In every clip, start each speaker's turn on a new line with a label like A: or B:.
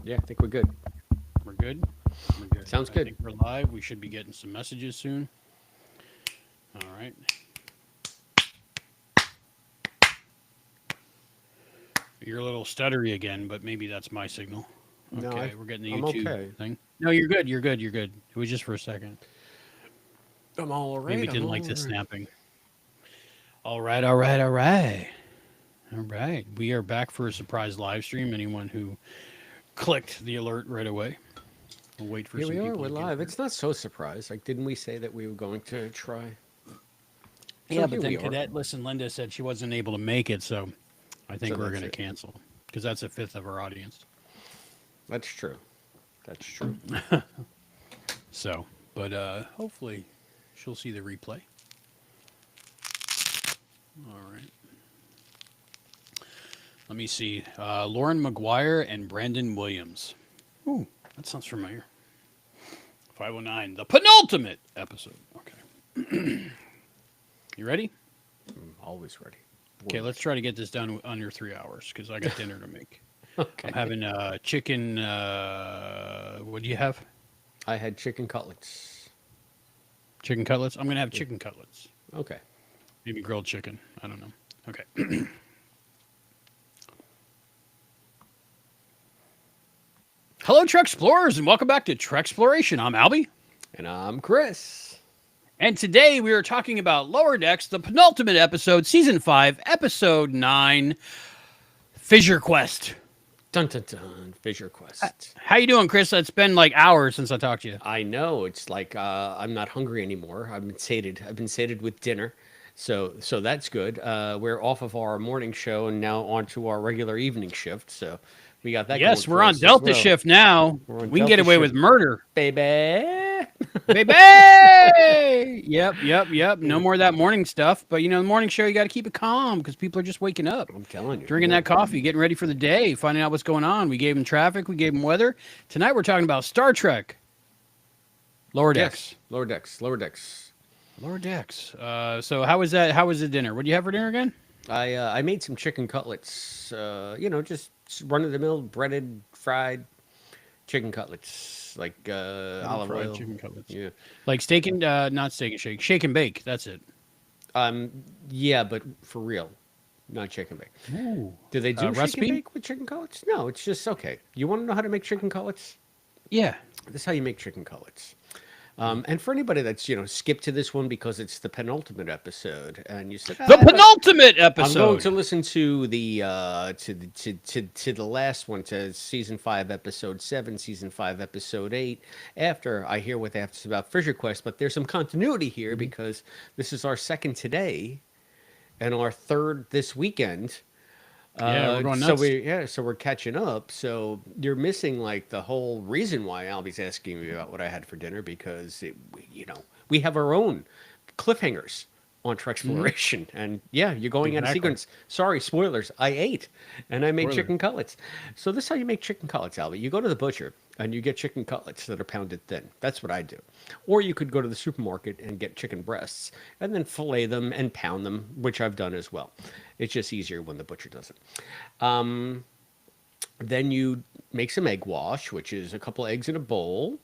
A: Yeah, I think we're good.
B: We're good? We're good.
A: Sounds
B: I
A: good.
B: think we're live. We should be getting some messages soon. All right. You're a little stuttery again, but maybe that's my signal.
A: No,
B: Okay, we're getting the
A: I'm
B: YouTube
A: okay.
B: thing. No, you're good. You're good. You're good. It was just for a second.
A: I'm all
B: Maybe
A: right.
B: it
A: I'm
B: didn't
A: all
B: like the
A: right.
B: snapping. All right. All right. All right. All right. We are back for a surprise live stream. Anyone who clicked the alert right away. We'll wait for
A: Here
B: some
A: we are.
B: people
A: We're
B: to get
A: live.
B: here.
A: It's not so surprised. Like, didn't we say that we were going to try? So
B: Yeah, but
A: here
B: then
A: we are.
B: Cadet Listen Linda said she wasn't able to make it, so I
A: So
B: think we're
A: that's
B: going to
A: it.
B: cancel because that's a fifth of our audience.
A: That's true. That's true.
B: So, but hopefully she'll see the replay. All right. Let me see. Lauren McGuire and Brandon Williams. Ooh, that sounds familiar. 509, the penultimate episode. Okay. You ready?
A: I'm always ready.
B: Okay,
A: Born
B: let's try to get this done under 3 hours because I got dinner to make.
A: ready.
B: I'm
A: Okay.
B: having chicken. What do you have?
A: I had chicken cutlets.
B: Chicken cutlets? I'm going to have
A: Yeah.
B: chicken cutlets.
A: Okay.
B: Maybe grilled chicken. I don't know. Okay. Hello, Trek Explorers, and welcome back to Trek Exploration. I'm Albie.
A: And I'm Chris.
B: And today we are talking about Lower Decks, the penultimate episode, Season 5, Episode 9, Fissure Quest.
A: Dun dun dun. Fissure Quest.
B: How you doing, Chris? It's been like hours since I talked to you.
A: I know. It's like I'm not hungry anymore. I've been sated. I've been sated with dinner. So that's good. We're off of our morning show and now on to our regular evening shift. So we got that going
B: Yes, we're
A: for
B: on
A: us as
B: Delta
A: well.
B: shift now.
A: We're on
B: We can get
A: Delta
B: away with
A: shift,
B: murder.
A: baby.
B: Baby! Yep. No more of that morning stuff. But, the morning show, you got to keep it calm because people are just waking up,
A: I'm telling you.
B: drinking
A: Yeah.
B: that coffee, getting ready for the day, finding out what's going on. We gave them traffic. We gave them weather. Tonight, we're talking about Star Trek. Lower Decks.
A: Yes. Lower decks. Lower decks.
B: Lower Decks. So how was that? How was the dinner? What do you have for dinner again?
A: I made some chicken cutlets. Just run of the mill, breaded, fried chicken cutlets, like olive
B: Fried
A: oil.
B: chicken cutlets.
A: Yeah.
B: Like steak and, not steak and shake, shake and bake. That's it.
A: Um. Yeah, but for real, not chicken bake.
B: Ooh.
A: Do they do chicken
B: Recipe?
A: bake with chicken cutlets? No, it's just okay. You want to know how to make chicken cutlets?
B: Yeah.
A: This is how you make chicken cutlets. And for anybody that's skipped to this one because it's the penultimate episode, and you said,
B: The penultimate
A: I'm going
B: episode.
A: to listen to the to the last one, to season 5, episode 7, season 5, episode 8. After I hear what they have to say about Fissure Quest, but there's some continuity here because this is our second today and our third this weekend.
B: Yeah, we're going nuts.
A: So we're catching up. So you're missing like the whole reason why Albie's asking me about what I had for dinner because we have our own cliffhangers on Trek Exploration, and yeah, you're going out of
B: Exactly.
A: sequence. Sorry, spoilers. I ate, and I made
B: Spoiler.
A: chicken cutlets. So this is how you make chicken cutlets, Albie. You go to the butcher and you get chicken cutlets that are pounded thin. That's what I do. Or you could go to the supermarket and get chicken breasts and then fillet them and pound them, which I've done as well. It's just easier when the butcher does it. Then you make some egg wash, which is a couple eggs in a bowl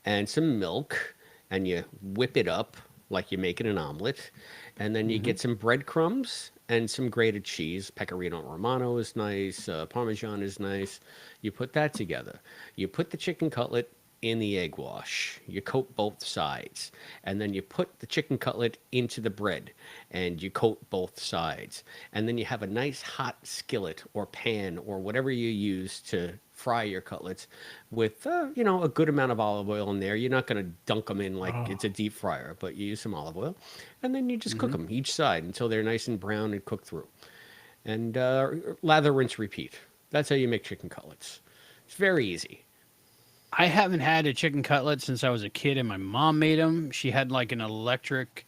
A: and some milk, and you whip it up like you make it an omelet. And then you get some breadcrumbs and some grated cheese. Pecorino Romano is nice. Parmesan is nice. You put that together. You put the chicken cutlet in the egg wash. You coat both sides. And then you put the chicken cutlet into the bread and you coat both sides. And then you have a nice hot skillet or pan or whatever you use to fry your cutlets with, a good amount of olive oil in there. You're not going to dunk them in like it's a deep fryer, but you use some olive oil. And then you just cook them each side until they're nice and brown and cooked through. And lather, rinse, repeat. That's how you make chicken cutlets. It's very easy.
B: I haven't had a chicken cutlet since I was a kid, and my mom made them. She had like an electric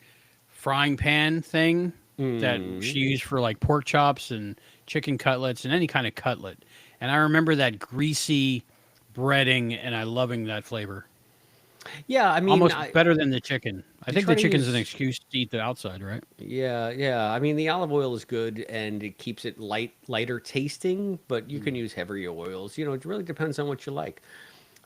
B: frying pan thing that she used for like pork chops and chicken cutlets and any kind of cutlet. And I remember that greasy breading, and I loving that flavor.
A: Yeah, I mean,
B: Almost better than the chicken. I
A: You
B: think
A: try
B: the
A: to
B: chicken's an
A: use
B: excuse to eat the outside, right?
A: Yeah, yeah. I mean, the olive oil is good and it keeps it lighter tasting, but you can use heavier oils. It really depends on what you like.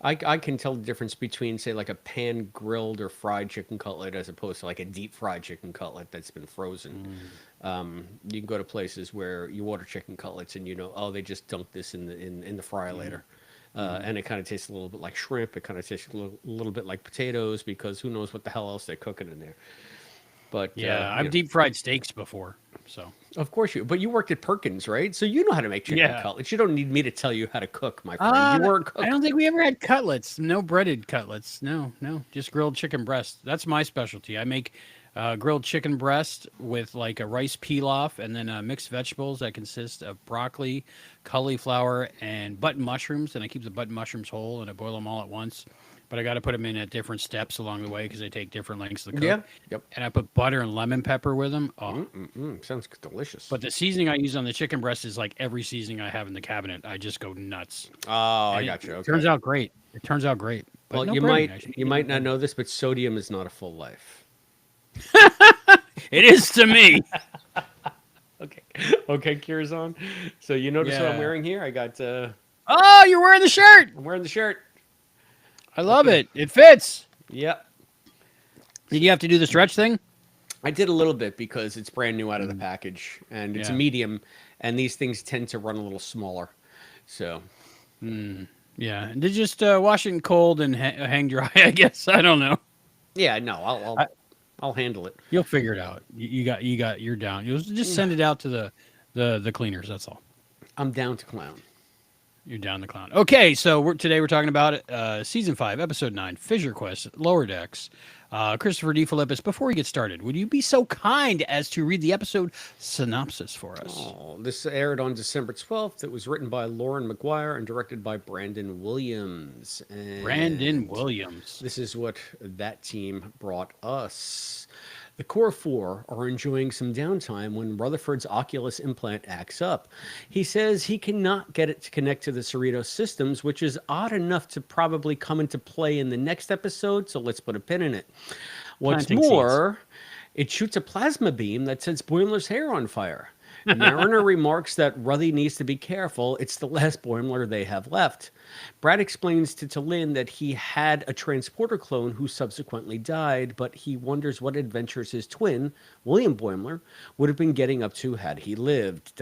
A: I can tell the difference between, say, like a pan grilled or fried chicken cutlet as opposed to like a deep fried chicken cutlet that's been frozen.
B: Mm.
A: You can go to places where you order chicken cutlets and oh, they just dunked this in the fryer
B: Mm-hmm.
A: later.
B: Mm-hmm.
A: And it kind of tastes a little bit like shrimp. It kind of tastes a little bit like potatoes because who knows what the hell else they're cooking in there. But
B: Yeah, I've deep fried steaks before, so
A: of course but you worked at Perkins, right? So you know how to make chicken
B: yeah.
A: cutlets. You don't need me to tell you how to cook, my friend. You were a
B: I
A: cook.
B: don't think we ever had cutlets. No breaded cutlets. No, no, just grilled chicken breast. That's my specialty. I make grilled chicken breast with like a rice pilaf and then mixed vegetables that consist of broccoli, cauliflower, and button mushrooms. And I keep the button mushrooms whole and I boil them all at once. But I got to put them in at different steps along the way because they take different lengths to cook.
A: Yeah. Yep.
B: And I put butter and lemon pepper with them. Oh,
A: Sounds delicious.
B: but the seasoning I use on the chicken breast is like every seasoning I have in the cabinet. I just go nuts.
A: Oh, I
B: And
A: got you.
B: it
A: Okay.
B: turns out great. It turns out great. But
A: Well,
B: no
A: you
B: breading.
A: might
B: I should
A: you
B: eat it
A: might
B: with
A: not
B: breading.
A: know this, but sodium is not a full life.
B: It is to me.
A: Okay. Okay, Curzon. So you notice what I'm
B: Yeah.
A: wearing here?
B: Oh, you're wearing the shirt.
A: I'm wearing the shirt.
B: I love it. It fits.
A: Yep.
B: Did you have to do the stretch thing?
A: I did a little bit because it's brand new out of the package and it's a
B: Yeah.
A: medium and these things tend to run a little smaller. So,
B: Yeah. And did you just wash it in cold and hang dry? I guess. I don't know.
A: yeah, no, I'll
B: I,
A: I'll, I'll handle it.
B: you'll figure it out. You're down. You'll just send it out to the cleaners. That's all.
A: I'm down to clown.
B: You're down the clown. Okay, so today we're talking about season 5, episode 9, Fissure Quest, Lower Decks. Christopher D. Philippus, before we get started, would you be so kind as to read the episode synopsis for us?
A: Oh, this aired on December 12th. It was written by Lauren McGuire and directed by Brandon Williams.
B: Brandon
A: And
B: Williams.
A: this is what that team brought us. The core four are enjoying some downtime when Rutherford's Oculus implant acts up. He says he cannot get it to connect to the Cerritos systems, which is odd enough to probably come into play in the next episode, so let's put a pin in it. What's
B: Planting seeds.
A: more, it shoots a plasma beam that sets Boimler's hair on fire. Mariner remarks that Ruthy needs to be careful. It's the last Boimler they have left. Brad explains to Lynn that he had a transporter clone who subsequently died, but he wonders what adventures his twin, William Boimler, would have been getting up to had he lived. ...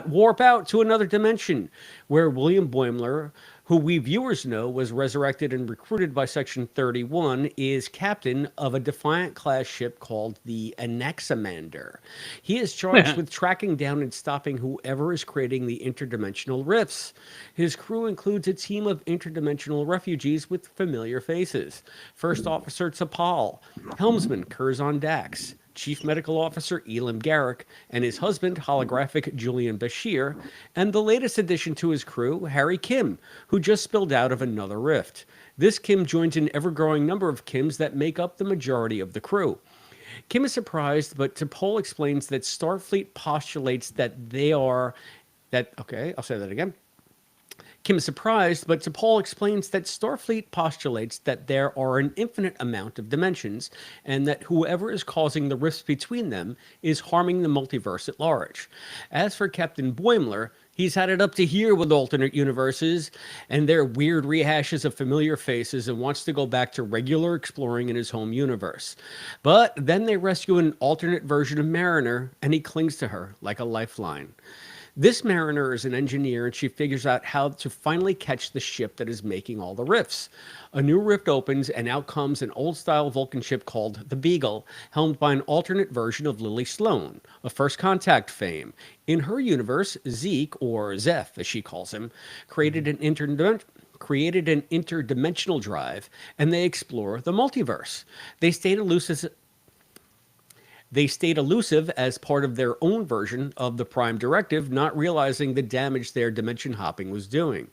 A: Warp out to another dimension where William Boimler, who we viewers know was resurrected and recruited by Section 31, is captain of a Defiant-class ship called the Anaximander. He is charged with tracking down and stopping whoever is creating the interdimensional rifts. His crew includes a team of interdimensional refugees with familiar faces. First Officer T'Pol, Helmsman Curzon Dax, Chief Medical Officer Elam Garak, and his husband, holographic Julian Bashir, and the latest addition to his crew, Harry Kim, who just spilled out of another rift. This Kim joins an ever-growing number of Kims that make up the majority of the crew. Kim is surprised, but T'Pol explains that Starfleet postulates okay, I'll say that again. Kim is surprised, but T'Pol explains that Starfleet postulates that there are an infinite amount of dimensions and that whoever is causing the rifts between them is harming the multiverse at large. As for Captain Boimler, he's had it up to here with alternate universes and their weird rehashes of familiar faces and wants to go back to regular exploring in his home universe. But then they rescue an alternate version of Mariner and he clings to her like a lifeline. This Mariner is an engineer, and she figures out how to finally catch the ship that is making all the rifts. A new rift opens, and out comes an old-style Vulcan ship called the Beagle, helmed by an alternate version of Lily Sloan, of First Contact fame. In her universe, Zeke, or Zeph, as she calls him, created an interdimensional drive, and they explore the multiverse. They stayed elusive as part of their own version of the Prime Directive, not realizing the damage their dimension hopping was doing.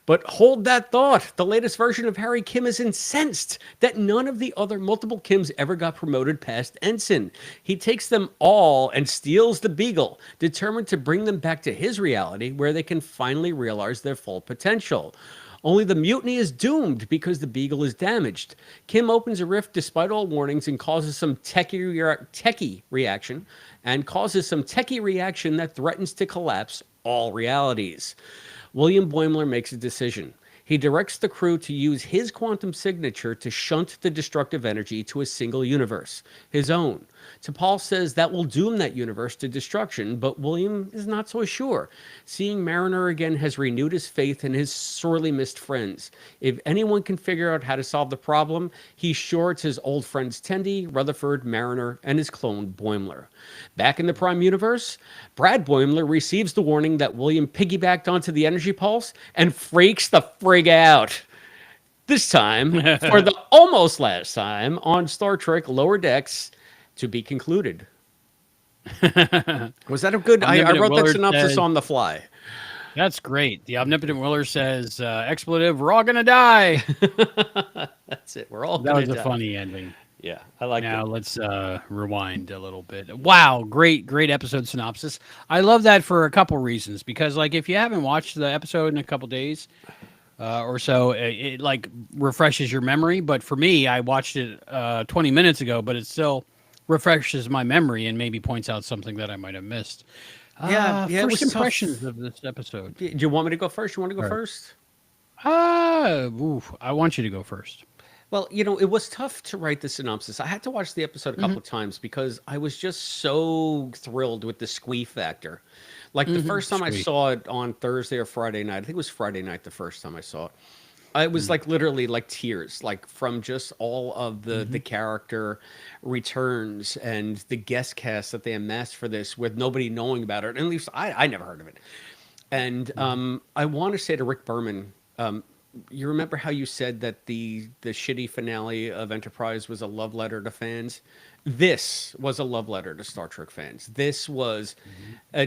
A: But hold that thought. The latest version of Harry Kim is incensed that none of the other multiple Kims ever got promoted past ensign. He takes them all and steals the Beagle, determined to bring them back to his reality where they can finally realize their full potential. Only the mutiny is doomed because the Beagle is damaged. Kim opens a rift despite all warnings and causes some techie reaction that threatens to collapse all realities. William Boimler makes a decision. He directs the crew to use his quantum signature to shunt the destructive energy to a single universe, his own. T'Pol says that will doom that universe to destruction, but William is not so sure. Seeing Mariner again has renewed his faith in his sorely missed friends. If anyone can figure out how to solve the problem, he's sure it's his old friends Tendi, Rutherford, Mariner, and his clone Boimler. Back in the Prime Universe, Brad Boimler receives the warning that William piggybacked onto the energy pulse and freaks the frig out. This time, for the almost last time, on Star Trek Lower Decks, to be concluded. Was that a good? I wrote that synopsis on the fly.
B: That's great. The Omnipotent Willer says, expletive, we're all going to die.
A: That's it. We're all going to die.
B: That was a funny ending.
A: Yeah, I like it.
B: Now let's rewind a little bit. Wow, great episode synopsis. I love that for a couple reasons, because like if you haven't watched the episode in a couple days or so, it like refreshes your memory. But for me, I watched it 20 minutes ago, but it still refreshes my memory and maybe points out something that I might have missed. First impressions of this episode.
A: Do you want me to go first? You want to go first?
B: I want you to go first.
A: Well, it was tough to write the synopsis. I had to watch the episode a couple of times because I was just so thrilled with the squee factor. Like the first time I saw it on Thursday or Friday night, I think it was Friday night the first time I saw it. It was like literally like tears, like from just all of the character returns and the guest cast that they amassed for this with nobody knowing about it. At least I never heard of it. And I want to say to Rick Berman, you remember how you said that the shitty finale of Enterprise was a love letter to fans? This was a love letter to Star Trek fans. This was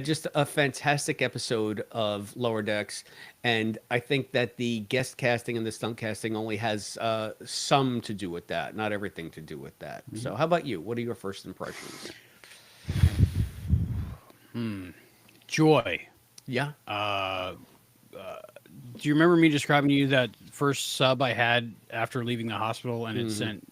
A: just a fantastic episode of Lower Decks, and I think that the guest casting and the stunt casting only has some to do with that, not everything to do with that. So how about you? What are your first impressions?
B: Joy.
A: Yeah.
B: Do you remember me describing to you that first sub I had after leaving the hospital, and it sent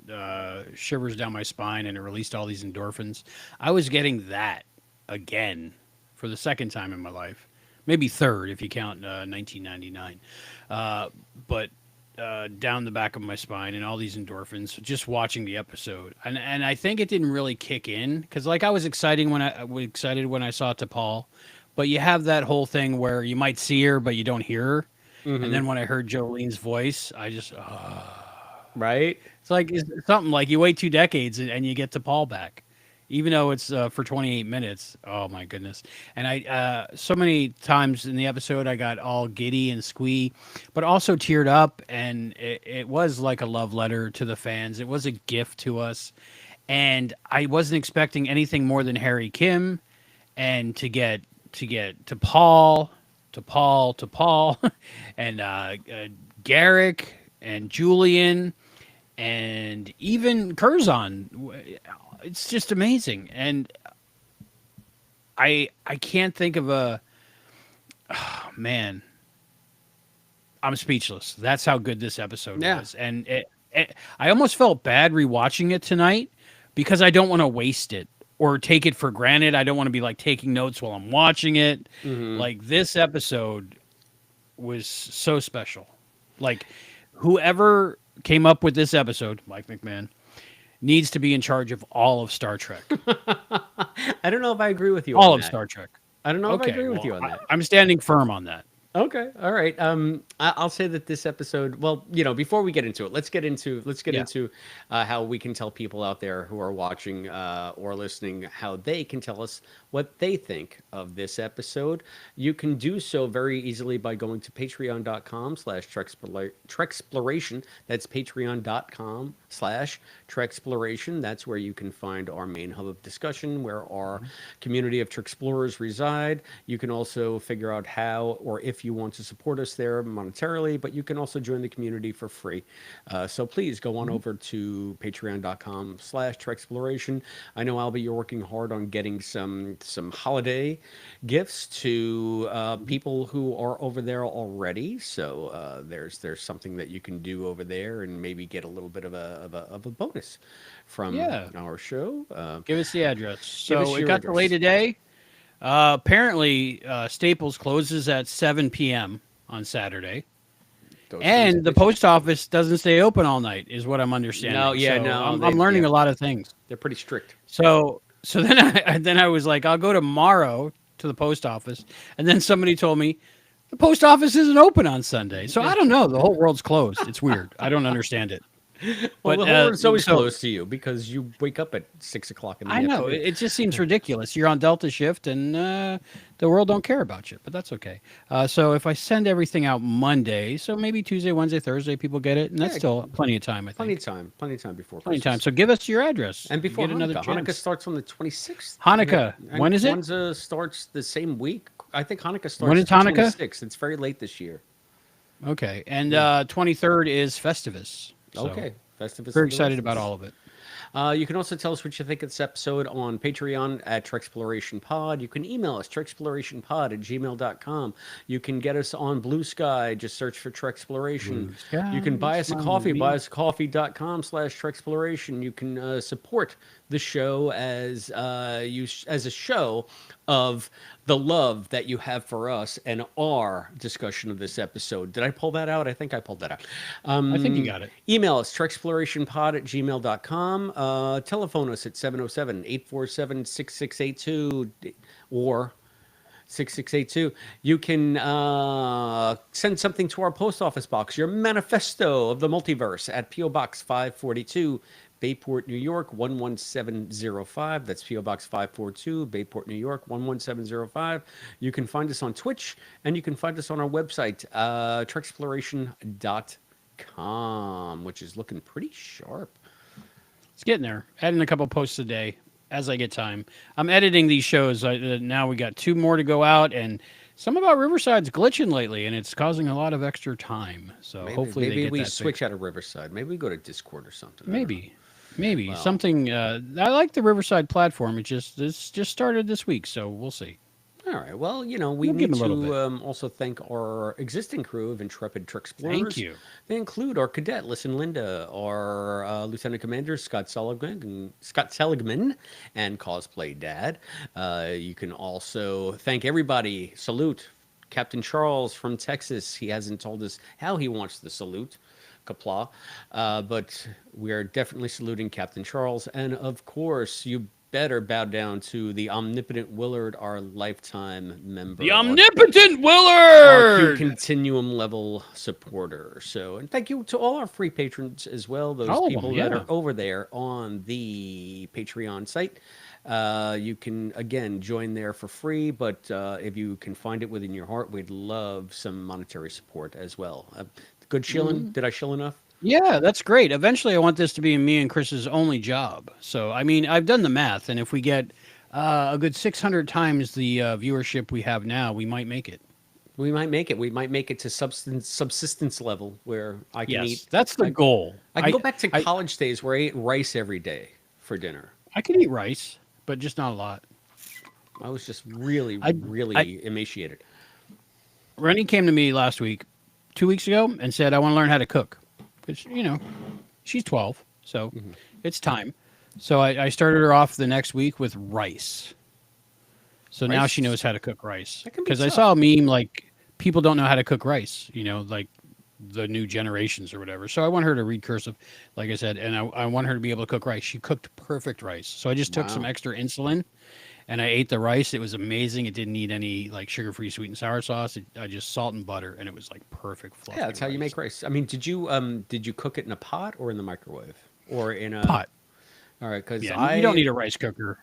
B: shivers down my spine and it released all these endorphins? I was getting that again for the second time in my life, maybe third if you count 1999. But down the back of my spine and all these endorphins just watching the episode, and I think it didn't really kick in because like I was excited when I saw T'Pol. But you have that whole thing where you might see her, but you don't hear her. And then when I heard Jolene's voice, I just,
A: right?
B: It's like it's something like you wait 2 decades and you get T'Pol back, even though it's for 28 minutes. Oh my goodness! And I so many times in the episode I got all giddy and squee, but also teared up, and it was like a love letter to the fans. It was a gift to us, and I wasn't expecting anything more than Harry Kim, and to get to Paul, and Garak and Julian and even Curzon. It's just amazing. And I can't think of man. I'm speechless. That's how good this episode was. And I almost felt bad rewatching it tonight because I don't want to waste it or take it for granted. I don't want to be like taking notes while I'm watching it. Like this episode was so special. Like whoever came up with this episode, Mike McMahon, needs to be in charge of all of Star Trek.
A: I don't know if I agree with you
B: all
A: on
B: of
A: that.
B: Star Trek.
A: I don't know if I agree with you on that.
B: I'm standing firm on that.
A: Okay, all right. I'll say that this episode. Well, before we get into it, let's get into how we can tell people out there who are watching or listening how they can tell us what they think of this episode. You can do so very easily by going to patreon.com/Trexploration. That's patreon.com/Trexploration. That's where you can find our main hub of discussion, where our community of Trexplorers reside. You can also figure out how, or if if you want to support us there monetarily, but you can also join the community for free. So please go on over to patreon.com/Trexploration. I know, Albie, you're working hard on getting some holiday gifts to people who are over there already. So there's something that you can do over there and maybe get a little bit of a bonus from
B: Yeah.
A: our show.
B: Give us the address.
A: Give us
B: So it
A: your
B: got delayed
A: address.
B: today. Apparently, Staples closes at 7 p.m. on Saturday.
A: Those sons of
B: And the
A: bitches.
B: post office doesn't stay open all night, is what I'm understanding.
A: No, yeah,
B: So
A: no,
B: I'm learning
A: yeah,
B: a lot of things.
A: they're pretty strict.
B: So then I was like, I'll go tomorrow to the post office, and then somebody told me the post office isn't open on Sunday. So I don't know. The whole world's closed. It's weird. I don't understand it.
A: Well,
B: But
A: the whole world's always
B: so
A: closed to you because you wake up at 6 o'clock in the
B: I know
A: afternoon.
B: it just seems ridiculous. You're on Delta shift, and the world don't care about you. But that's okay. So if I send everything out Monday, so maybe Tuesday, Wednesday, Thursday, people get it, and that's
A: Yeah,
B: still plenty of time. I
A: plenty
B: think
A: of time, plenty of time before
B: plenty of time.
A: Christmas.
B: So give us your address.
A: And
B: You
A: before
B: get another
A: Hanukkah. Hanukkah
B: chance.
A: starts on the 26th.
B: Hanukkah.
A: And
B: When is it?
A: Kwanzaa starts the same week. I think Hanukkah starts
B: When is
A: the
B: Hanukkah?
A: 26th. It's very late this year.
B: Okay, and 23rd is Festivus. So
A: Okay. Festivus
B: very
A: of the
B: excited
A: West.
B: about all of it.
A: You can also tell us what you think of this episode on Patreon at Trexploration Pod. You can email us, trexplorationpod@gmail.com. You can get us on Blue Sky. Just search for Trexploration.
B: Blue Sky,
A: You can buy us a
B: smile
A: coffee,
B: at me.
A: buyusacoffee.com/Trexploration. You can support the show as as a show of the love that you have for us and our discussion of this episode. Did I pull that out? I think I pulled that out.
B: I think you got it.
A: Email us, trexplorationpod@gmail.com. Telephone us at 707-847-6682 or 6682. You can send something to our post office box, your manifesto of the multiverse at P.O. Box 542, Bayport, New York 11705. That's P.O. Box 542, Bayport, New York 11705. You can find us on Twitch, and you can find us on our website, trexploration.com, which is looking pretty sharp.
B: It's getting there. Adding a couple posts a day as I get time. I'm editing these shows. Now we got 2 more to go out, and some about Riverside's glitching lately, and it's causing a lot of extra time. So hopefully
A: Maybe
B: they get
A: we
B: that
A: switch
B: fixed.
A: out of Riverside. Maybe we go to Discord or something. I don't know.
B: Maybe something. I like the Riverside platform. It's just started this week, so we'll see.
A: All right. Well, we
B: We'll give
A: need
B: them a little
A: to also thank our existing crew of intrepid Trexplorers.
B: Thank you.
A: They include our cadet, Listen Linda, our Lieutenant Commander, Scott Seligman, and Cosplay Dad. You can also thank everybody. Salute Captain Charles from Texas. He hasn't told us how he wants the salute. Kapla. But we are definitely saluting Captain Charles. And of course, you better bow down to the omnipotent Willard, our lifetime member.
B: The omnipotent
A: Our Q
B: Willard.
A: Continuum level supporter. So, and thank you to all our free patrons as well. Those
B: All of
A: people
B: them,
A: that
B: yeah.
A: are over there on the Patreon site. You can, again, join there for free, but if you can find it within your heart, we'd love some monetary support as well. Good shilling? Did I shill enough?
B: Yeah, that's great. Eventually, I want this to be me and Chris's only job. So, I mean, I've done the math, and if we get a good 600 times the viewership we have now, we might make it.
A: We might make it. We might make it to subsistence level where I can
B: Yes,
A: eat.
B: that's the goal.
A: I can go back to
B: I,
A: college days where I ate rice every day for dinner.
B: I can eat rice, but just not a lot.
A: I was just really,
B: I-
A: really emaciated.
B: Rennie came to me last week, 2 weeks ago, and said, I want to learn how to cook. Because, she's 12, so it's time. So I started her off the next week with rice. So now she
A: Rice?
B: knows how to cook rice.
A: That can be
B: Because I
A: tough.
B: saw a meme like people don't know how to cook rice, like the new generations or whatever. So I want her to read cursive, like I said, and I want her to be able to cook rice. She cooked perfect rice. So I just took some
A: Wow.
B: extra insulin and I ate the rice. It was amazing. It didn't need any like sugar-free sweet and sour sauce. I just salt and butter, and it was like perfect fluffy.
A: Yeah, that's how you make rice. I mean, did you cook it in a pot or in the microwave or in a
B: pot.
A: All right, because
B: Yeah, you don't need a rice cooker.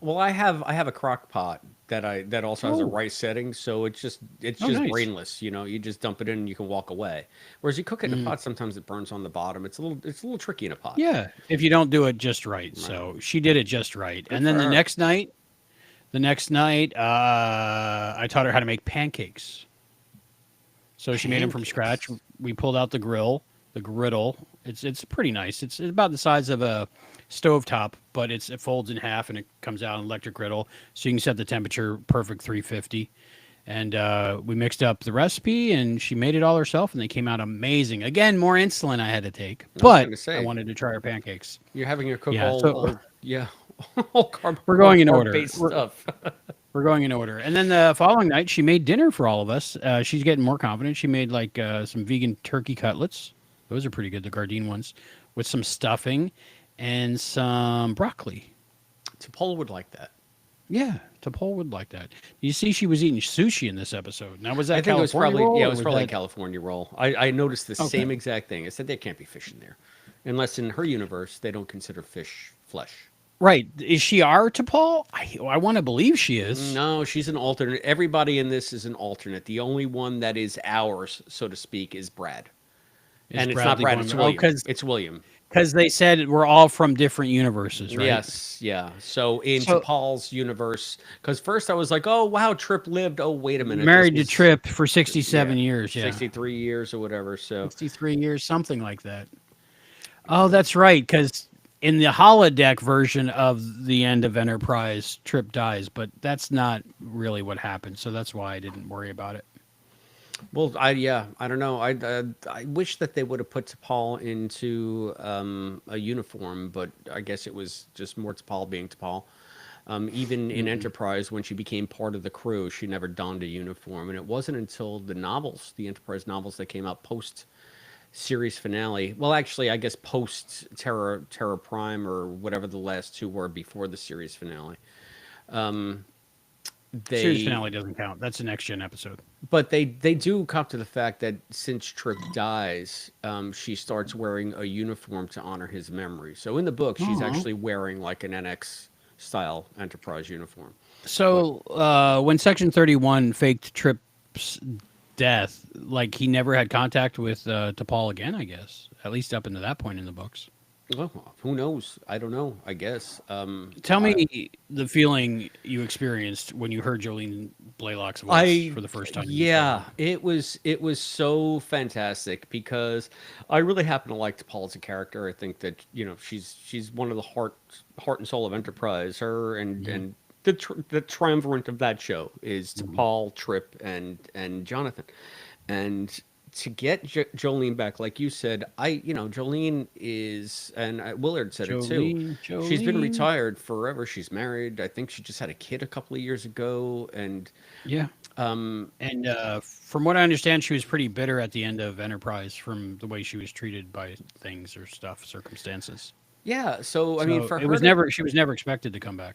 A: Well, I have a crock pot that also has a
B: Oh.
A: rice setting, so it's just
B: Oh, nice.
A: brainless. You just dump it in and you can walk away. Whereas you cook it in a pot, sometimes it burns on the bottom. It's a little tricky in a pot.
B: Yeah, if you don't do it just right. So she did it just right. And then
A: for
B: the
A: her.
B: next night, I taught her how to make pancakes. So she made them from scratch.
A: Pancakes.
B: We pulled out the griddle. It's pretty nice. It's about the size of a stovetop, but it folds in half and it comes out an electric griddle, so you can set the temperature perfect 350. And we mixed up the recipe, and she made it all herself, and they came out amazing. Again, more insulin I had to take,
A: I was
B: but
A: going to
B: I
A: say,
B: wanted to try her pancakes.
A: you're having her cook
B: Yeah, so
A: yeah, all
B: we're going in order.
A: carb-based stuff.
B: We're going in order. And then the following night, she made dinner for all of us. She's getting more confident. She made like some vegan turkey cutlets. Those are pretty good, the Gardein ones, with some stuffing and some broccoli.
A: T'Pol would like that.
B: Yeah, T'Pol would like that. You see, she was eating sushi in this episode. Now, was
A: I
B: that
A: think it was
B: California
A: probably
B: roll?
A: yeah, it
B: Or
A: was probably a
B: that...
A: California roll. I noticed the
B: Okay.
A: same exact thing. I said there can't be fish in there, unless in her universe they don't consider fish flesh.
B: Right. Is she our T'Pol? I want to believe she is.
A: No, she's an alternate. Everybody in this is an alternate. The only one that is ours, so to speak, is Brad.
B: Is
A: And it's not
B: Bradley
A: Brad,
B: going?
A: it's
B: Oh,
A: William. It's William.
B: because they said we're all from different universes, right?
A: Yes, yeah. So into
B: So
A: Paul's universe, because first I was like, oh wow, Trip lived. Oh wait a minute, this
B: married to
A: was
B: Trip for
A: yeah,
B: 67 years. Yeah.
A: 63 years or whatever. So
B: 63 years, something like that. Oh, that's right. Because in the holodeck version of the end of Enterprise, Trip dies, but that's not really what happened. So that's why I didn't worry about it.
A: well, I don't know. I wish that they would have put T'Pol into a uniform, but I guess it was just more T'Pol being T'Pol. Even in
B: Mm-mm.
A: Enterprise, when she became part of the crew, she never donned a uniform, and it wasn't until the novels, the Enterprise novels, that came out post series finale. Well, actually, I guess post Terra Prime or whatever the last two were before the series finale.
B: Series
A: They
B: finale doesn't count. That's a next gen episode.
A: But they do come to the fact that since Trip dies, she starts wearing a uniform to honor his memory. So in the book, she's
B: Oh.
A: actually wearing like an NX style Enterprise uniform. What?
B: So when Section 31 faked Trip's death, like he never had contact with T'Pol again, I guess. At least up into that point in the books.
A: Well, who knows? I don't know. I guess.
B: Tell me the feeling you experienced when you heard Jolene Blaylock's voice
A: I
B: for the first time in the show.
A: yeah, it was so fantastic because I really happen to like Paul as a character. I think that she's one of the heart and soul of Enterprise. Her
B: Hmm.
A: and the triumvirate of that show is to
B: Hmm.
A: Paul, Trip, and Jonathan, and to get Jolene back, like you said, Jolene is, and Willard said it too.
B: Jolene,
A: She's been
B: Jolene.
A: retired forever. She's married. I think she just had a kid a couple of years ago, and
B: Yeah. And from what I understand, she was pretty bitter at the end of Enterprise from the way she was treated by things or stuff, circumstances.
A: yeah. So I mean,
B: So
A: for
B: it
A: her
B: was
A: to
B: never, she was never expected to come back.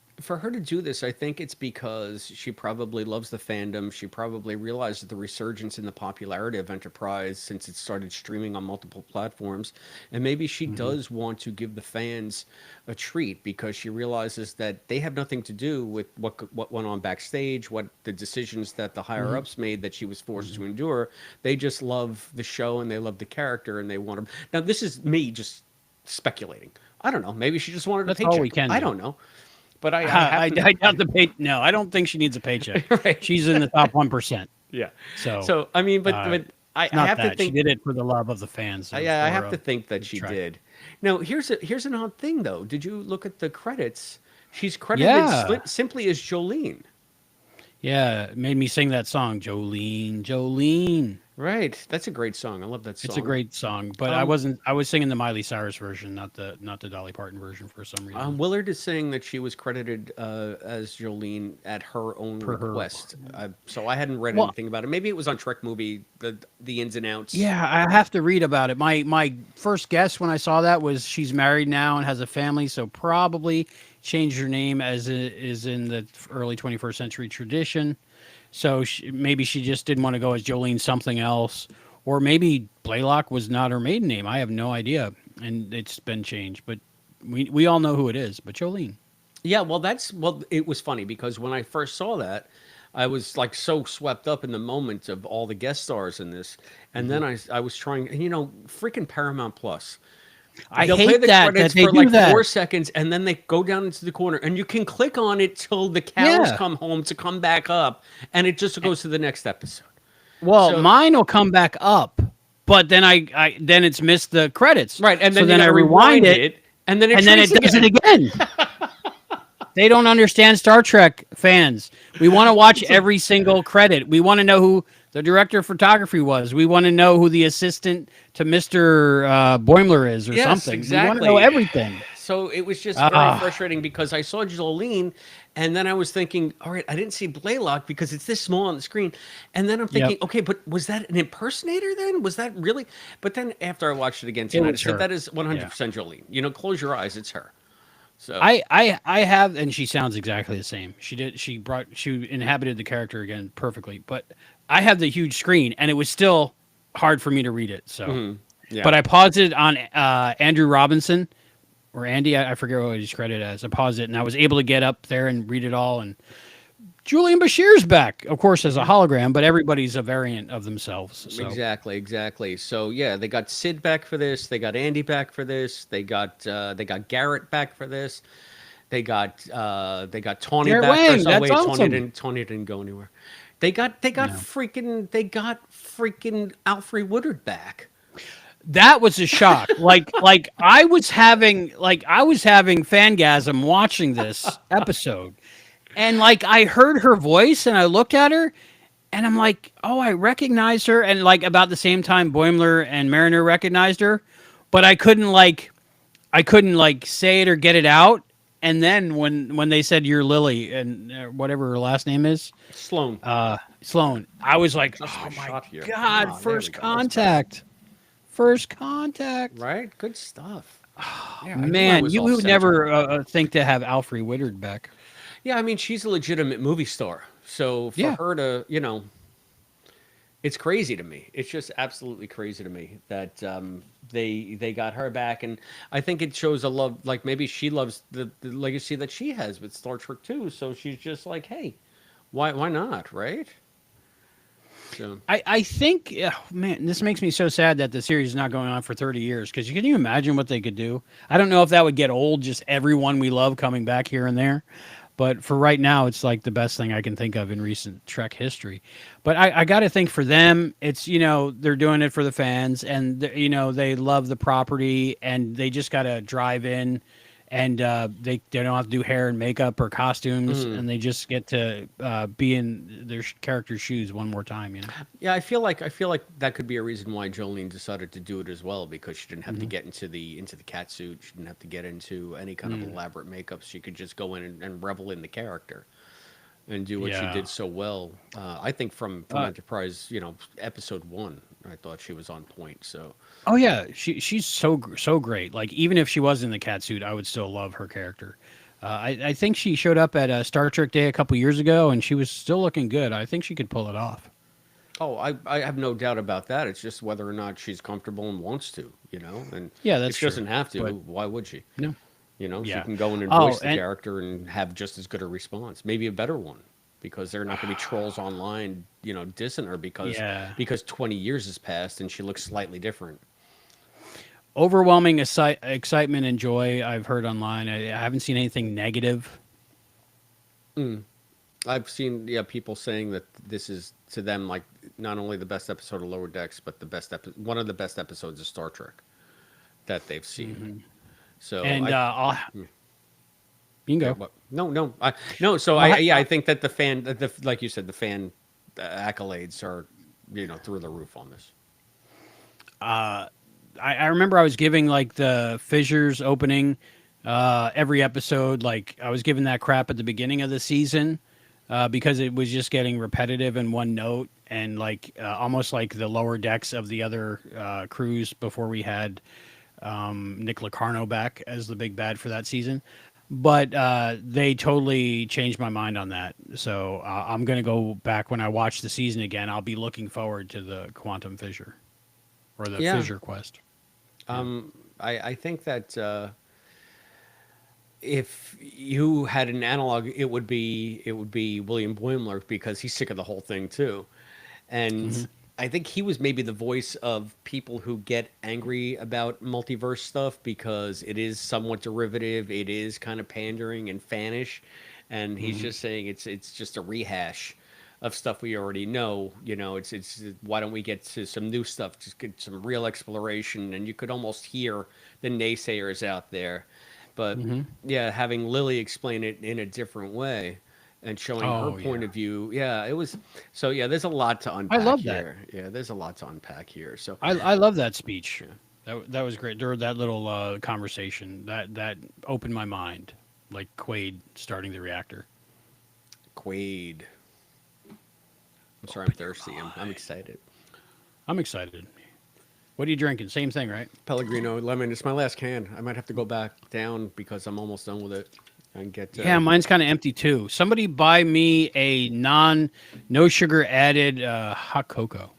A: do this, I think it's because she probably loves the fandom. She probably realizes the resurgence in the popularity of Enterprise since it started streaming on multiple platforms. And maybe she
B: Hmm.
A: does want to give the fans a treat because she realizes that they have nothing to do with what went on backstage, what the decisions that the higher
B: Hmm.
A: ups made that she was forced
B: Hmm.
A: to endure. They just love the show and they love the character and they want to. Now, this is me just speculating. I don't know. Maybe she just wanted a
B: That's all we
A: paycheck.
B: can
A: I
B: do.
A: don't know. But I have to.
B: I doubt the pay. No, I don't think she needs a paycheck.
A: Right.
B: She's in the top 1%.
A: Yeah.
B: So
A: So I mean,
B: uh,
A: but I,
B: it's
A: I
B: not
A: have to
B: that. She
A: think.
B: did it for the love of the fans
A: Yeah, I
B: or
A: have to think that
B: the
A: she
B: track.
A: did. Now here's an odd thing though. Did you look at the credits? She's credited
B: Yeah.
A: simply as Jolene.
B: Yeah. It made me sing that song, Jolene, Jolene.
A: Right. That's a great song. I love that
B: It's a
A: song.
B: great song, but I
A: Um,
B: wasn't. I was singing the Miley Cyrus version, not the Dolly Parton version for some reason.
A: Willard is saying that she was credited as Jolene at her own
B: Per her.
A: request. So I hadn't read
B: Well,
A: anything about it. Maybe it was on Trek Movie, the ins and outs.
B: yeah, I have to read about it. My first guess when I saw that was she's married now and has a family, so probably changed her name as it is in the early 21st century tradition. So maybe she just didn't want to go as Jolene something else, or maybe Blaylock was not her maiden name. I have no idea, and it's been changed. But we all know who it is. But Jolene.
A: Yeah, it was funny because when I first saw that, I was like so swept up in the moment of all the guest stars in this, and
B: Hmm.
A: then I was trying, freaking Paramount Plus.
B: I
A: They'll play
B: hate
A: the
B: that
A: credits
B: they
A: for
B: do
A: like
B: that.
A: 4 seconds, and then they go down into the corner, and you can click on it till the cows
B: Yeah.
A: come home to come back up, and it just goes to the next episode.
B: Well,
A: So
B: mine will come back up, but then I then it's missed the credits.
A: right, and
B: So
A: then you
B: then
A: got
B: I
A: to
B: rewind
A: rewind
B: it,
A: it, and then it
B: and then
A: shrinks
B: it does it
A: again.
B: again. They don't understand Star Trek fans. We want to watch
A: So
B: every single credit. We want to know who the director of photography was. We want to know who the assistant to Mr. Boimler is or
A: yes,
B: something. We want to know
A: exactly.
B: everything.
A: So it was just very
B: Ah,
A: frustrating because I saw Jolene, and then I was thinking, all right, I didn't see Blaylock because it's this small on the screen, and then I'm
B: yep.
A: thinking, okay, but was that an impersonator then? Was that really? But then after I watched it again
B: It
A: tonight, I
B: was
A: said
B: her.
A: that is
B: Yeah.
A: 100% Jolene. Close your eyes, it's her. So
B: I have, and she sounds exactly the same. She inhabited the character again perfectly. But I have the huge screen, and it was still hard for me to read it. So,
A: yeah.
B: but I paused it on Andrew Robinson or Andy. I forget what he's credited as. I paused it, and I was able to get up there and read it all. And Julian Bashir's back, of course, as a hologram, but everybody's a variant of themselves. So
A: Exactly, exactly. So yeah, they got Sid back for this. They got Andy back for this. They got Garrett back for this. They got Tawny
B: Garrett
A: back for this.
B: Wang,
A: Oh
B: that's
A: wait,
B: awesome.
A: Tawny didn't go anywhere. They got freaking Alfred Woodard back.
B: That was a shock. Like I was having fangasm watching this episode. And like I heard her voice and I looked at her and I'm like, "Oh, I recognize her." And like about the same time Boimler and Mariner recognized her, but I couldn't like say it or get it out. And then when they said you're Lily and whatever her last name is,
A: Sloan.
B: Sloan, I was like,
A: Just
B: "Oh
A: my
B: my
A: shot here.
B: god,
A: Ah, there we
B: first
A: go. That's better.
B: contact." First contact.
A: Right? Good stuff. Yeah, I knew I
B: Man,
A: was
B: you
A: off
B: would
A: center.
B: never think to have Alfred Woodard back.
A: Yeah, I mean she's a legitimate movie star. So for
B: Yeah.
A: her to, it's crazy to me. It's just absolutely crazy to me that they got her back, and I think it shows a love. Like maybe she loves the legacy that she has with Star Trek too. So she's just like, hey, why not, right? So
B: I think, man, this makes me so sad that the series is not going on for 30 years. Because can you imagine what they could do? I don't know if that would get old, just everyone we love coming back here and there. But for right now, it's like the best thing I can think of in recent Trek history. But I got to think for them, it's, they're doing it for the fans and, they love the property and they just got to drive in and they don't have to do hair and makeup or costumes and they just get to be in their character's shoes one more time.
A: yeah, I feel like that could be a reason why Jolene decided to do it as well because she didn't have to get into the cat suit. She didn't have to get into any kind of elaborate makeup. She could just go in and revel in the character and do what she
B: Yeah.
A: did so well. I think from
B: Uh,
A: Enterprise, episode one, I thought she was on point. So
B: oh yeah, she's so great. Like even if she was in the cat suit, I would still love her character. I think she showed up at Star Trek Day a couple years ago, and she was still looking good. I think she could pull it off.
A: oh, I have no doubt about that. It's just whether or not she's comfortable and wants to. And
B: Yeah,
A: if
B: that's
A: she
B: true.
A: doesn't have to,
B: But
A: why would she?
B: no,
A: She
B: yeah.
A: can go in and
B: Oh,
A: voice the
B: and
A: character and have just as good a response, maybe a better one, because they're not going to be trolls online, dissing her
B: yeah,
A: because 20 years has passed and she looks slightly different.
B: overwhelming excitement and joy I've heard online. I haven't seen anything negative.
A: I've seen people saying that this is to them like not only the best episode of Lower Decks, but one of the best episodes of Star Trek that they've seen. So
B: And you can
A: yeah,
B: go.
A: what? No, no, no. So
B: My,
A: I think that like you said, the fan accolades are through the roof on this.
B: I remember I was giving like the Fissures opening every episode. Like I was giving that crap at the beginning of the season because it was just getting repetitive in one note and like almost like the lower decks of the other crews before we had Nick Locarno back as the big bad for that season. But they totally changed my mind on that. So I'm going to go back when I watch the season again. I'll be looking forward to the Quantum Fissure or the
A: Yeah,
B: Fissure Quest. Yeah.
A: I think that if you had an analog, it would be William Boimler because he's sick of the whole thing too, and
B: Hmm.
A: I think he was maybe the voice of people who get angry about multiverse stuff because it is somewhat derivative, it is kind of pandering and fanish, and he's
B: Hmm.
A: just saying it's just a rehash of stuff we already know. It's why don't we get to some new stuff? Just get some real exploration, and you could almost hear the naysayers out there. But
B: Hmm.
A: yeah, having Lily explain it in a different way and showing her
B: Oh
A: point
B: yeah,
A: of view, yeah, it was. So yeah, there's a lot to
B: I
A: unpack
B: love that.
A: here. Yeah, there's a lot to unpack here. So
B: I love that speech.
A: yeah,
B: That was great. During that little conversation, that opened my mind, like Quaid starting the reactor.
A: Quaid. I'm sorry, I'm
B: Open your
A: thirsty. I'm
B: mind.
A: excited.
B: I'm excited. What are you drinking? Same thing, right?
A: Pellegrino lemon. It's my last can. I might have to go back down because I'm almost done with it and get.
B: Yeah, mine's kind of empty too. Somebody buy me a no sugar added hot cocoa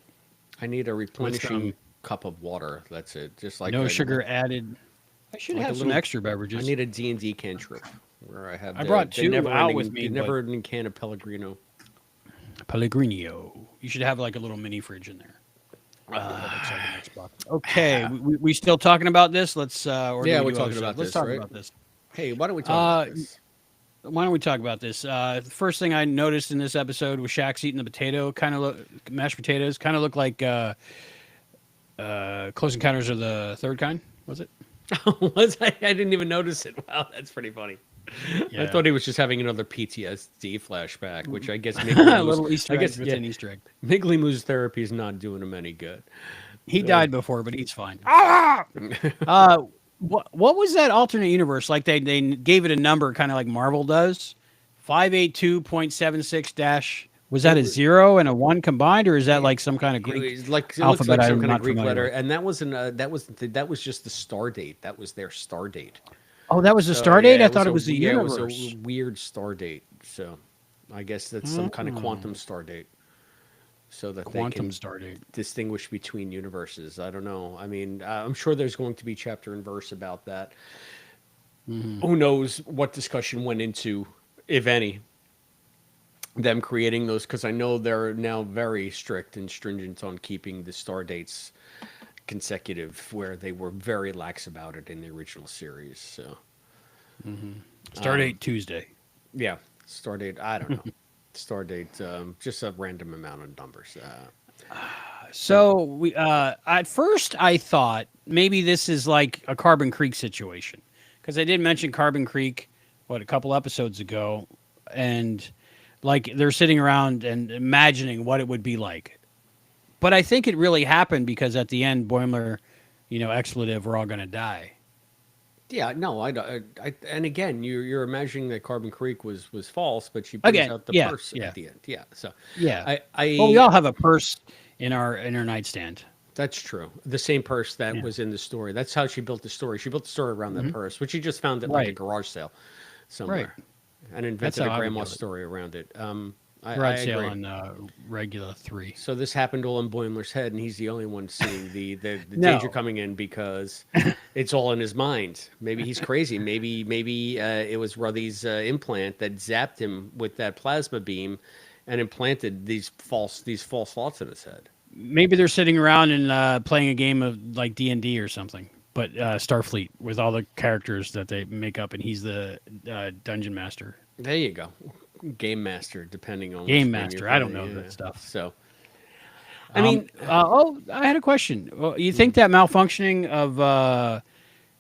A: I need a
B: with
A: replenishing
B: some
A: cup of water. That's it. Just like
B: no sugar added. I should
A: like a
B: have some
A: little.
B: extra
A: I
B: beverages.
A: need a D&D cantrip where I have
B: I brought
A: the
B: two
A: never
B: out with
A: ending
B: me,
A: the
B: but
A: never ending can of Pellegrino.
B: Pellegrino. You should have like a little mini fridge in there. That's like an Xbox. Okay, we still talking about this? Let's or do
A: Yeah,
B: we
A: we're
B: do other
A: talking
B: stuff?
A: about
B: Let's
A: this,
B: talk
A: right?
B: about this.
A: Hey, why don't we talk about
B: Uh,
A: this?
B: why don't we talk about this? The first thing I noticed in this episode was Shaq's eating the potato, kind of mashed potatoes, kind of look like Close Encounters of the Third Kind. Was it?
A: Was I didn't even notice it. Wow, that's pretty funny. I
B: Yeah,
A: thought he was just having another PTSD flashback, which I guess
B: a little Easter egg
A: Yeah,
B: within Easter egg.
A: Miggly Moo's therapy is not doing him any good.
B: He
A: So,
B: died before, but he's fine. Uh, what was that alternate universe? Like they gave it a number, kind of like Marvel does. 582.76 dash. Was
A: it
B: that a
A: was.
B: 0 and a 1 combined, or is that
A: It,
B: like some kind of
A: it
B: Greek
A: was like it looks
B: alphabet
A: like some
B: I'm
A: kind of
B: not
A: Greek
B: familiar
A: letter,
B: with?
A: and that was just the star date. That was their star date.
B: Oh, that was the
A: So
B: star date?
A: yeah,
B: I thought it was the
A: it was a
B: universe.
A: weird star date. So I guess that's some kind of
B: Mm,
A: quantum star date, so that they
B: quantum
A: can
B: star date.
A: distinguish between universes. I don't know. I mean, I'm sure there's going to be chapter and verse about that.
B: Hmm.
A: Who knows what discussion went into, if any, them creating those? Because I know they're now very strict and stringent on keeping the star dates consecutive, where they were very lax about it in the original series. So
B: Star date Tuesday.
A: yeah, star date. I don't know. Star date, just a random amount of numbers. So
B: So we at first I thought maybe this is like a Carbon Creek situation because I did mention Carbon Creek a couple episodes ago, and like they're sitting around and imagining what it would be like. But I think it really happened because at the end, Boimler, expletive, we're all going to die.
A: yeah, no, and again, you're imagining that Carbon Creek was false, but she brings
B: Again,
A: out the
B: yeah,
A: purse
B: yeah,
A: at the end. Yeah, so
B: yeah.
A: I
B: Well, we
A: I
B: all have a purse in our nightstand.
A: that's true. The same purse that
B: Yeah.
A: was in the story. That's how she built the story. She built the story around that
B: Hmm.
A: purse, which she just found at like a
B: Right,
A: garage sale
B: right.
A: somewhere, and
B: That's
A: invented
B: how
A: a
B: I would
A: grandma
B: do it.
A: story around it. I
B: Garage sale
A: agree.
B: on Regula 3.
A: So this happened all in Boimler's head, and he's the only one seeing the danger
B: No.
A: coming in because it's all in his mind. Maybe he's crazy. Maybe it was Ruthy's implant that zapped him with that plasma beam, and implanted these false thoughts in his head.
B: Maybe they're sitting around and playing a game of like D&D or something, but Starfleet with all the characters that they make up, and he's the dungeon master,
A: There you go, game master, depending on which
B: game
A: game you're
B: master. I don't know
A: playing. Yeah.
B: that stuff.
A: So I mean,
B: I had a question. Well, you think that malfunctioning of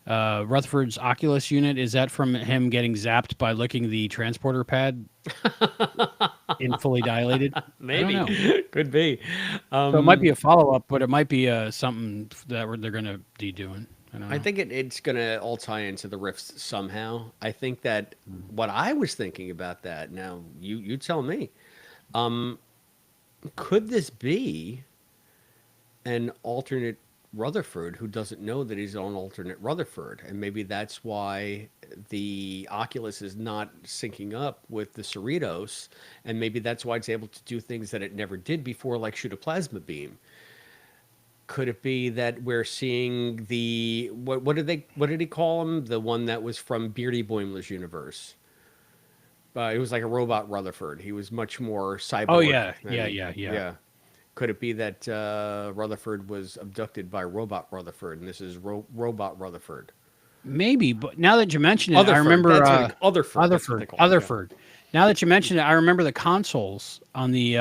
B: Rutherford's Oculus unit is that from him getting zapped by licking the transporter pad in fully dilated? I don't know.
A: maybe could be.
B: So it might be a follow up, but it might be something that they're going to be doing. I don't
A: I
B: know.
A: think it's going to all tie into the rifts somehow. I think that what I was thinking about that. Now, you tell me. Could this be an alternate Rutherford who doesn't know that he's on alternate Rutherford, and maybe that's why the Oculus is not syncing up with the Cerritos, and maybe that's why it's able to do things that it never did before, like shoot a plasma beam. Could it be that we're seeing the what did he call him? The one that was from Beardy Boimler's universe. It was like a robot Rutherford. He was much more
B: Oh
A: cyborg.
B: yeah, yeah, yeah, yeah.
A: Yeah. Could it be that Rutherford was abducted by robot Rutherford, and this is robot Rutherford?
B: Maybe, but now that you mention it, I
A: Otherford.
B: remember
A: That's what Otherford. That's what they
B: Rutherford.
A: call him. Yeah.
B: Rutherford. Now that you mention it, I remember the consoles on the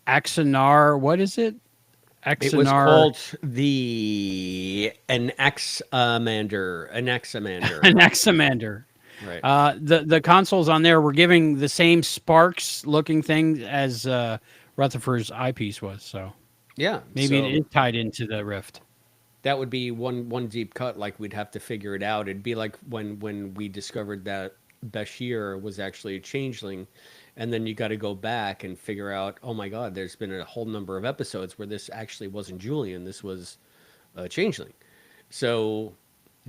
B: Axanar. What is it?
A: It was
B: Axanar
A: called the Anaximander.
B: an Axamander.
A: Right.
B: The consoles on there were giving the same Sparks looking thing as Rutherford's eyepiece was. So
A: Yeah.
B: maybe it
A: So
B: is tied into the Rift.
A: that would be one deep cut. Like we'd have to figure it out. It'd be like when we discovered that Bashir was actually a changeling, and then you got to go back and figure out. Oh my God, there's been a whole number of episodes where this actually wasn't Julian. This was a changeling. So,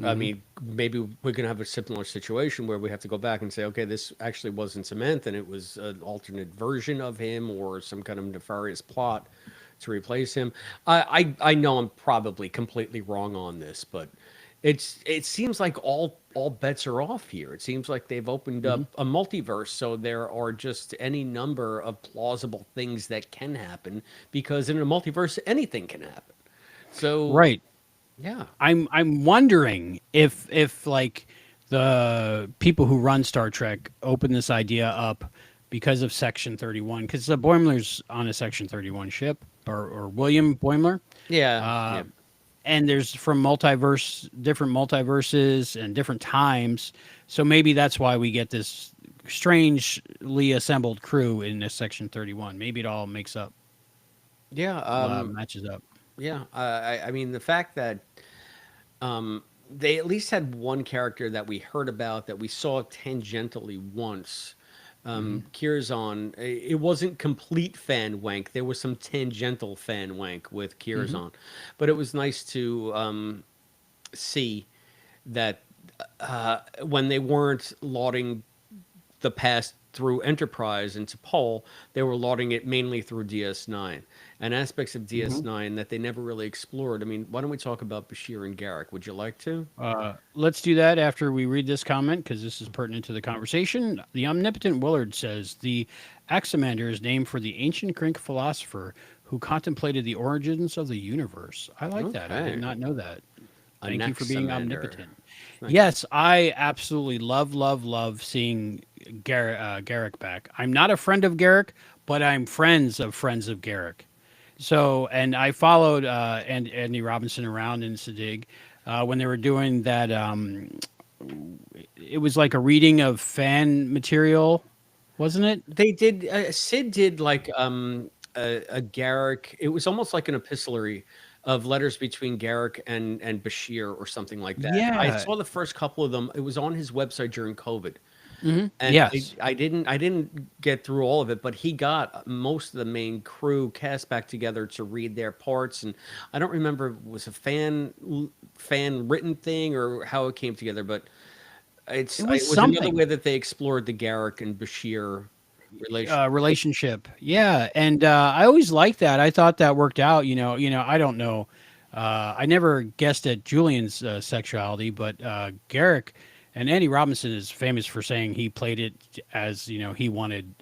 A: I
B: Hmm.
A: mean, maybe we're gonna have a similar situation where we have to go back and say, okay, this actually wasn't Samantha, and it was an alternate version of him, or some kind of nefarious plot to replace him. I know I'm probably completely wrong on this, but it seems like all bets are off here. It seems like they've opened
B: Hmm.
A: up a multiverse, so there are just any number of plausible things that can happen because in a multiverse anything can happen. So
B: Right.
A: yeah.
B: I'm wondering if like the people who run Star Trek open this idea up because of Section 31, because the Boimler's on a Section 31 ship, or William Boimler,
A: Yeah,
B: uh,
A: yeah,
B: and there's from different multiverses and different times, so maybe that's why we get this strangely assembled crew in this Section 31. Maybe it all makes up,
A: yeah,
B: matches up.
A: yeah. I mean, the fact that they at least had one character that we heard about that we saw tangentially once.
B: Hmm.
A: Curzon, it wasn't complete fan wank. There was some tangential fan wank with
B: Hmm.
A: Curzon, but it was nice to see that when they weren't lauding the past through Enterprise into Poll, they were lauding it mainly through DS9 and aspects of
B: Hmm.
A: DS9 that they never really explored. I mean, why don't we talk about Bashir and Garak? Would you like to?
B: Let's do that after we read this comment because this is pertinent to the conversation. The omnipotent Willard says the Axamander is named for the ancient Greek philosopher who contemplated the origins of the universe. I like that. I did
A: Okay.
B: not know that. Thank you for being
A: Anaximander.
B: omnipotent.
A: Thank you.
B: Yes, I absolutely love seeing Garak back. I'm not a friend of Garak, but I'm friends of Garak. So, and I followed Andy Robinson around in Sadig when they were doing that. It was like a reading of fan material, wasn't it?
A: They did. Sid did like a Garrick. It was almost like an epistolary of letters between Garrick and Bashir or something like that. I
B: Yeah.
A: saw the first couple of them. It was on his website during COVID,
B: Hmm.
A: and
B: Yes.
A: I didn't get through all of it. But he got most of the main crew cast back together to read their parts, and I don't remember if it was a fan written thing or how it came together, but
B: It was
A: it was another way
B: something.
A: that they explored the Garrick and Bashir relation.
B: Relationship. Yeah, and I always liked that. I thought that worked out. I don't know. I never guessed at Julian's sexuality, but Garrick and Andy Robinson is famous for saying he played it as he wanted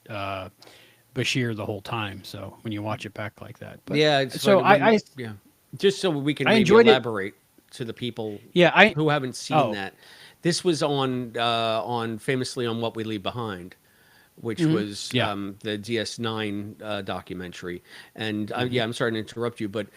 B: Bashir the whole time. So when you watch it back like that, but
A: Yeah, it's
B: so
A: funny
B: I
A: when
B: I,
A: yeah. Just so we can
B: I
A: maybe
B: enjoyed it.
A: elaborate to the people
B: Yeah, I
A: who haven't seen
B: oh
A: that. This was on famously on What We Leave Behind, which
B: mhm.
A: was
B: Yeah.
A: the DS9 documentary. And
B: Hmm.
A: yeah, I'm sorry to interrupt you, but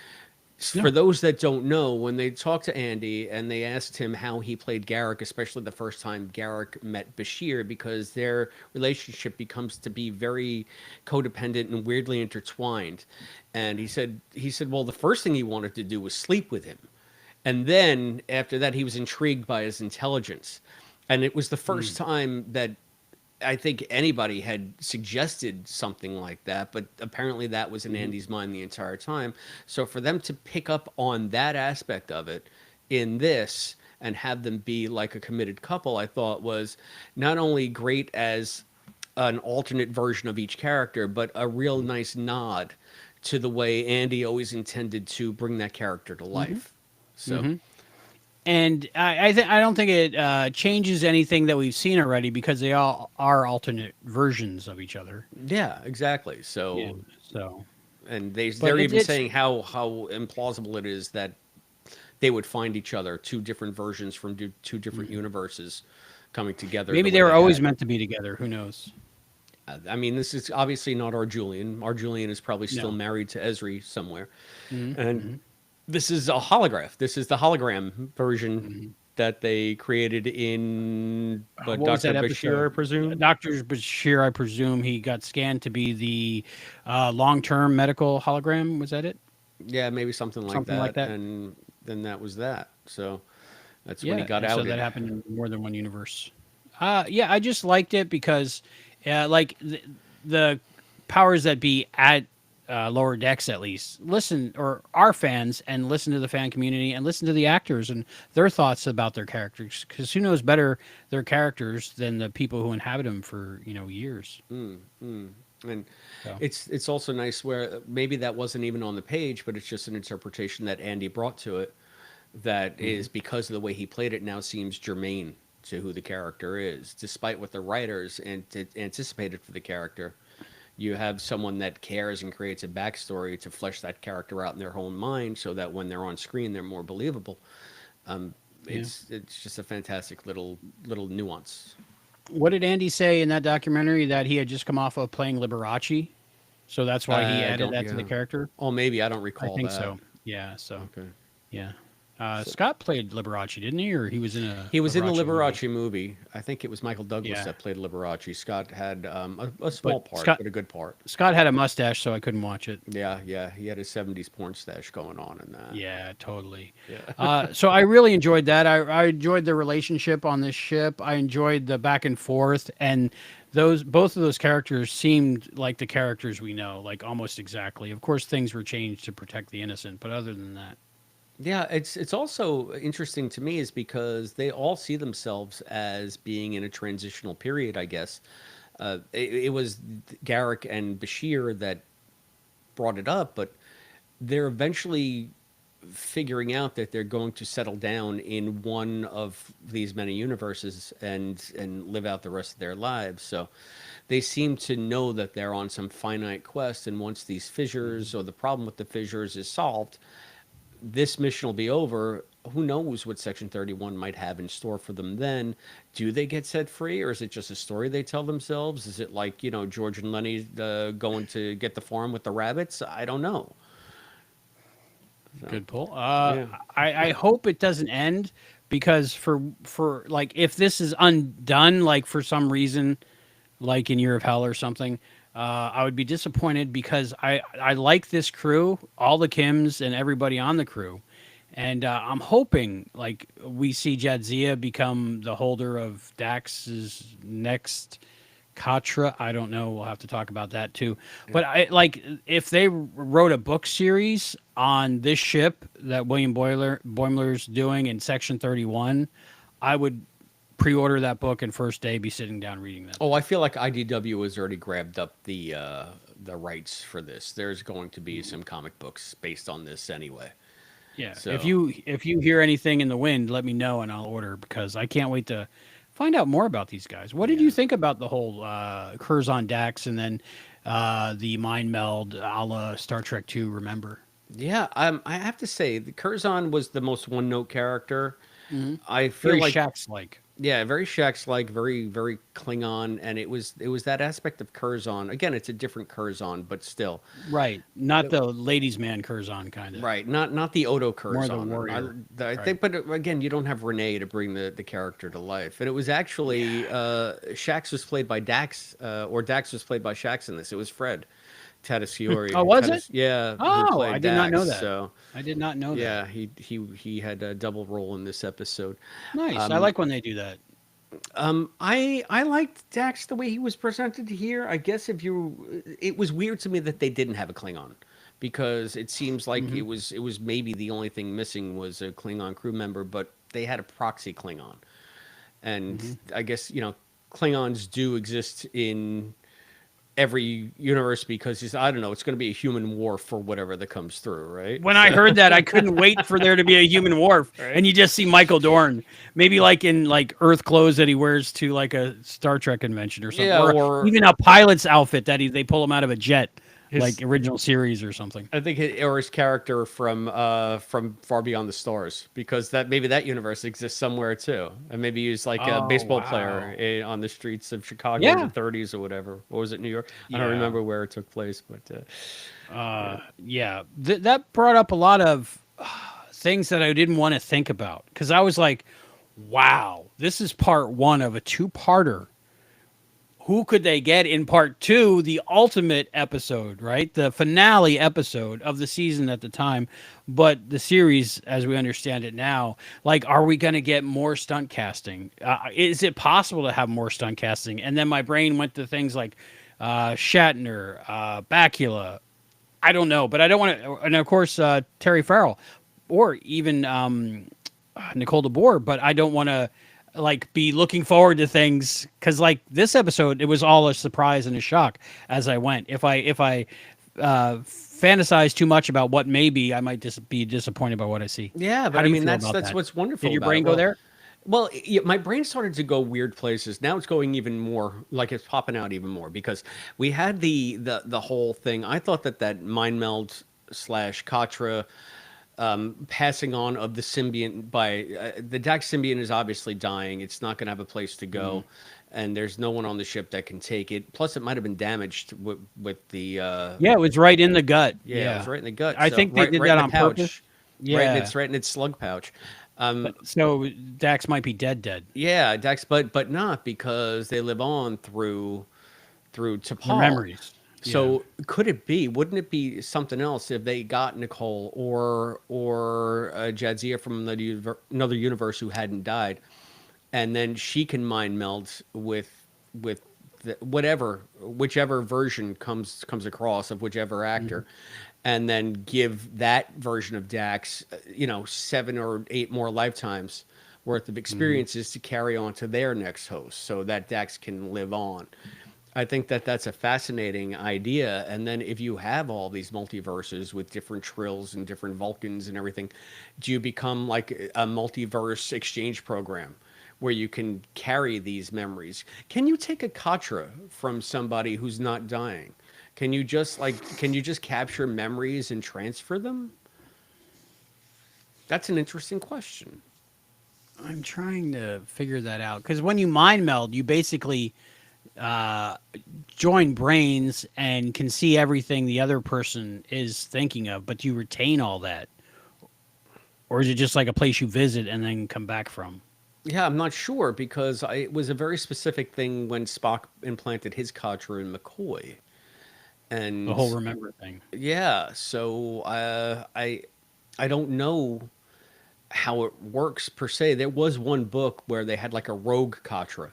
A: for
B: No.
A: those that don't know, when they talked to Andy and they asked him how he played Garak, especially the first time Garak met Bashir, because their relationship becomes to be very codependent and weirdly intertwined. And he said, well, the first thing he wanted to do was sleep with him. And then after that, he was intrigued by his intelligence. And it was the first
B: Mm.
A: time that I think anybody had suggested something like that, but apparently that was in
B: Hmm.
A: Andy's mind the entire time. So for them to pick up on that aspect of it in this and have them be like a committed couple, I thought was not only great as an alternate version of each character, but a real nice nod to the way Andy always intended to bring that character to
B: Hmm.
A: life. So,
B: Hmm. And I don't think it changes anything that we've seen already because they all are alternate versions of each other.
A: yeah, exactly.
B: Yeah.
A: So,
B: So,
A: and
B: but
A: they're even saying how implausible it is that they would find each other, two different versions from two different
B: mhm.
A: universes coming together the
B: Maybe
A: way
B: they were
A: they
B: always
A: had.
B: meant to be together. Who knows?
A: I mean, this is obviously not our Julian. Our Julian is probably still
B: No.
A: married to Esri somewhere.
B: Hmm.
A: And
B: Hmm.
A: this is a holograph. This is the hologram version
B: Hmm.
A: that they created in
B: What was
A: Dr.
B: that
A: Bashir, I
B: episode?
A: presume.
B: Dr. Bashir, I presume he got scanned to be the long-term medical hologram. Was that it?
A: Yeah, maybe something like
B: Something like
A: that.
B: that.
A: And then that was that. So that's when he
B: Yeah,
A: got
B: and so that
A: outed.
B: happened in more than one universe. Yeah, I just liked it because, like the powers that be at lower decks at least listen or are fans and listen to the fan community and listen to the actors and their thoughts about their characters because who knows better their characters than the people who inhabit them for years.
A: And
B: So
A: it's also nice where maybe that wasn't even on the page, but it's just an interpretation that Andy brought to it that
B: mhm.
A: is because of the way he played it now seems germane to who the character is, despite what the writers anticipated for the character. You have someone that cares and creates a backstory to flesh that character out in their own mind, so that when they're on screen, they're more believable. Um,
B: Yeah.
A: it's just a fantastic little nuance.
B: What did Andy say in that documentary that he had just come off of playing Liberace, so that's why he
A: I
B: added
A: don't,
B: that to the
A: yeah.
B: character?
A: Oh, maybe I don't
B: I
A: recall
B: think
A: that.
B: so. Yeah. So
A: Okay.
B: yeah.
A: So
B: Scott played Liberace, didn't he? Or he was in a
A: he was in the
B: Liberace movie?
A: Liberace movie. I think it was Michael Douglas
B: Yeah.
A: that played Liberace. Scott had a
B: But
A: small part, but a good part.
B: Scott had a mustache, so I couldn't watch it.
A: Yeah, yeah. He had a '70s porn stash going on in that.
B: Yeah, totally.
A: Yeah.
B: So I really enjoyed that. I enjoyed the relationship on this ship. I enjoyed the back and forth, and those both of those characters seemed like the characters we know, like almost exactly. Of course, things were changed to protect the innocent, but other than that,
A: Yeah, it's also interesting to me is because they all see themselves as being in a transitional period, I guess. It was Garak and Bashir that brought it up, but they're eventually figuring out that they're going to settle down in one of these many universes and live out the rest of their lives. So they seem to know that they're on some finite quest, and once these
B: mhm.
A: fissures or the problem with the fissures is solved, this mission will be over. Who knows what Section 31 might have in store for them then? Do they get set free, or is it just a story they tell themselves? Is it like, George and Lenny going to get the farm with the rabbits? I don't know. So,
B: Good pull.
A: yeah.
B: I hope it doesn't end because for like if this is undone, like for some reason, like in Year of Hell or something, I would be disappointed because I like this crew, all the Kims and everybody on the crew, and I'm hoping like we see Jadzia become the holder of Dax's next Katra. I don't know. We'll have to talk about that too.
A: Yeah.
B: But I like if they wrote a book series on this ship that William Boimler's doing in Section 31, I would pre-order that book and first day be sitting down reading that
A: Oh,
B: book.
A: I feel like IDW has already grabbed up the rights for this. There's going to be some comic books based on this anyway.
B: Yeah.
A: So,
B: If you hear anything in the wind, let me know and I'll order because I can't wait to find out more about these guys. What did
A: yeah.
B: you think about the whole Curzon Dax and then the mind meld a la Star Trek 2, remember?
A: Yeah, I have to say, the Curzon was the most one-note character.
B: Hmm.
A: I feel
B: Very
A: like,
B: Shax like.
A: yeah, very Shax-like, very Klingon, and it was that aspect of Curzon. Again, it's a different Curzon, but still,
B: Right. Not the ladies' man Curzon kind of.
A: right? Not the Odo
B: More the
A: Curzon.
B: warrior.
A: I
B: Right.
A: think, but again, you don't have Renee to bring the character to life, and it was actually Shax was played by Dax, or Dax was played by Shax in this. It was Fred
B: Oh,
A: Tatasciore,
B: was it?
A: yeah, who
B: Oh, I
A: played
B: did not know
A: Dax.
B: that.
A: So.
B: I did not know that.
A: Yeah, he had a double role in this episode.
B: Nice. I
A: Um,
B: like when they do that.
A: I liked Dax the way he was presented here. I guess it was weird to me that they didn't have a Klingon, because it seems like
B: Hmm.
A: it was maybe the only thing missing was a Klingon crew member, but they had a proxy Klingon, and
B: Hmm.
A: I guess Klingons do exist in every universe because I don't know, it's going to be a human war for whatever that comes through, right?
B: When I
A: So,
B: heard that, I couldn't wait for there to be a human wharf,
A: right?
B: and you just see Michael Dorn, maybe like in like Earth clothes that he wears to like a Star Trek convention or something,
A: Yeah,
B: or
A: or
B: even a pilot's outfit that they pull him out of a jet.
A: his
B: like original series or something.
A: I think or his character from Far Beyond the Stars, because that maybe that universe exists somewhere too, and maybe he's like a
B: Oh
A: baseball player
B: wow.
A: on the streets of Chicago in the
B: Yeah.
A: 30s or whatever. Or was it New York? I don't
B: Yeah.
A: remember where it took place, but yeah.
B: Yeah. That brought up a lot of things that I didn't want to think about because I was like, wow, this is part one of a two-parter. Who could they get in part two, the ultimate episode, right? The finale episode of the season at the time, but the series, as we understand it now, like, are we going to get more stunt casting? Is it possible to have more stunt casting? And then my brain went to things like Shatner, Bakula. I don't know, but I don't want to, and of course, Terry Farrell, or even Nicole DeBoer, but I don't want to like be looking forward to things because like this episode it was all a surprise and a shock as I went. If I fantasize too much about what may be, I might just be disappointed by what I see.
A: Yeah,
B: How
A: but
B: do
A: I
B: you
A: mean
B: feel about
A: that's
B: that?
A: what's wonderful
B: Did your
A: about it.
B: brain go there?
A: Well, yeah, my brain started to go weird places. Now it's going even more, like it's popping out even more because we had the whole thing. I thought that mind meld slash Katra passing on of the symbiont by the Dax symbiont is obviously dying. It's not going to have a place to go, and there's no one on the ship that can take it. Plus, it might have been damaged with the
B: Yeah, it was right in the gut.
A: yeah, it was right in the gut.
B: I
A: So
B: think they did
A: right in
B: that
A: the
B: on purpose.
A: pouch,
B: Yeah,
A: right in its slug pouch.
B: but so Dax might be dead.
A: Yeah, Dax, but not because they live on through
B: Their
A: T'Pol.
B: memories. Yeah.
A: So could it be? Wouldn't it be something else if they got Nicole or Jadzia from another universe who hadn't died, and then she can mind meld with whichever version comes across of whichever actor, and then give that version of Dax, 7 or 8 more lifetimes worth of experiences to carry on to their next host, so that Dax can live on. I think that's a fascinating idea. And then if you have all these multiverses with different Trills and different Vulcans and everything, do you become like a multiverse exchange program where you can carry these memories? Can you take a Katra from somebody who's not dying? Can you just capture memories and transfer them? That's an interesting question.
B: I'm trying to figure that out because when you mind meld, you basically join brains and can see everything the other person is thinking of, but you retain all that, or is it just like a place you visit and then come back from?
A: Yeah, I'm not sure because it was a very specific thing when Spock implanted his Katra in McCoy.
B: The
A: And
B: whole remember thing.
A: yeah, so I don't know how it works per se. There was one book where they had like a rogue Katra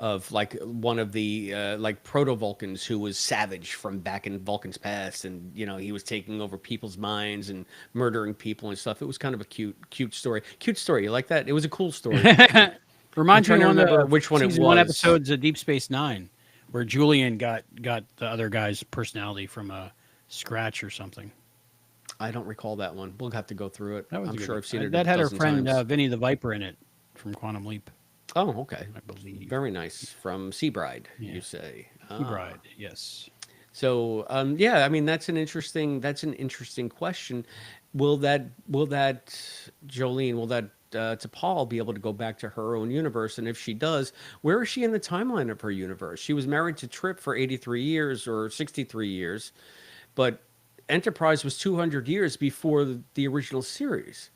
A: of like one of the like proto Vulcans who was savage from back in Vulcan's past, and he was taking over people's minds and murdering people and stuff. It was kind of a cute story. Cute story. You like that? It was a cool story. I'm
B: Reminds me
A: trying
B: of
A: to
B: one of
A: remember
B: the
A: which one it
B: season one
A: was.
B: episodes of Deep Space Nine, where Julian got the other guy's personality from a scratch or something.
A: I don't recall that one. We'll have to go through it.
B: That was
A: I'm
B: a good
A: sure
B: one.
A: I've seen it a
B: That had her
A: dozen
B: friend
A: times.
B: Vinny the Viper in it from Quantum Leap,
A: Oh, okay.
B: I believe.
A: Very nice. From Seabride,
B: Yeah.
A: you say.
B: Bride, yes.
A: So, yeah, I mean that's an interesting question. Will that Jolene, will that to Paul be able to go back to her own universe? And if she does, where is she in the timeline of her universe? She was married to Trip for 83 years or 63 years, but Enterprise was 200 years before the original series.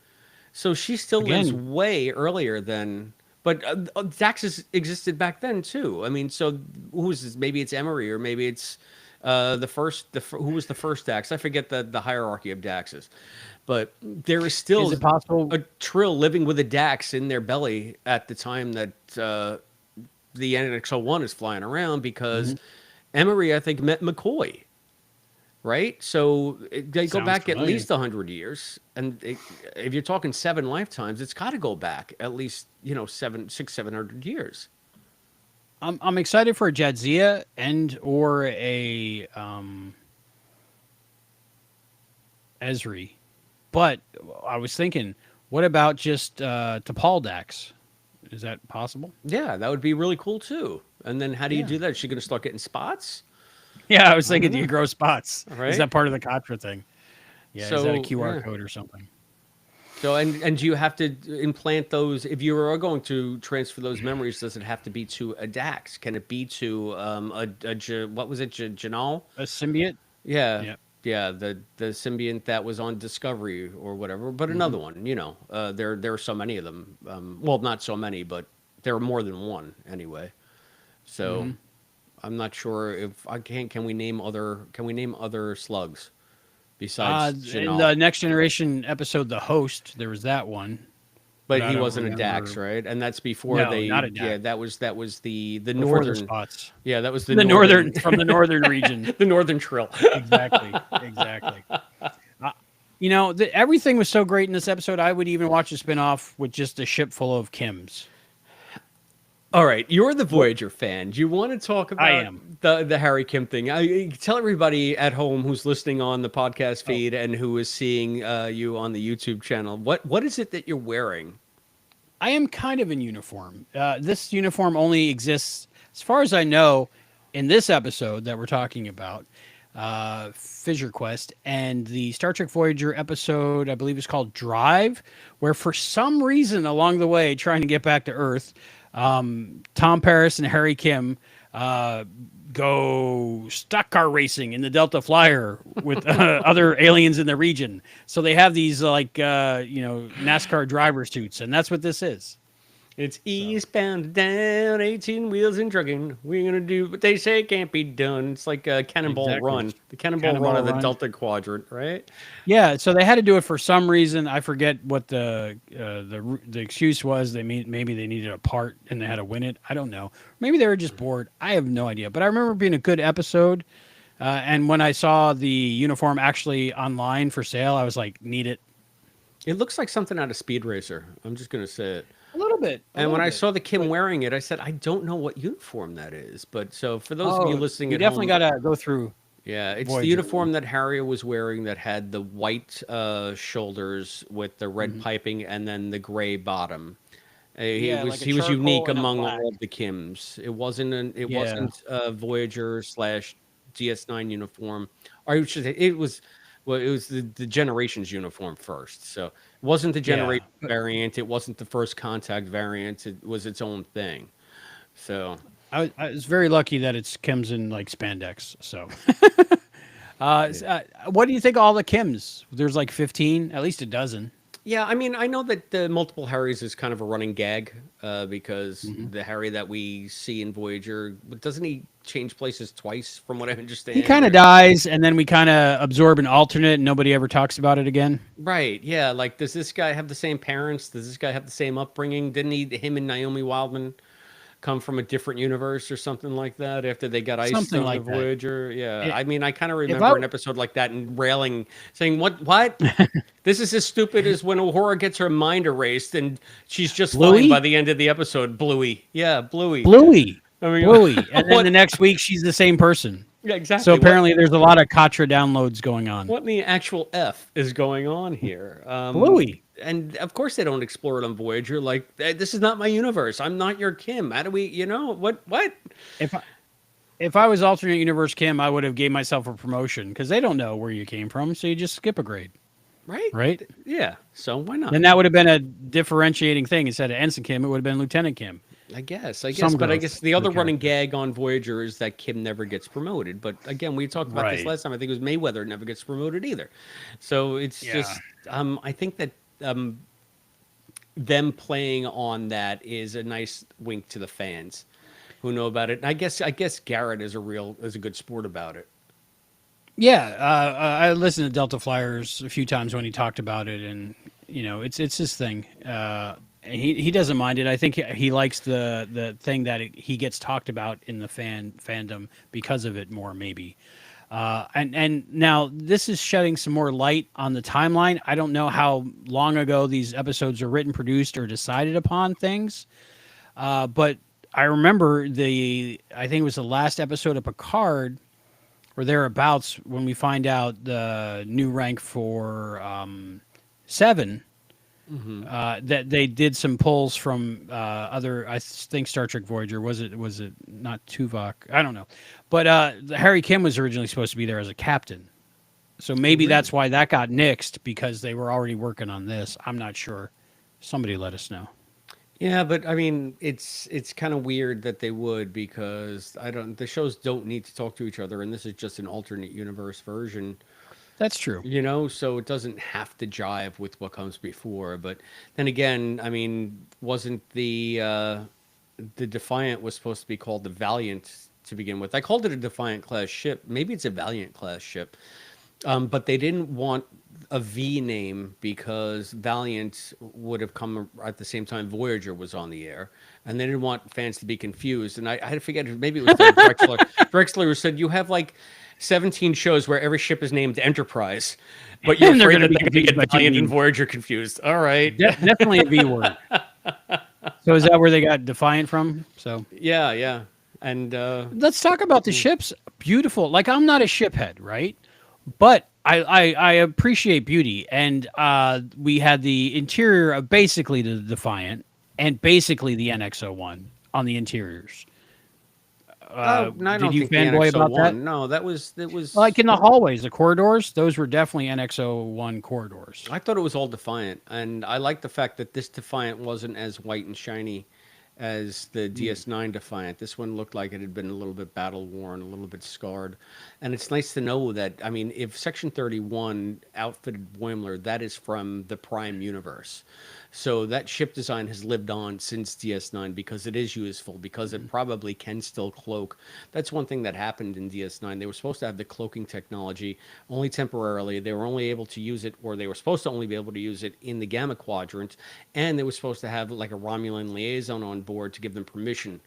A: So she still lives
B: Again,
A: way earlier than. But Daxus existed back then too. I mean, so who's this? Maybe it's Emery, or maybe it's who was the first Dax? I forget the hierarchy of Daxes, but there is
B: is
A: still
B: it possible?
A: a Trill living with a Dax in their belly at the time that the NX-01 is flying around, because
B: Mhm.
A: Emery, I think, met McCoy, right? So they go
B: Sounds
A: back at
B: familiar.
A: least 100 years, and if you're talking 7 lifetimes, it's got to go back at least 700 years.
B: I'm excited for a Jadzia and or a Esri, but I was thinking, what about just T'Pol Dax? Is that possible?
A: Yeah, that would be really cool too. And then how do you
B: Yeah.
A: do that? Is she going to start getting spots?
B: Yeah, I was
A: I
B: thinking,
A: don't
B: do you
A: know.
B: grow spots? Is
A: Right?
B: that part of the Katra thing? Yeah, is that a
A: So
B: QR
A: yeah.
B: code or something?
A: So and do you have to implant those if you are going to transfer those memories? Does it have to be to a Dax? Can it be to what was it, Janal?
B: A symbiote?
A: Yeah,
B: Yeah.
A: yeah, the symbiont that was on Discovery or whatever. But
B: Hmm.
A: another one, there are so many of them. Well, not so many, but there are more than one anyway. So
B: Hmm.
A: I'm not sure if I can. Can we name other? Can we name other slugs besides
B: In
A: Janal?
B: the Next Generation episode, The Host, there was that one, but
A: But
B: I
A: he
B: don't
A: wasn't a Dax,
B: remember.
A: right? And that's before
B: No, not
A: they.
B: a
A: Yeah,
B: Dak.
A: that was the
B: Before the
A: northern.
B: spots.
A: Yeah, that was the
B: The northern,
A: northern.
B: from the northern region.
A: The northern trill.
B: Exactly. Exactly. Uh, everything was so great in this episode. I would even watch a spinoff with just a ship full of Kims.
A: All right, you're the
B: What
A: Voyager fan. Do you want to talk
B: I
A: about
B: am.
A: the Harry Kim thing? Tell everybody at home who's listening on the podcast
B: Oh,
A: feed and who is seeing you on the YouTube channel. What is it that you're wearing?
B: I am kind of in uniform. This uniform only exists, as far as I know, in this episode that we're talking about, Fissure Quest, and the Star Trek Voyager episode, I believe is called Drive, where for some reason along the way, trying to get back to Earth, Tom Paris and Harry Kim uh, go stock car racing in the Delta Flyer with other aliens in the region. So they have these NASCAR driver suits, and that's what this is.
A: It's
B: So
A: eastbound and down, 18 wheels and trucking. We're gonna do what they say can't be done. It's like a Cannonball
B: exactly,
A: Run, the Cannonball Run
B: Cannonball
A: of the
B: Run.
A: Delta Quadrant, right?
B: Yeah, so they had to do it for some reason. I forget what the excuse was. Maybe they needed a part and they had to win it. I don't know. Maybe they were just bored. I have no idea. But I remember being a good episode. And when I saw the uniform actually online for sale, I was like, need it.
A: It looks like something out of Speed Racer. I'm just gonna say it.
B: A little bit, a
A: And when
B: little
A: I
B: bit.
A: saw the Kim
B: But
A: wearing it, I said, I don't know what uniform that is. But so for those of you
B: oh,
A: listening
B: you
A: at
B: definitely
A: home,
B: got to go through
A: yeah, it's the
B: Voyager.
A: uniform that Harriet was wearing that had the white shoulders with the red
B: Hmm.
A: piping and then the gray bottom. He
B: Yeah,
A: was
B: like a
A: he was unique
B: charcoal and a
A: among
B: black.
A: all of the Kims. It
B: Yeah.
A: wasn't Voyager slash DS9 uniform, or I should say it was. Well, it was the Generations uniform first. So it wasn't the
B: Yeah.
A: Generation variant. It wasn't the First Contact variant. It was its own thing. So
B: I was very lucky that it's Kim's in like spandex. So,
A: yeah.
B: what do you think of all the Kims? There's like 15, at least a dozen.
A: Yeah, I mean, I know that the multiple Harrys is kind of a running gag because
B: Hmm.
A: the Harry that we see in Voyager, doesn't he change places twice, from what I
B: He
A: understand?
B: kind of
A: Or
B: dies, and then we kind of absorb an alternate, and nobody ever talks about it again.
A: right, yeah, like does this guy have the same parents? Does this guy have the same upbringing? Didn't him and Naomi Wildman come from a different universe or something like that after they got iced
B: Something
A: on the
B: like that.
A: Voyager? Yeah,
B: I-
A: I mean, I kind of
B: If I
A: remember an episode like that and railing, saying, "What? This is as stupid as when Uhura gets her mind erased and she's just fine by
B: Bluey,
A: the end of the episode." Bluey, yeah, Bluey.
B: Bluey,
A: I mean,
B: Bluey, and then the
A: what?
B: next week she's the same person.
A: Yeah,
B: So
A: exactly.
B: apparently, there's a lot of Katra downloads going on.
A: What in the actual f is going on here?
B: Bluey.
A: And of course they don't explore it on Voyager. Like this is not my universe. I'm not your Kim. How do we? What? What?
B: If I, if I was alternate universe Kim, I would have gave myself a promotion because they don't know where you came from, so you just skip a grade,
A: Right?
B: right?
A: Yeah. So why not?
B: Then that would have been a differentiating thing. Instead of Ensign Kim, it would have been Lieutenant Kim.
A: I guess. I guess.
B: Some
A: But I
B: growth
A: guess the
B: for the
A: other running
B: character.
A: gag on Voyager is that Kim never gets promoted. But again, we talked about this
B: Right.
A: last time. I think it was Mayweather never gets promoted either. So it's
B: Yeah.
A: just. I think that. Them playing on that is a nice wink to the fans who know about it. And I guess Garrett is a good sport about it.
B: Yeah, I listened to Delta Flyers a few times when he talked about it, and it's his thing. He doesn't mind it. I think he likes the thing that he gets talked about in the fandom because of it more, maybe. And now this is shedding some more light on the timeline. I don't know how long ago these episodes are written, produced, or decided upon things, but I remember I think it was the last episode of Picard or thereabouts when we find out the new rank for Seven. That they did some polls from other. I think Star Trek Voyager was it not Tuvok? I don't know, but Harry Kim was originally supposed to be there as a captain. So
A: Oh,
B: maybe
A: really?
B: that's why that got nixed because they were already working on this. I'm not sure. Somebody let us know.
A: Yeah, but I mean, it's kind of weird that they would because I don't. The shows don't need to talk to each other, and this is just an alternate universe version,
B: That's true.
A: so it doesn't have to jive with what comes before. But then again, I mean, wasn't the Defiant was supposed to be called the Valiant to begin with? I called it a Defiant class ship. Maybe it's a Valiant class ship. But they didn't want a V name because Valiant would have come at the same time Voyager was on the air, and they didn't want fans to be confused. And I had to forget, maybe it was Drexler. Drexler who said, "You have like 17 shows where every ship is named Enterprise, but you're
B: And they're
A: afraid
B: going to
A: that
B: be
A: they're going to
B: confused by
A: get
B: two
A: Valiant and
B: names.
A: Voyager confused." All right.
B: Definitely a V word. So is that where they got Defiant from? So
A: Yeah, yeah. And
B: let's talk about the ships. Beautiful. Like I'm not a ship head, right? But I appreciate beauty, and we had the interior of basically the Defiant and basically the NX-01 on the interiors.
A: no, I
B: Did
A: don't
B: you
A: think the
B: fanboy about that?
A: NX-01. No, that
B: Like
A: was
B: in the hallways, the corridors, those were definitely NX-01 corridors.
A: I thought it was all Defiant, and I like the fact that this Defiant wasn't as white and shiny as the DS9 Defiant. This one looked like it had been a little bit battle worn, a little bit scarred, and it's nice to know that. I mean, if Section 31 outfitted Boimler, that is from the Prime universe. So that ship design has lived on since DS9 because it is useful, because it probably can still cloak. That's one thing that happened in DS9. They were supposed to have the cloaking technology only temporarily. They were only able to use it, or they were supposed to only be able to use it in the Gamma Quadrant, and they were supposed to have like a Romulan liaison on board to give them permission.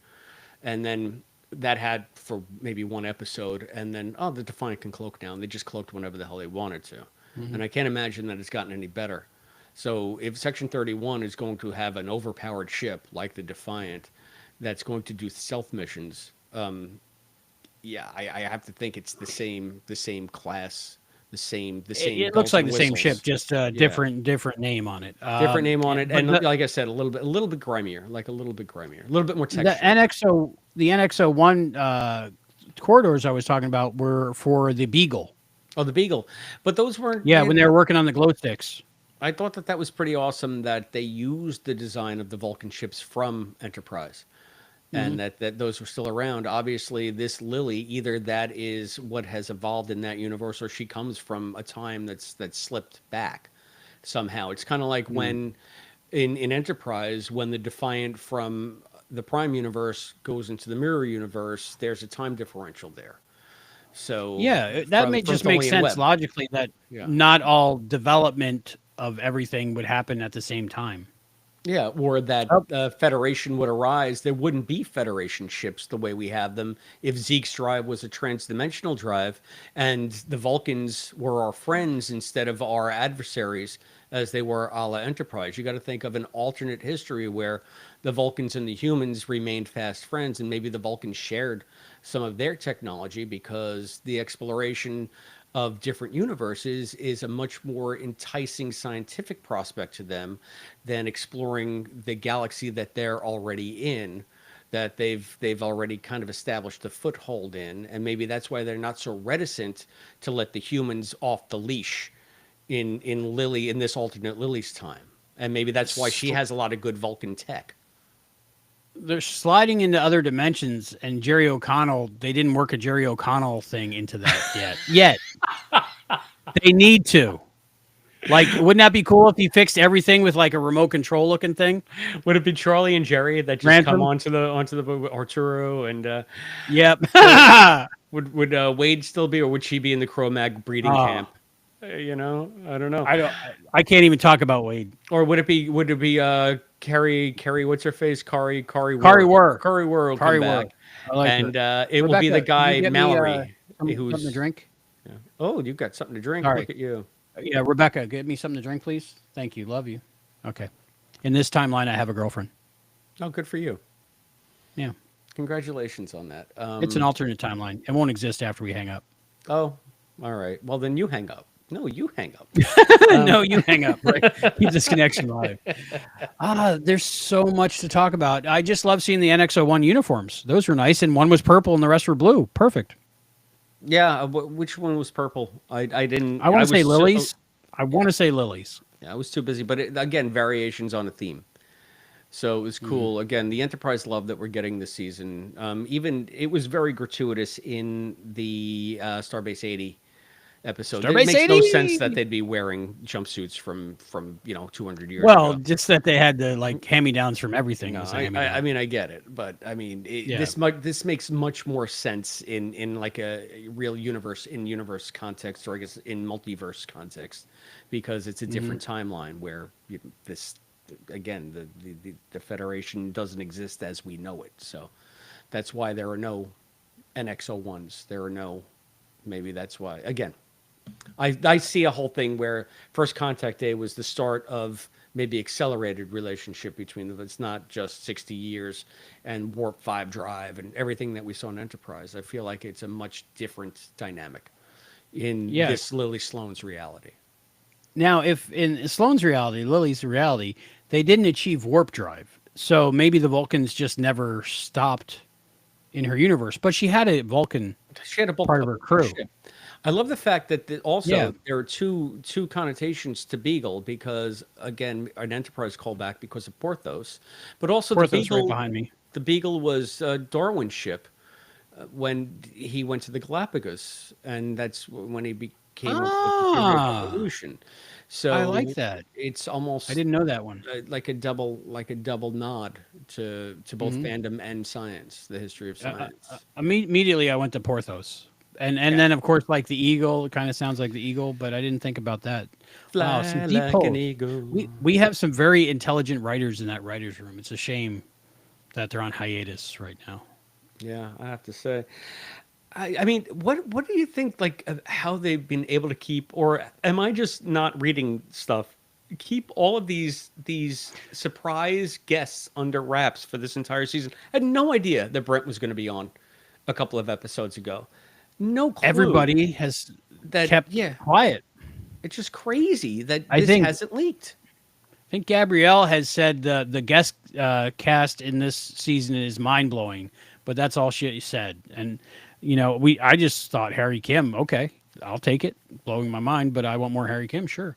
A: And then that had for maybe one episode, and then the Defiant can cloak now. And they just cloaked whenever the hell they wanted to, and I can't imagine that it's gotten any better. So if Section 31 is going to have an overpowered ship like the Defiant, that's going to do stealth missions, yeah, I have to think it's the same class, the same
B: It looks
A: bells
B: like
A: and
B: the same ship,
A: whistles.
B: just a
A: Yeah,
B: different name on it.
A: different name on it,
B: But
A: and like I said, a little bit grimier, like a little bit grimier, a little bit more
B: the
A: texture.
B: NX-01 corridors I was talking about were for the Beagle.
A: Oh, the Beagle, but those weren't.
B: Yeah, when they were working on the glow sticks.
A: I thought that was pretty awesome that they used the design of the Vulcan ships from Enterprise, and that those were still around. Obviously, this Lily, either that is what has evolved in that universe, or she comes from a time that's slipped back somehow. It's kind of like when in Enterprise, when the Defiant from the Prime universe goes into the Mirror universe, there's a time differential there. So
B: Yeah, that may
A: from
B: just make
A: Tholian
B: sense
A: Web,
B: logically that
A: yeah.
B: not all development of everything would happen at the same time.
A: Yeah, or that
B: Oh,
A: Federation would arise. There wouldn't be Federation ships the way we have them if Zeke's drive was a transdimensional drive and the Vulcans were our friends instead of our adversaries as they were a la Enterprise. You got to think of an alternate history where the Vulcans and the humans remained fast friends, and maybe the Vulcans shared some of their technology because the exploration of different universes is a much more enticing scientific prospect to them than exploring the galaxy that they're already in, that they've already kind of established a foothold in, and maybe that's why they're not so reticent to let the humans off the leash in Lily, in this alternate Lily's time. And maybe that's why she has a lot of good Vulcan tech.
B: they're sliding into other dimensions, and Jerry O'Connell. They didn't work a Jerry O'Connell thing into that yet. Yet they need to. Like, wouldn't that be cool if he fixed everything with like a remote control looking thing?
A: Would it be Charlie and Jerry that just come
B: Ransom.
A: onto the boat with Arturo and
B: Yep.
A: would Wade still be, or would she be in the Cro-Mag breeding
B: Oh,
A: camp? I don't know.
B: I don't. I can't even talk about Wade.
A: Or would it be Carrie, what's her face? Kari
B: Kari Wurr.
A: Kari Wurr will
B: Kari
A: come
B: Wurr.
A: back.
B: I like her.
A: And it will be the
B: Rebecca, can you
A: guy
B: get me
A: Mallory
B: something to
A: who's
B: drink?
A: oh, you've got something to drink.
B: Sorry.
A: Look at you.
B: Yeah, Rebecca, get me something to drink, please. Thank you. Love you. Okay. In this timeline, I have a girlfriend.
A: Oh, good for you.
B: Yeah.
A: Congratulations on that.
B: It's an alternate timeline. It won't exist after we hang up.
A: Oh, all right. Well, then you hang up. No, you hang up.
B: No, you hang up. Right, keep this connection live. There's so much to talk about. I just love seeing the NX-01 uniforms. Those were nice, and one was purple and the rest were blue. Perfect.
A: Yeah, which one was purple? I didn't.
B: I want
A: I
B: to say
A: was so,
B: lilies. I want to say lilies.
A: yeah, I was too busy. But again, variations on a theme. So it was
B: Mhm.
A: cool. Again, the Enterprise love that we're getting this season. Even it was very gratuitous in the Starbase 80 episode. It
B: Starbase
A: makes no sense that
B: 80.
A: they'd be wearing jumpsuits from 200 years
B: Well,
A: ago.
B: just that they had the like hand-me-downs from everything
A: No,
B: was a
A: I
B: hand-me-down.
A: mean I get it, but I mean
B: Yeah.
A: this makes much more sense in like a real universe context, or I guess in multiverse context, because it's a
B: Hmm.
A: different timeline where this again the Federation doesn't exist as we know it. So that's why there are no NX-01s. There are no, maybe that's why again I see a whole thing where First Contact Day was the start of maybe accelerated relationship between them. It's not just 60 years and Warp 5 drive and everything that we saw in Enterprise. I feel like it's a much different dynamic in
B: Yeah.
A: this Lily Sloan's reality.
B: Now, if in Sloane's reality, Lily's reality, they didn't achieve warp drive, so maybe the Vulcans just never stopped in her universe. But she had a Vulcan
A: She had a bulk
B: part of
A: up
B: her
A: on her
B: crew.
A: ship. I love the fact that
B: Yeah,
A: also there are two connotations to Beagle because again an Enterprise callback because of Porthos, but also
B: Porthos right behind me.
A: The Beagle was Darwin's ship when he went to the Galapagos, and that's when he came up with the theory of
B: Ah,
A: evolution.
B: I like
A: So
B: that.
A: it's
B: I
A: almost
B: didn't know that one.
A: like a double nod to both
B: Hmm.
A: fandom and science, the history of science.
B: Immediately, I went to Porthos, and
A: Yeah,
B: then of course, like the eagle, it kind of sounds like the eagle, but I didn't think about that. Wow, some
A: fly
B: deep
A: like an
B: holes.
A: eagle.
B: We have some very intelligent writers in that writers' room. It's a shame that they're on hiatus right now.
A: Yeah, I have to say. I mean, what do you think like of how they've been able to keep, or am I just not reading stuff? Keep all of these surprise guests under wraps for this entire season. I had no idea that Brent was going to be on a couple of episodes ago. No clue
B: Everybody has
A: that.
B: kept
A: Yeah,
B: quiet.
A: it's just crazy that
B: I
A: this
B: think
A: hasn't leaked.
B: I think Gabrielle has said the guest cast in this season is mind blowing, but that's all she said. And we I just thought Harry Kim, okay, I'll take it, blowing my mind, but I want more Harry Kim, sure.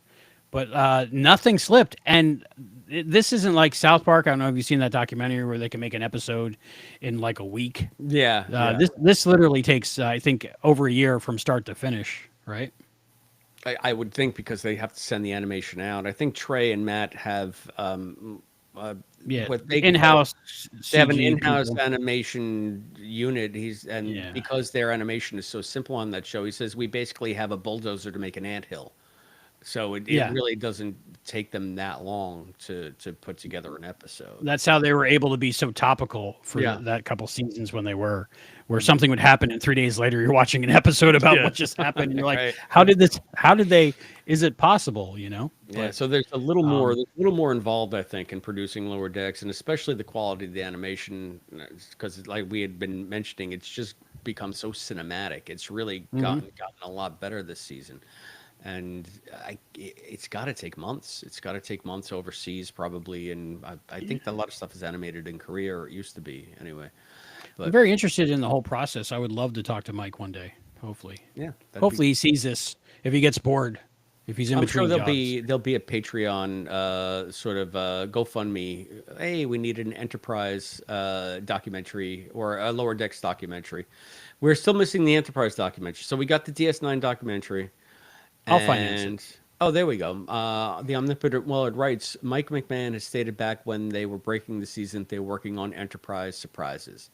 B: But nothing slipped, and this isn't like South Park. I don't know if you've seen that documentary where they can make an episode in like a week.
A: Yeah, yeah.
B: This literally takes I think over a year from start to finish, right?
A: I would think because they have to send the animation out. I think Trey and Matt have uh,
B: Yeah,
A: what
B: the
A: they call
B: in-house
A: they have an
B: CG
A: in-house
B: people.
A: animation unit. And
B: Yeah.
A: because their animation is so simple on that show, he says we basically have a bulldozer to make an anthill. So it
B: Yeah,
A: really doesn't take them that long to put together an episode.
B: that's how they were able to be so topical for
A: Yeah.
B: that couple seasons when they were, where
A: Mhm.
B: something would happen and 3 days later you're watching an episode about
A: Yeah.
B: what just happened and you're like,
A: Right.
B: how did they, is it possible,
A: Yeah,
B: But
A: so
B: um,
A: there's a little more involved, I think, in producing Lower Decks, and especially the quality of the animation, because like we had been mentioning, it's just become so cinematic. It's really
B: mhm.
A: gotten a lot better this season, and it's got to take months. It's got to take months overseas, probably, and I think that a lot of stuff is animated in Korea, or it used to be anyway.
B: I'm
A: But
B: very interested in the whole process. I would love to talk to Mike one day. Hopefully,
A: yeah, that'd be.
B: hopefully he sees this if he gets bored, if he's in
A: I'm sure
B: between jobs.
A: there'll be a Patreon sort of GoFundMe. Hey, we need an Enterprise documentary or a Lower Decks documentary. We're still missing the Enterprise documentary. So we got the DS9 documentary,
B: I'll finance it.
A: and oh, there we go. The Omnipotent Willard writes, Mike McMahon has stated back when they were breaking the season, they were working on Enterprise surprises.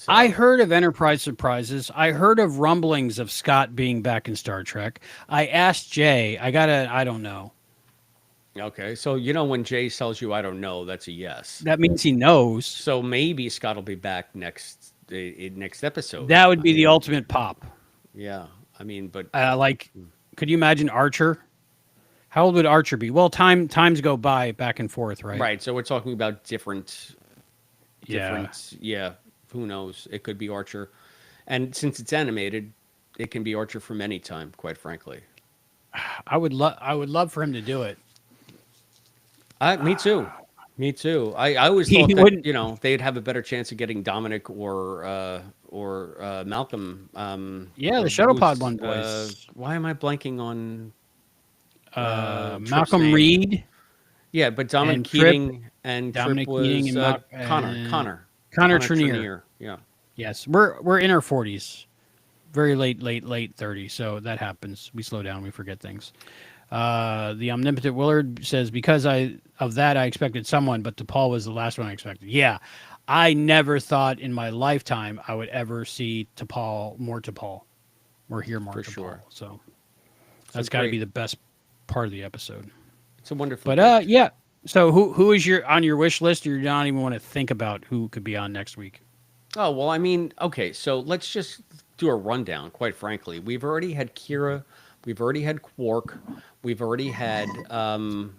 B: I
A: So
B: heard of Enterprise surprises. I heard of rumblings of Scott being back in Star Trek. I asked Jay. I don't know.
A: okay, so when Jay tells you I don't know, that's a yes.
B: That means he knows.
A: So maybe Scott will be back next episode.
B: That would
A: I
B: be the
A: mean,
B: ultimate pop.
A: yeah. I mean, but
B: Like, could you imagine Archer? How old would Archer be? Well, times go by back and forth, right?
A: right. So we're talking about
B: Yeah.
A: Yeah. Who knows? It could be Archer, and since it's animated, it can be Archer from any time. Quite frankly.
B: I would love for him to do it.
A: Me too. Me too. I always
B: He
A: thought that
B: wouldn't.
A: they'd have a better chance of getting Dominic or Malcolm.
B: Yeah, the
A: Or
B: shuttle pod
A: who's
B: one boys.
A: why am I blanking on Trip's
B: Malcolm
A: name?
B: Reed
A: Yeah, but Dominic
B: and Trip,
A: Keating and Trip
B: Dominic Keating
A: was
B: and Mal-
A: Connor.
B: and
A: Connor.
B: Connor
A: Connor
B: Trenier.
A: Trenier. Yeah.
B: Yes, we're in our 40s, very late 30s. So that happens. We slow down. We forget things. The omnipotent Willard says, because of that I expected someone, but DePaul was the last one I expected. Yeah, I never thought in my lifetime I would ever see DePaul, or hear more
A: For
B: DePaul.
A: sure.
B: So
A: So
B: that's got to
A: great.
B: be the best part of the episode.
A: It's a wonderful
B: But
A: gift.
B: yeah. So who is on your wish list? Or you don't even want to think about who could be on next week?
A: Oh, well, I mean, okay, so let's just do a rundown, quite frankly. We've already had Kira, we've already had Quark, we've already had Rom,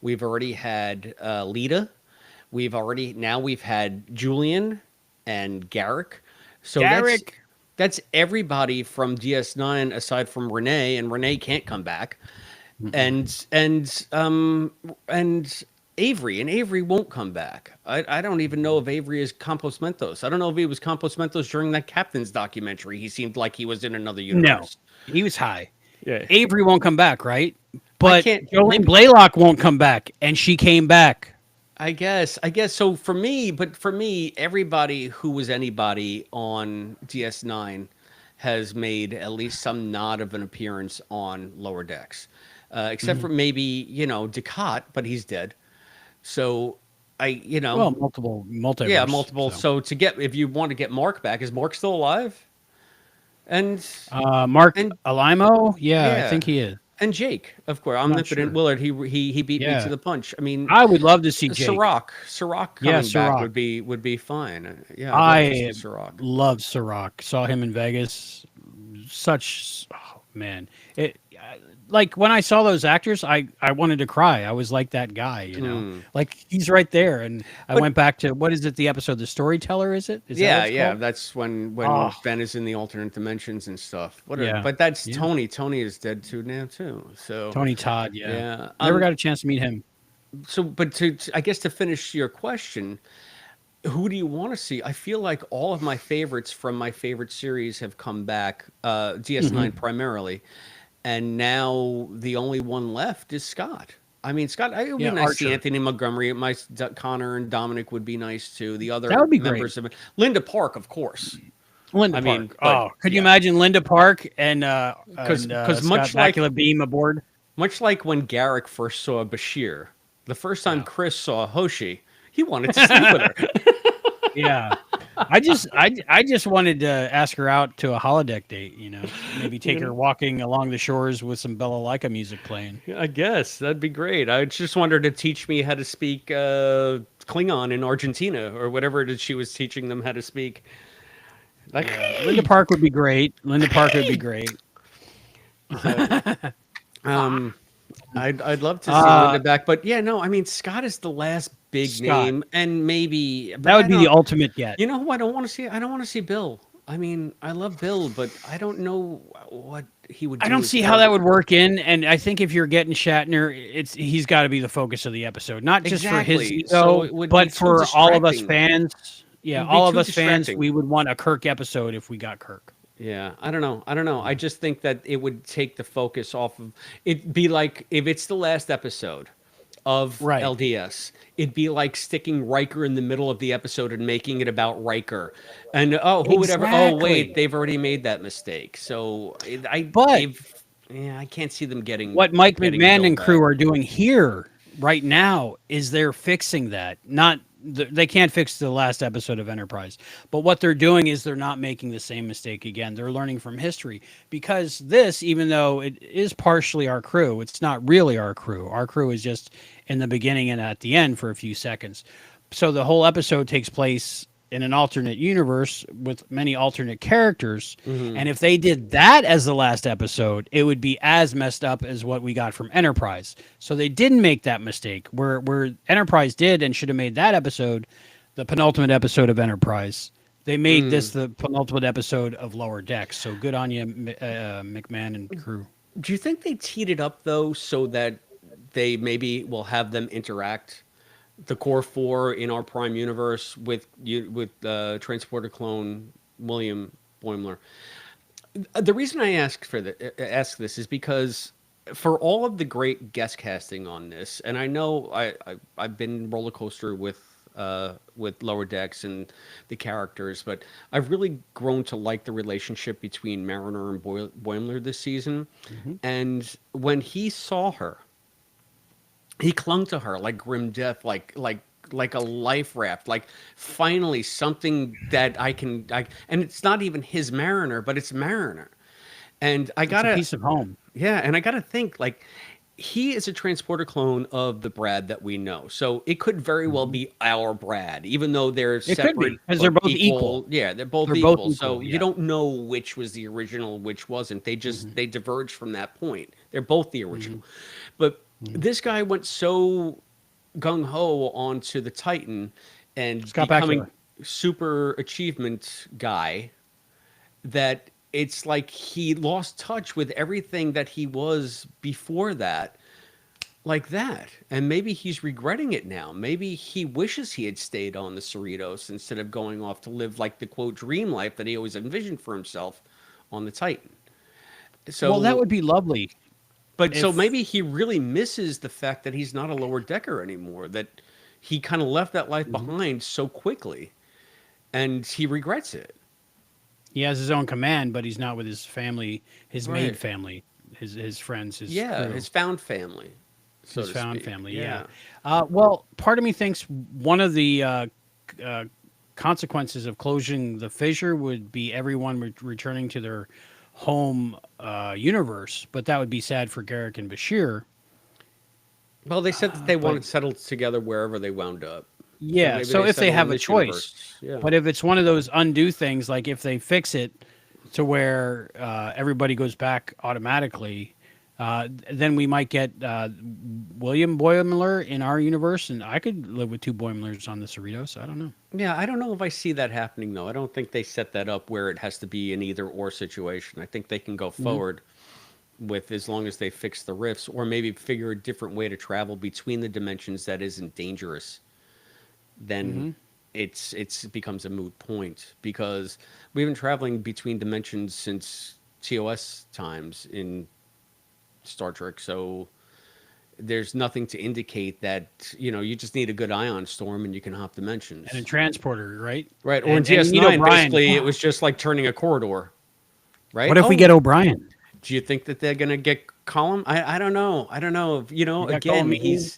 A: we've already had Lita, we've had Julian and Garak. So
B: Garak.
A: that's everybody from DS9 aside from Renee, and Renee can't come back. And Avery, and Avery won't come back. I don't even know if Avery is Compos Mentos. I don't know if he was Compos Mentos during that Captain's documentary. He seemed like he was in another
B: No,
A: universe.
B: he was high.
A: Yeah.
B: Avery won't come back, right?
A: I
B: But
A: can't.
B: Jolene Blaylock won't come back, and she came back.
A: I guess so. For me, everybody who was anybody on DS9 has made at least some nod of an appearance on Lower Decks, except for maybe Ducat, but he's dead. So
B: Well, multiverse.
A: yeah, multiple.
B: So.
A: So if you want to get Mark back, is Mark still alive? And
B: Mark
A: and
B: Alimo, yeah, I
A: yeah,
B: think he is.
A: and Jake, of course,
B: I'm not
A: omnipotent
B: sure.
A: Willard. He beat me to
B: Yeah,
A: the punch. I mean,
B: I would love to see Jake.
A: Sirach
B: Yeah,
A: coming back
B: Sirach.
A: would be fine. Yeah, I'd love to see
B: I
A: Sirach.
B: love Sirach. Saw him in Vegas. Oh man, like when I saw those actors, I wanted to cry. I was like that guy, like he's right there. And I
A: But
B: went back to, what is it? The episode, The Storyteller, is it? Is that what
A: yeah,
B: it's
A: yeah,
B: called?
A: that's when
B: Oh,
A: Ben is in the alternate dimensions and stuff.
B: yeah,
A: But that's
B: yeah.
A: Tony. Tony is dead too now too. So
B: Tony Todd, yeah.
A: yeah.
B: Never got a chance to meet him.
A: So, but I guess to finish your question, who do you want to see? I feel like all of my favorites from my favorite series have come back, DS9 primarily, and now the only one left is Scott. I mean, Scott, it would be
B: Yeah,
A: nice to see
B: Archer.
A: Anthony Montgomery. Connor and Dominic would be nice too. The
B: That
A: other
B: would be great.
A: members of it, Linda Park, of course.
B: Linda
A: I mean,
B: Park.
A: but
B: Oh, could you
A: yeah,
B: imagine Linda Park and
A: because
B: Scott Bakula Beam aboard?
A: much like when Garak first saw Bashir, the first time
B: Yeah.
A: Chris saw Hoshi, he wanted to sleep with her.
B: Yeah. I just wanted to ask her out to a holodeck date, maybe take her walking along the shores with some Balalaika music playing.
A: Yeah, I guess that'd be great. I just wanted her to teach me how to speak Klingon in Argentina or whatever it is she was teaching them how to speak. Like,
B: Yeah. Linda Park would be great. Linda Park would be great.
A: um, I'd love to see
B: Uh,
A: Linda back, but yeah, no, I mean Scott is the last big
B: Scott.
A: name, and maybe but
B: That would
A: I
B: be the
A: don't-
B: ultimate get.
A: You know who I don't want to see? I don't want to see Bill. I mean, I love Bill, but I don't know what he would do.
B: I don't
A: as
B: see
A: far
B: how that
A: as-
B: would work in, and I think if you're getting Shatner, he's got to be the focus of the episode, not just for his
A: Exactly.
B: ego,
A: So it would be
B: but
A: too
B: for all of us
A: distracting.
B: fans. Yeah,
A: It'd be
B: all of
A: too
B: us fans,
A: distracting.
B: we would want a Kirk episode if we got Kirk.
A: Yeah, I don't know. I just think that it would take the focus off of it'd be like if it's the last episode of
B: Right.
A: LDS, it'd be like sticking Riker in the middle of the episode and making it about Riker. And oh, who would ever oh
B: Exactly.
A: wait, they've already made that mistake. So
B: But
A: I can't see them getting
B: what Mike
A: getting
B: McMahon
A: Bill
B: and crew
A: back.
B: are doing here right now is they're fixing that. Not they can't fix the last episode of Enterprise, but what they're doing is they're not making the same mistake again. They're learning from history, because this, even though it is partially our crew, it's not really our crew. Our crew is just in the beginning and at the end for a few seconds. So the whole episode takes place in an alternate universe with many alternate characters. And if they did that as the last episode, it would be as messed up as what we got from Enterprise. So they didn't make that mistake. Where Enterprise did and should have made that episode the penultimate episode of Enterprise, they made this the penultimate episode of Lower Decks. So good on you, McMahon and crew.
A: Do you think they teed it up though so that they maybe will have them interact the core four in our Prime universe with transporter clone William Boimler? The reason I ask this is because for all of the great guest casting on this, and I know I've been roller coaster with Lower Decks and the characters, but I've really grown to like the relationship between Mariner and Boimler this season. And when he saw her, he clung to her like grim death, like a life raft, like finally something that and it's not even his Mariner, but it's Mariner. And I
B: It's a
A: gotta,
B: piece of home.
A: yeah, and I gotta think like he is a transporter clone of the Brad that we know. So it could very well be our Brad, even though they're
B: It could
A: separate
B: be because they're
A: but
B: both equal.
A: Yeah, they're both
B: They're
A: equal.
B: both
A: So
B: equal.
A: you
B: Yeah.
A: don't know which was the original, which wasn't. They diverged from that point. They're both the original. But this guy went so gung ho onto the Titan and
B: Scott
A: becoming
B: Bakula.
A: super achievement guy that it's like he lost touch with everything that he was before that, like that. And maybe he's regretting it now. Maybe he wishes he had stayed on the Cerritos instead of going off to live like the quote dream life that he always envisioned for himself on the Titan.
B: Well, that
A: So,
B: would be lovely
A: but so
B: if.
A: maybe he really misses the fact that he's not a lower decker anymore, that he kind of left that life
B: Mhm.
A: behind so quickly and he regrets it.
B: He has his own command, but he's not with his family, his maid
A: Right.
B: family, his friends, his
A: Yeah,
B: crew,
A: his found family, so
B: his
A: to
B: found
A: speak.
B: family. Yeah.
A: Yeah.
B: Well, part of me thinks one of the uh, consequences of closing the fissure would be everyone returning to their home universe, but that would be sad for Garak and Bashir.
A: Well, they said that they
B: But
A: wanted settled together wherever they wound up. So
B: yeah,
A: maybe
B: so
A: they
B: if they
A: settle in
B: have a
A: this
B: choice,
A: universe. Yeah.
B: but if it's one of those undo things, like if they fix it to where everybody goes back automatically, then we might get William Boimler in our universe, and I could live with two Boimlers on the Cerritos. I don't know.
A: Yeah, I don't know if I see that happening though. I don't think they set that up where it has to be an either or situation. I think they can go
B: Hmm.
A: forward with as long as they fix the rifts or maybe figure a different way to travel between the dimensions that isn't dangerous. Then
B: Hmm.
A: it becomes a moot point because we've been traveling between dimensions since TOS times in Star Trek. So there's nothing to indicate that you just need a good ion storm and you can hop
B: And a
A: dimensions,
B: transporter, right?
A: right? Or in
B: And you need
A: DS9
B: O'Brien.
A: basically it was just like turning a corridor, right?
B: What if we
A: Oh,
B: get O'Brien?
A: do you think that they're gonna get Column? I don't know. I don't know.
B: You got
A: Again,
B: Colleen.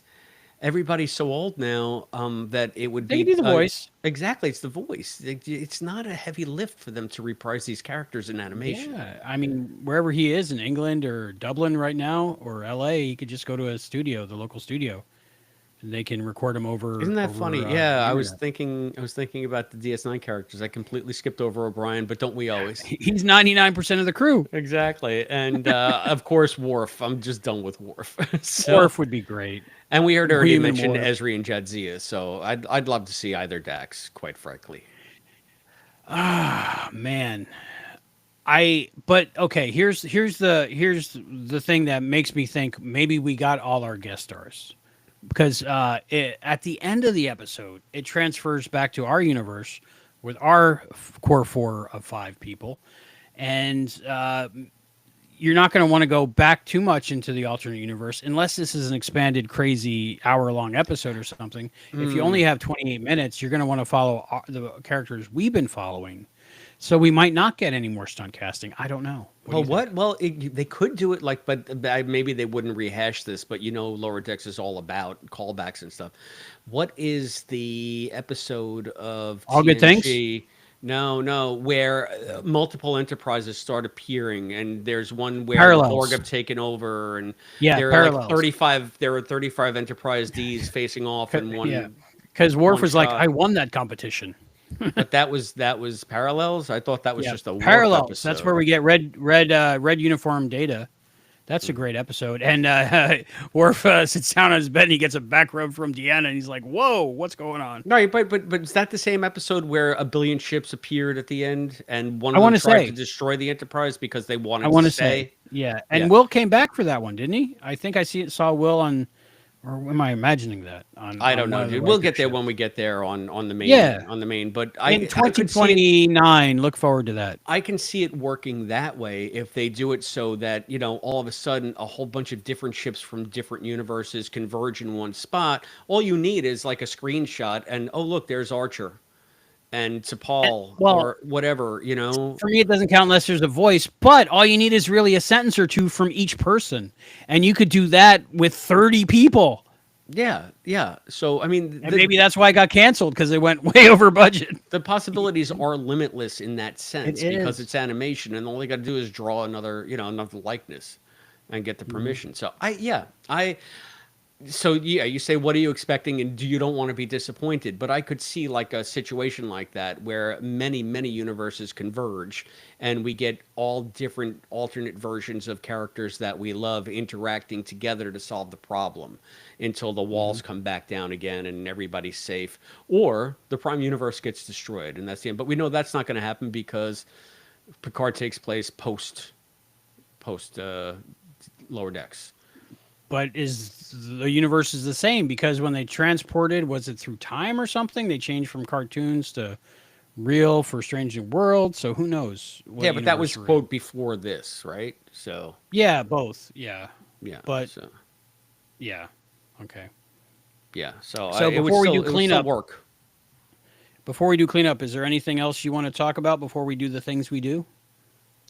A: everybody's so old now that it would
B: They can
A: be
B: do the voice.
A: exactly, it's the voice. It's not a heavy lift for them to reprise these characters in animation.
B: Yeah, I mean, wherever he is in England or Dublin right now or LA, he could just go to a studio, the local studio, and they can record him
A: Isn't that funny?
B: the
A: Yeah,
B: internet.
A: I was thinking about the DS9 characters. I completely skipped over O'Brien, but don't we always?
B: He's 99% of the crew.
A: Exactly. And of course Worf. I'm just done with Worf. So,
B: Worf would be great.
A: and we had already
B: William and
A: mentioned
B: Worf.
A: Ezri and Jadzia, so I'd love to see either Dax, quite frankly.
B: Ah, man. But okay, here's the thing that makes me think maybe we got all our guest stars. Because at the end of the episode, it transfers back to our universe with our core four of five people, and you're not going to want to go back too much into the alternate universe unless this is an expanded, crazy hour-long episode or something. If you only have 28 minutes, you're going to want to follow the characters we've been following. So we might not get any more stunt casting. I don't know. What do
A: Well,
B: you think?
A: what? Well, they could do it like, but maybe they wouldn't rehash this. But Lower Decks is all about callbacks and stuff. What is the episode of
B: All good things.
A: TNG? No, no, where multiple enterprises start appearing, and there's one where the Borg
B: Parallels.
A: have taken over, and
B: Yeah,
A: there are like
B: parallels.
A: 35. There are 35 Enterprise Ds facing off in
B: Yeah,
A: one
B: because Worf
A: one
B: was like, "I
A: shot.
B: won that competition."
A: But that was Parallels. I thought that was
B: Yeah,
A: just a Worf
B: parallels. That's where
A: episode.
B: we get red uniform data That's a great episode. And Worf sits down on his bed and he gets a back rub from Deanna and he's like, "Whoa, what's going on?"
A: Right, but is that the same episode where a billion ships appeared at the end and one
B: I
A: of them
B: want to
A: tried to
B: say,
A: destroy the Enterprise because they
B: I
A: wanted to
B: want to say,
A: stay?
B: yeah.
A: Yeah.
B: And Will came back for that one, didn't he? I think saw Will on, or am I imagining that
A: I
B: on
A: don't
B: one
A: know,
B: of the
A: dude. We'll
B: Riker
A: get there when
B: ships?
A: we get there
B: Yeah,
A: on the main. But
B: in
A: I could see it.
B: 2029. Look forward to that.
A: I can see it working that way if they do it so that, all of a sudden a whole bunch of different ships from different universes converge in one spot. All you need is like a screenshot and, oh, look, there's Archer and T'Pol
B: Well,
A: or whatever.
B: for me, it doesn't count unless there's a voice, but all you need is really a sentence or two from each person. And you could do that with 30 people.
A: Yeah, yeah. So, I mean,
B: And maybe that's why it got canceled because they went way over budget.
A: the possibilities are limitless in that
B: It
A: sense because
B: is.
A: it's animation and all they got to do is draw another likeness and get the permission. So, so yeah, you say, what are you expecting, and do you don't want to be disappointed? But I could see like a situation like that where many universes converge, and we get all different alternate versions of characters that we love interacting together to solve the problem until the walls come back down again and everybody's safe, or the Prime Universe gets destroyed, and that's the end. But we know that's not going to happen because Picard takes place post Lower Decks.
B: But is the universe is the same because when they transported, was it through time or something? They changed from cartoons to real for Strange New World. So who knows?
A: Yeah,
B: What
A: but that
B: universe
A: was
B: we're in.
A: quote before this, right? So
B: Yeah, both. Yeah,
A: yeah,
B: but
A: so
B: yeah, okay.
A: yeah, so
B: So
A: it would
B: before we
A: still
B: do
A: it would still
B: cleanup,
A: work.
B: is there anything else you want to talk about before we do the things we do?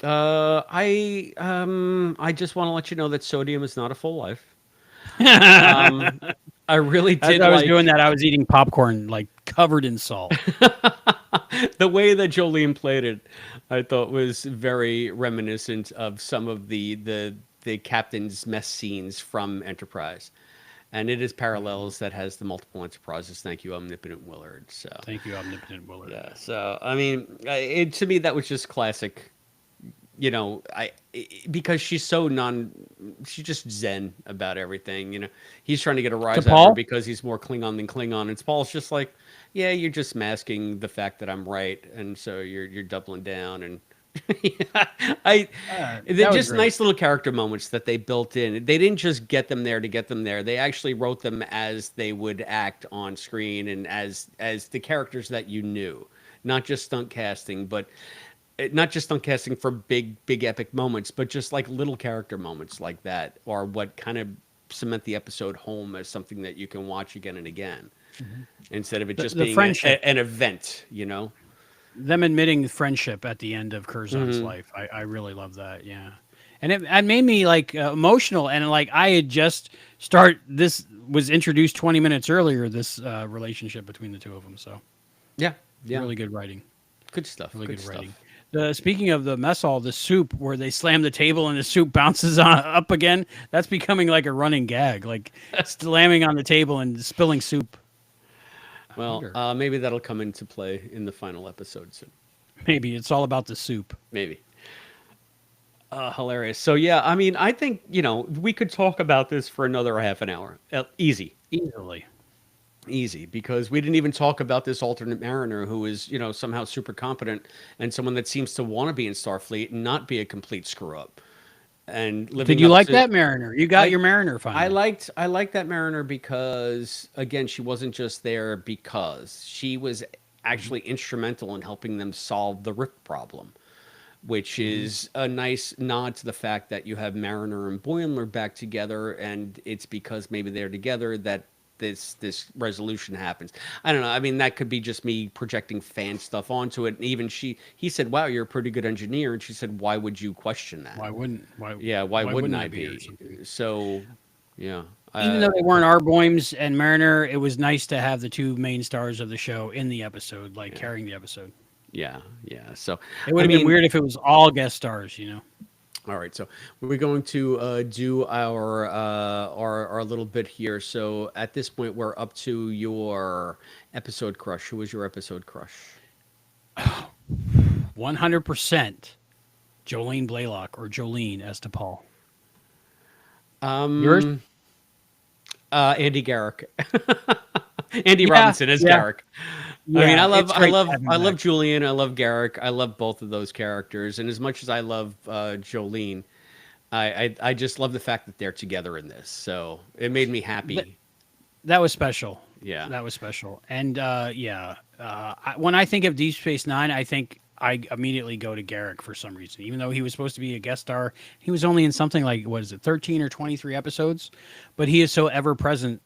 A: I just want to let you know that sodium is not a full life.
B: As
A: Um, I really did
B: I was doing
A: like
B: that, I was eating popcorn like covered in salt.
A: the way that Jolene played it. I thought was very reminiscent of some of the captain's mess scenes from Enterprise, and it is parallels that has the multiple Enterprises. Thank you, Omnipotent Willard. So
B: Thank you, Omnipotent Willard.
A: yeah, so I mean, to me that was just classic. Because she's just zen about everything. He's trying to get a
B: To
A: rise out of her
B: Paul?
A: because he's more Klingon than Klingon. And Paul's just like, yeah, you're just masking the fact that I'm right, and so you're doubling down. And I, they're
B: That was
A: just
B: great.
A: nice little character moments that they built in. They didn't just get them there to get them there. They actually wrote them as they would act on screen and as the characters that you knew, not just stunt casting, but not just stunt casting for big epic moments, but just like little character moments like that are what kind of cement the episode home as something that you can watch again and again, instead of it just
B: The
A: being
B: friendship.
A: an event.
B: Them admitting friendship at the end of Curzon's life. I really love that. Yeah. And it made me like emotional. And like I had just this was introduced 20 minutes earlier, this relationship between the two of them. So
A: Yeah, yeah,
B: really good writing.
A: good stuff.
B: Really
A: Good
B: good
A: stuff.
B: writing. Speaking of the mess hall, the soup where they slam the table and the soup bounces up again, that's becoming like a running gag, like slamming on the table and spilling soup.
A: Well,
B: wonder.
A: maybe that'll come into play in the final episode soon.
B: Maybe it's all about the soup.
A: Maybe. Hilarious. So yeah, I mean, I think we could talk about this for another half an hour, easy.
B: Easily.
A: Easy, because we didn't even talk about this alternate mariner who is somehow super competent and someone that seems to want to be in Starfleet and not be a complete screw up and living
B: Did you
A: up
B: like
A: to
B: that Mariner? You got
A: I
B: your Mariner finally.
A: I liked that mariner because again she wasn't just there because she was actually instrumental in helping them solve the rift problem, which is a nice nod to the fact that you have Mariner and Boimler back together, and it's because maybe they're together that this resolution happens. I don't know. I mean, that could be just me projecting fan stuff onto it. And even he said, "Wow, you're a pretty good engineer," and she said, "Why would you question that?"
B: Why wouldn't?
A: Yeah, why wouldn't I
B: be or
A: be?
B: something?
A: So, yeah,
B: Even though they weren't our Boims and Mariner, it was nice to have the two main stars of the show in the episode, like carrying the episode.
A: yeah. So,
B: It would
A: I
B: have been
A: mean,
B: weird if it was all guest stars.
A: all right, so we're going to do our little bit here. So at this point, we're up to your episode crush. Who was your episode crush?
B: 100% Jolene Blaylock or Jolene as to Paul. Yours?
A: Andy Garak. Andy
B: Yeah,
A: Robinson as
B: yeah,
A: Garak. I mean,
B: yeah. It's great to have him
A: I
B: back.
A: love Julian. I love Garak. I love both of those characters. And as much as I love Jolene, I just love the fact that they're together in this. So it made me
B: Th-
A: happy.
B: that was special.
A: Yeah.
B: That was special. And yeah, when I think of Deep Space Nine, I think I immediately go to Garrick for some reason. Even though he was supposed to be a guest star, he was only in something like what is it, 13 or 23 episodes, but he is so ever present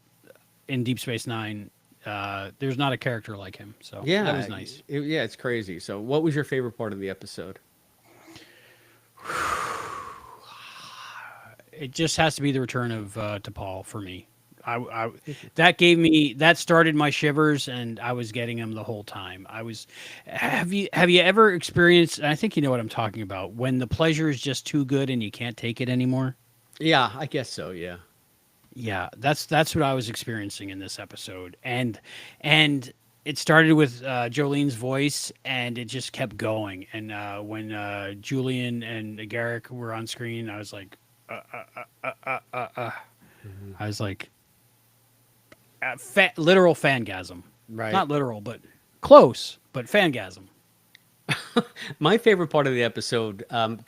B: in Deep Space Nine. There's not a character like him, so that
A: Yeah.
B: was nice.
A: Yeah, it's crazy. So, what was your favorite part of the episode?
B: It just has to be the return of T'Pol for me. I that started my shivers, and I was getting them the whole time. I was. Have you ever experienced? And I think you know what I'm talking about. When the pleasure is just too good and you can't take it anymore.
A: Yeah, I guess so. Yeah.
B: Yeah, that's what I was experiencing in this episode, and it started with Jolene's voice, and it just kept going. And when Julian and Garrick were on screen, I was like, I was like, literal fangasm.
A: Right.
B: Not literal, but close, but fangasm.
A: My favorite part of the episode, it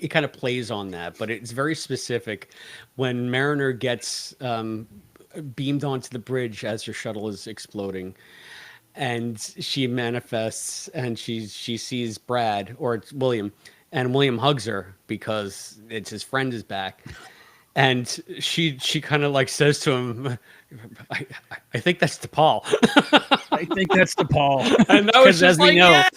A: kind of plays on that, but it's very specific. When Mariner gets beamed onto the bridge as her shuttle is exploding, and she manifests, and she sees Brad, or it's William, and William hugs her because it's his friend is back. And she kind of like says to him, I think that's DePaul.
B: I think that's DePaul,
A: And I was
B: because
A: just
B: as we
A: like,
B: know,
A: yeah.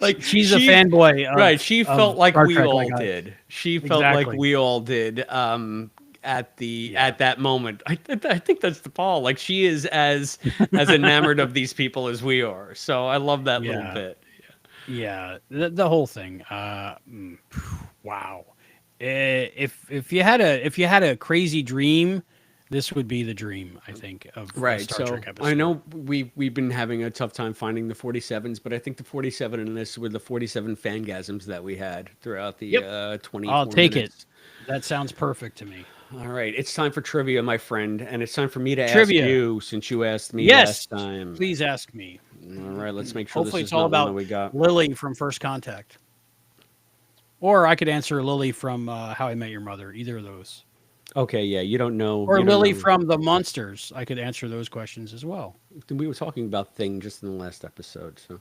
A: Like
B: she's a fanboy.
A: Right. She
B: of
A: felt like
B: Star
A: we
B: Trek,
A: all
B: like
A: did. She felt like
B: exactly.
A: we all did at that moment. I think that's DePaul. Like she is as enamored of these people as we are. So I love that little
B: Yeah,
A: bit.
B: yeah. The whole thing. Wow. If you had a crazy dream, this would be the dream. I think of a
A: Right.
B: Star
A: So
B: Trek
A: I
B: episode.
A: know we've been having a tough time finding the 47s, but I think the 47 in this were the 47 fangasms that we had throughout the
B: Yep, I'll
A: 24
B: take it.
A: minutes.
B: That sounds perfect to me.
A: All right, it's time for trivia, my friend, and it's time for me to ask
B: Trivia.
A: you since you asked me
B: Yes,
A: last time.
B: please ask me.
A: All right, let's make sure this
B: Hopefully, it's
A: is
B: all
A: not one that
B: about
A: we got.
B: Lily from First Contact, or I could answer Lily from How I Met Your Mother. Either of those.
A: Okay, yeah, you don't know.
B: Or
A: You don't
B: Lily
A: know.
B: from The Monsters. I could answer those questions as well.
A: We were talking about Thing just in the last episode. So,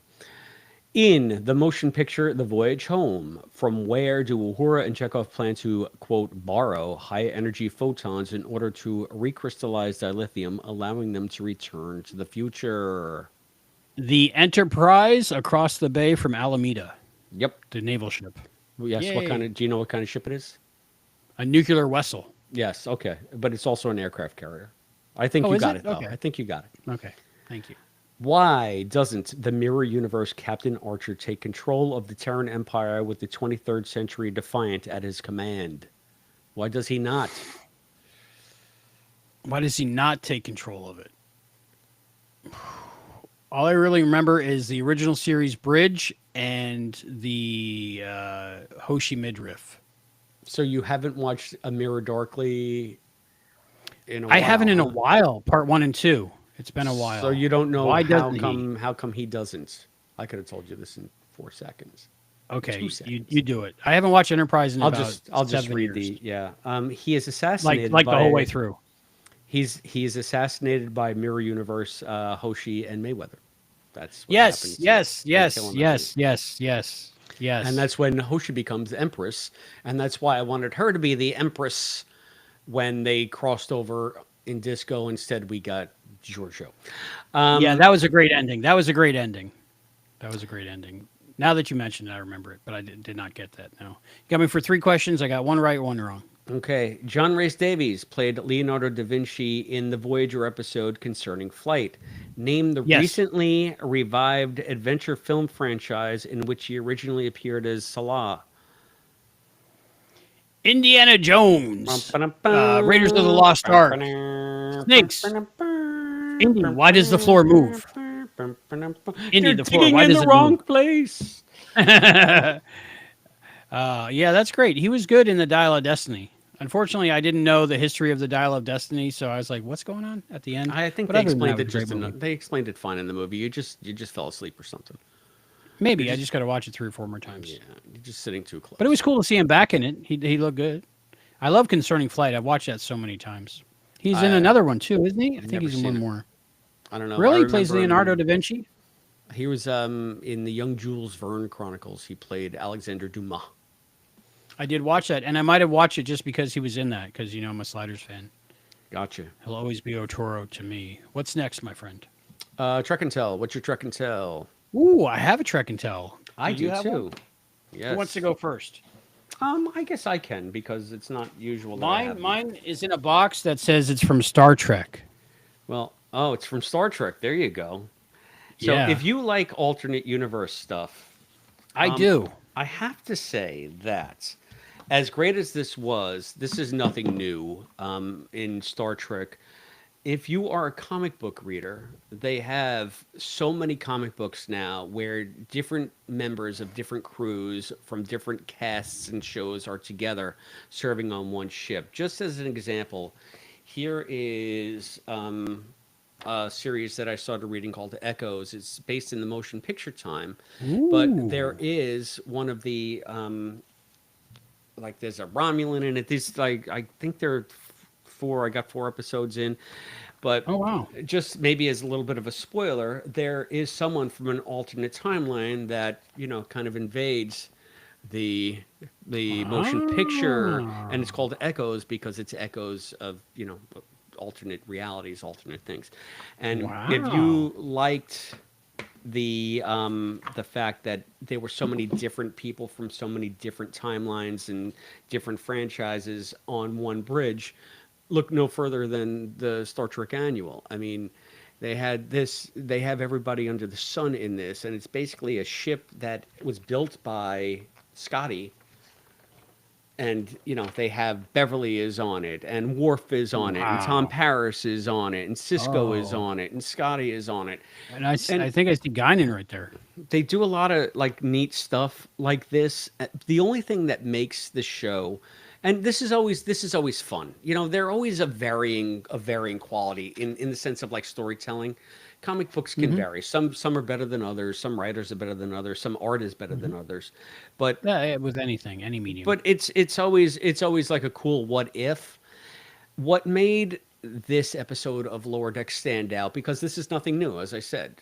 A: in the motion picture The Voyage Home, from where do Uhura and Chekhov plan to, quote, borrow high energy photons in order to recrystallize dilithium, allowing them to return to the future?
B: The Enterprise across the bay from Alameda,
A: Yep.
B: the naval ship.
A: Yes. What kind
B: Yay.
A: of? Do you know what kind of ship it is?
B: A nuclear vessel.
A: Yes. Okay, but it's also an aircraft carrier. I think
B: Oh,
A: you
B: is
A: got
B: it?
A: it though.
B: Okay.
A: I think you got it.
B: Okay. Thank you.
A: Why doesn't the Mirror Universe Captain Archer take control of the Terran Empire with the 23rd century Defiant at his command? Why does he not?
B: Why does he not take control of it? All I really remember is the original series bridge and the Hoshi midriff.
A: So you haven't watched A Mirror Darkly in a
B: I
A: while,
B: haven't in a
A: huh?
B: while. Part 1 and 2. It's been a while.
A: So you don't know
B: Why doesn't he?
A: how come he doesn't? I could have told you this in 4 seconds.
B: Okay,
A: 2 seconds.
B: you do it. I haven't watched Enterprise in about
A: I'll just
B: 7
A: read
B: years.
A: the yeah. He is assassinated
B: Like
A: by
B: the whole way through.
A: he's assassinated by Mirror Universe Hoshi and Mayweather. That's what
B: Yes,
A: happens.
B: yes,
A: They
B: yes,
A: kill him at the
B: yes, yes, yes, yes.
A: And that's when Hoshi becomes the Empress, and that's why I wanted her to be the Empress when they crossed over in Disco. Instead, we got Giorgio.
B: Yeah, that was a great ending. That was a great ending. That was a great ending. Now that you mentioned it, I remember it, but I did not get that. No, you got me for 3 questions. I got one right, one wrong.
A: Okay, John Rhys Davies played Leonardo da Vinci in the Voyager episode concerning flight. Name the
B: Yes,
A: recently revived adventure film franchise in which he originally appeared as Salah.
B: Indiana Jones, Raiders of the Lost Ark, Snakes. Indy, why does the floor move? Indy,
A: They're
B: the floor,
A: digging
B: why
A: in
B: does
A: the
B: it
A: wrong
B: move?
A: place.
B: Yeah, that's great. He was good in the Dial of Destiny. Unfortunately, I didn't know the history of the Dial of Destiny, so I was like, "What's going on at the end?"
A: I think
B: But
A: they
B: other than that, it
A: explained
B: was
A: it
B: a great
A: just
B: movie.
A: they explained it fine in the movie. You just fell asleep or something. You're
B: Maybe I
A: just
B: just got to watch it 3 or 4 more
A: yeah,
B: times.
A: you're just sitting too
B: But it was
A: close.
B: cool to see him back in it. He looked good. I love Concerning Flight. I've watched that so many times. He's in
A: I
B: another one too, isn't he? I
A: I've
B: think
A: never
B: he's in
A: seen
B: one
A: it.
B: more.
A: I don't know. I
B: Really? He plays
A: remember
B: Leonardo
A: him.
B: da Vinci?
A: He was in the Young Jules Verne Chronicles. He played Alexander Dumas.
B: I did watch that, and I might have watched it just because he was in that, because, I'm a Sliders fan.
A: Gotcha.
B: He'll always be Otoro to me. What's next, my friend?
A: Trek and Tell. What's your Trek and Tell?
B: Ooh, I have a Trek and Tell.
A: I
B: Do you
A: do
B: have one?
A: too.
B: Who wants to
A: Yes.
B: go first?
A: I guess I can because it's not usual that I
B: Mine,
A: have them.
B: mine is in a box that says it's from Star Trek.
A: Well, oh, it's from Star Trek. There you go. So
B: Yeah,
A: if you like alternate universe stuff,
B: I
A: um,
B: do.
A: I have to say that as great as this is nothing new in Star Trek. If you are a comic book reader, they have so many comic books now where different members of different crews from different casts and shows are together serving on one ship. Just as an example, here is a series that I started reading called Echoes. It's based in the motion picture time, but there
B: Ooh.
A: is one of the like there's a Romulan in it. These like I think there are four. I got four episodes in, but
B: Oh wow.
A: just maybe as a little bit of a spoiler, there is someone from an alternate timeline that kind of invades the motion picture, and it's
B: Ah.
A: called Echoes because it's echoes of alternate realities, alternate things. And if
B: Wow.
A: you liked the fact that there were so many different people from so many different timelines and different franchises on one bridge, look no further than the Star Trek Annual. I mean, they have everybody under the sun in this, and it's basically a ship that was built by Scotty, and they have Beverly is on it, and Worf is on it, and Tom
B: Wow.
A: Paris is on it, and Cisco is
B: Oh.
A: on it, and Scotty is on it,
B: And I,
A: and
B: I think I see Guinan right there.
A: they do a lot of like neat stuff like this. The only thing that makes the show, and this is always fun. They're always a varying quality in the sense of like storytelling. Comic books can
B: Hmm.
A: vary. Some are better than others. Some writers are better than others. Some art is better
B: Hmm.
A: than others. But
B: Yeah, with anything, any medium.
A: but it's always like a cool what if. What made this episode of Lower Deck stand out, because this is nothing new, as I said.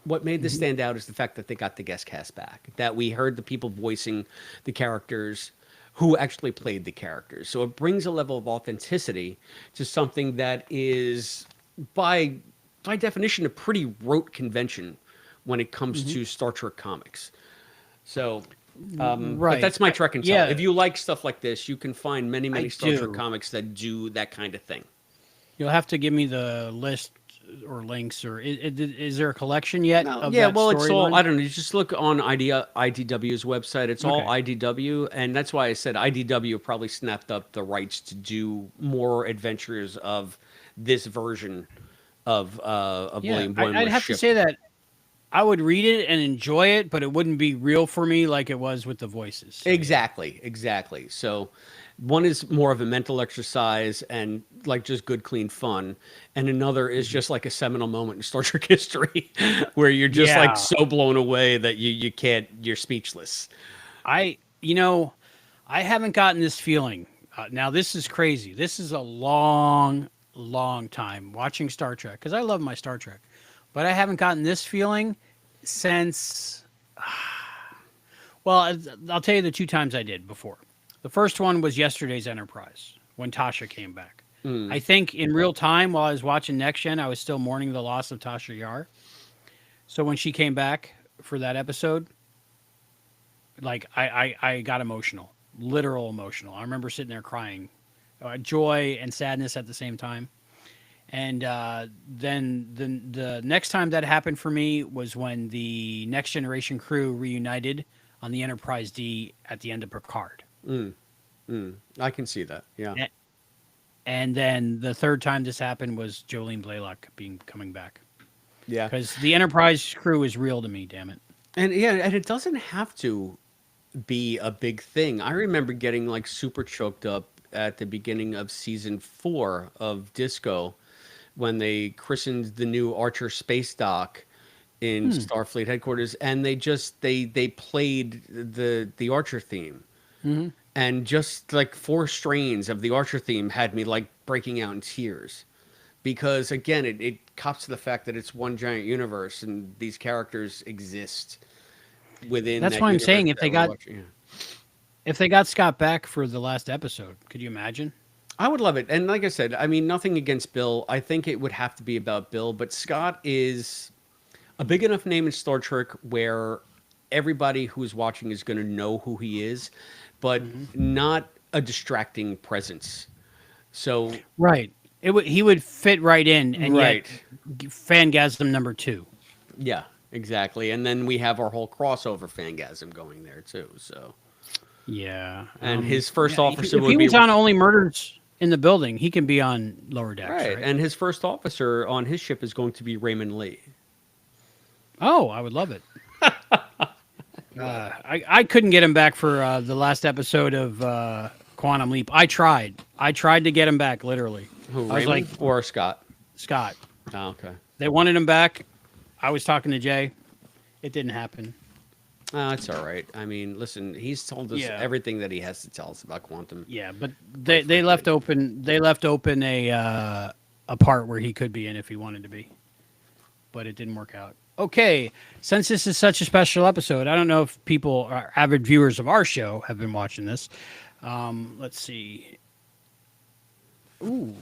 A: What made this
B: Hmm.
A: stand out is the fact that they got the guest cast back, that we heard the people voicing the characters who actually played the characters. So it brings a level of authenticity to something that is, by by definition, a pretty rote convention when it comes
B: Hmm.
A: to Star Trek comics. So, but
B: Right.
A: that's my Trek and tell.
B: Yeah,
A: If you like stuff like this, you can find many,
B: I
A: many Star Trek
B: do.
A: comics that do that kind of thing.
B: You'll have to give me the list or links, or is there a collection yet
A: No,
B: of
A: yeah,
B: that
A: well, it's all, I
B: storyline?
A: don't know. You just look on IDW's website. It's all
B: Okay.
A: IDW, and that's why I said IDW probably snapped up the rights to do more adventures of this version of
B: Yeah,
A: William
B: I'd
A: Boimler's
B: have to
A: ship.
B: say that I would read it and enjoy it, but it wouldn't be real for me like it was with the voices. So yeah.
A: Exactly, exactly. So one is more of a mental exercise and like just good, clean fun, and another is
B: Mhm.
A: just like a seminal moment in Star Trek history, where you're just like
B: Yeah,
A: so blown away that you can't, you're speechless.
B: I you know I haven't gotten this feeling. Now this is crazy. This is a long, long time watching Star Trek because I love my Star Trek, but I haven't gotten this feeling since. Well, I'll tell you the two times I did before. The first one was yesterday's Enterprise when Tasha came back. I
A: Mm.
B: think in real time while I was watching Next Gen, I was still mourning the loss of Tasha Yar. So when she came back for that episode, like I got emotional, literal emotional. I remember sitting there crying, joy and sadness at the same time. And then the next time that happened for me was when the Next Generation crew reunited on the Enterprise D at the end of Picard.
A: Mm. Mm. I can see that. Yeah.
B: A- And then the third time this happened was Jolene Blaylock being coming back
A: Yeah.
B: because the Enterprise crew is real to me. Damn it.
A: And yeah, and it doesn't have to be a big thing. I remember getting like super choked up at the beginning of season 4 of Disco when they christened the new Archer space dock in Starfleet headquarters, and they played the Archer theme, and just like 4 strains of the Archer theme had me like breaking out in tears, because again, it cops to the fact that it's one giant universe and these characters exist within
B: That's
A: that
B: why I'm
A: universe
B: saying
A: that we're watching. Yeah.
B: if they got Scott back for the last episode, could you imagine?
A: I would love it. And like I said, I mean, nothing against Bill. I think it would have to be about Bill, but Scott is a big enough name in Star Trek where everybody who's watching is going to know who he is, but not a distracting presence. So,
B: Right. He would fit right in, and yet
A: right.
B: Fangasm number 2.
A: Yeah, exactly. And then we have our whole crossover fangasm going there too. So,
B: Yeah.
A: and his first
B: Yeah,
A: officer
B: if
A: would
B: he
A: be
B: was on Only Murders in the Building, he can be on lower decks,
A: right.
B: right?
A: And his first officer on his ship is going to be Raymond Lee.
B: Oh, I would love it. I couldn't get him back for the last episode of Quantum Leap. I tried. I tried to get him back, literally.
A: Who,
B: I was
A: Raymond
B: like,
A: or Scott?
B: Scott.
A: Oh, okay.
B: They wanted him back. I was talking to Jay. It didn't happen.
A: It's all right. I mean, listen, he's told us
B: Yeah.
A: everything that he has to tell us about quantum.
B: Yeah, but they left open a part where he could be in if he wanted to be, but it didn't work out. Okay, since this is such a special episode, I don't know if people are avid viewers of our show have been watching this. Let's see. Ooh,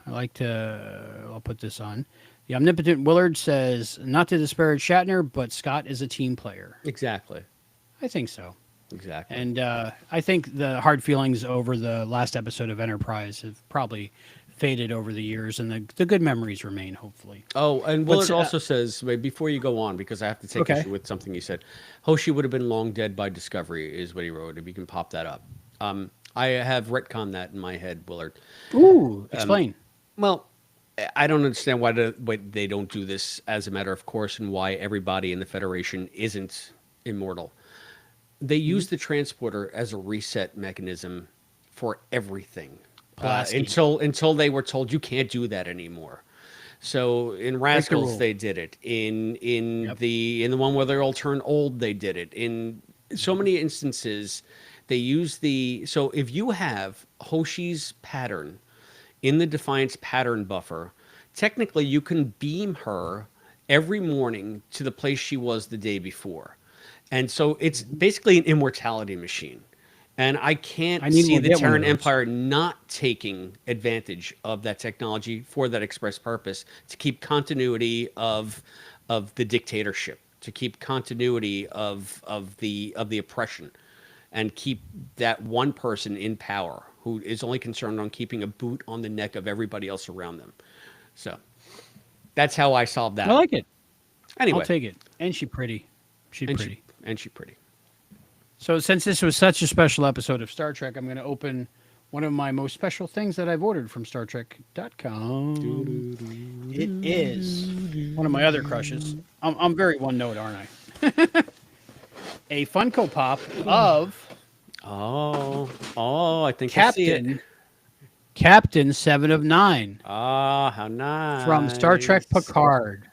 B: I'll put this on. The Omnipotent Willard says, not to disparage Shatner, but Scott is a team player.
A: Exactly.
B: I think so.
A: Exactly.
B: And I think the hard feelings over the last episode of Enterprise have probably faded over the years, and the good memories remain, hopefully.
A: Oh, and Willard also says, wait, before you go on, because I have to take issue with something you said, Hoshi would have been long dead by Discovery, is what he wrote, if you can pop that up. I have retconned that in my head, Willard.
B: Ooh, explain.
A: Well, I don't understand why they don't do this as a matter of course, and why everybody in the Federation isn't immortal. They use the transporter as a reset mechanism for everything until they were told you can't do that anymore. So in Rascals they did it. In the one where they all turn old they did it. In so many instances they use so if you have Hoshi's pattern in the Defiance pattern buffer, technically you can beam her every morning to the place she was the day before. And so it's basically an immortality machine. And I can't see the Terran Empire not taking advantage of that technology for that express purpose, to keep continuity of the dictatorship, to keep continuity of the oppression, and keep that one person in power who is only concerned on keeping a boot on the neck of everybody else around them. So that's how I solved that.
B: I like it.
A: Anyway.
B: I'll take it. And she's pretty. She's pretty.
A: She's pretty.
B: So since this was such a special episode of Star Trek, I'm going to open one of my most special things that I've ordered from StarTrek.com. It is one of my other crushes. I'm very one note, aren't I? A Funko Pop of...
A: I think I see it.
B: Captain 7 of 9.
A: Ah, how nice.
B: From Star Trek Picard.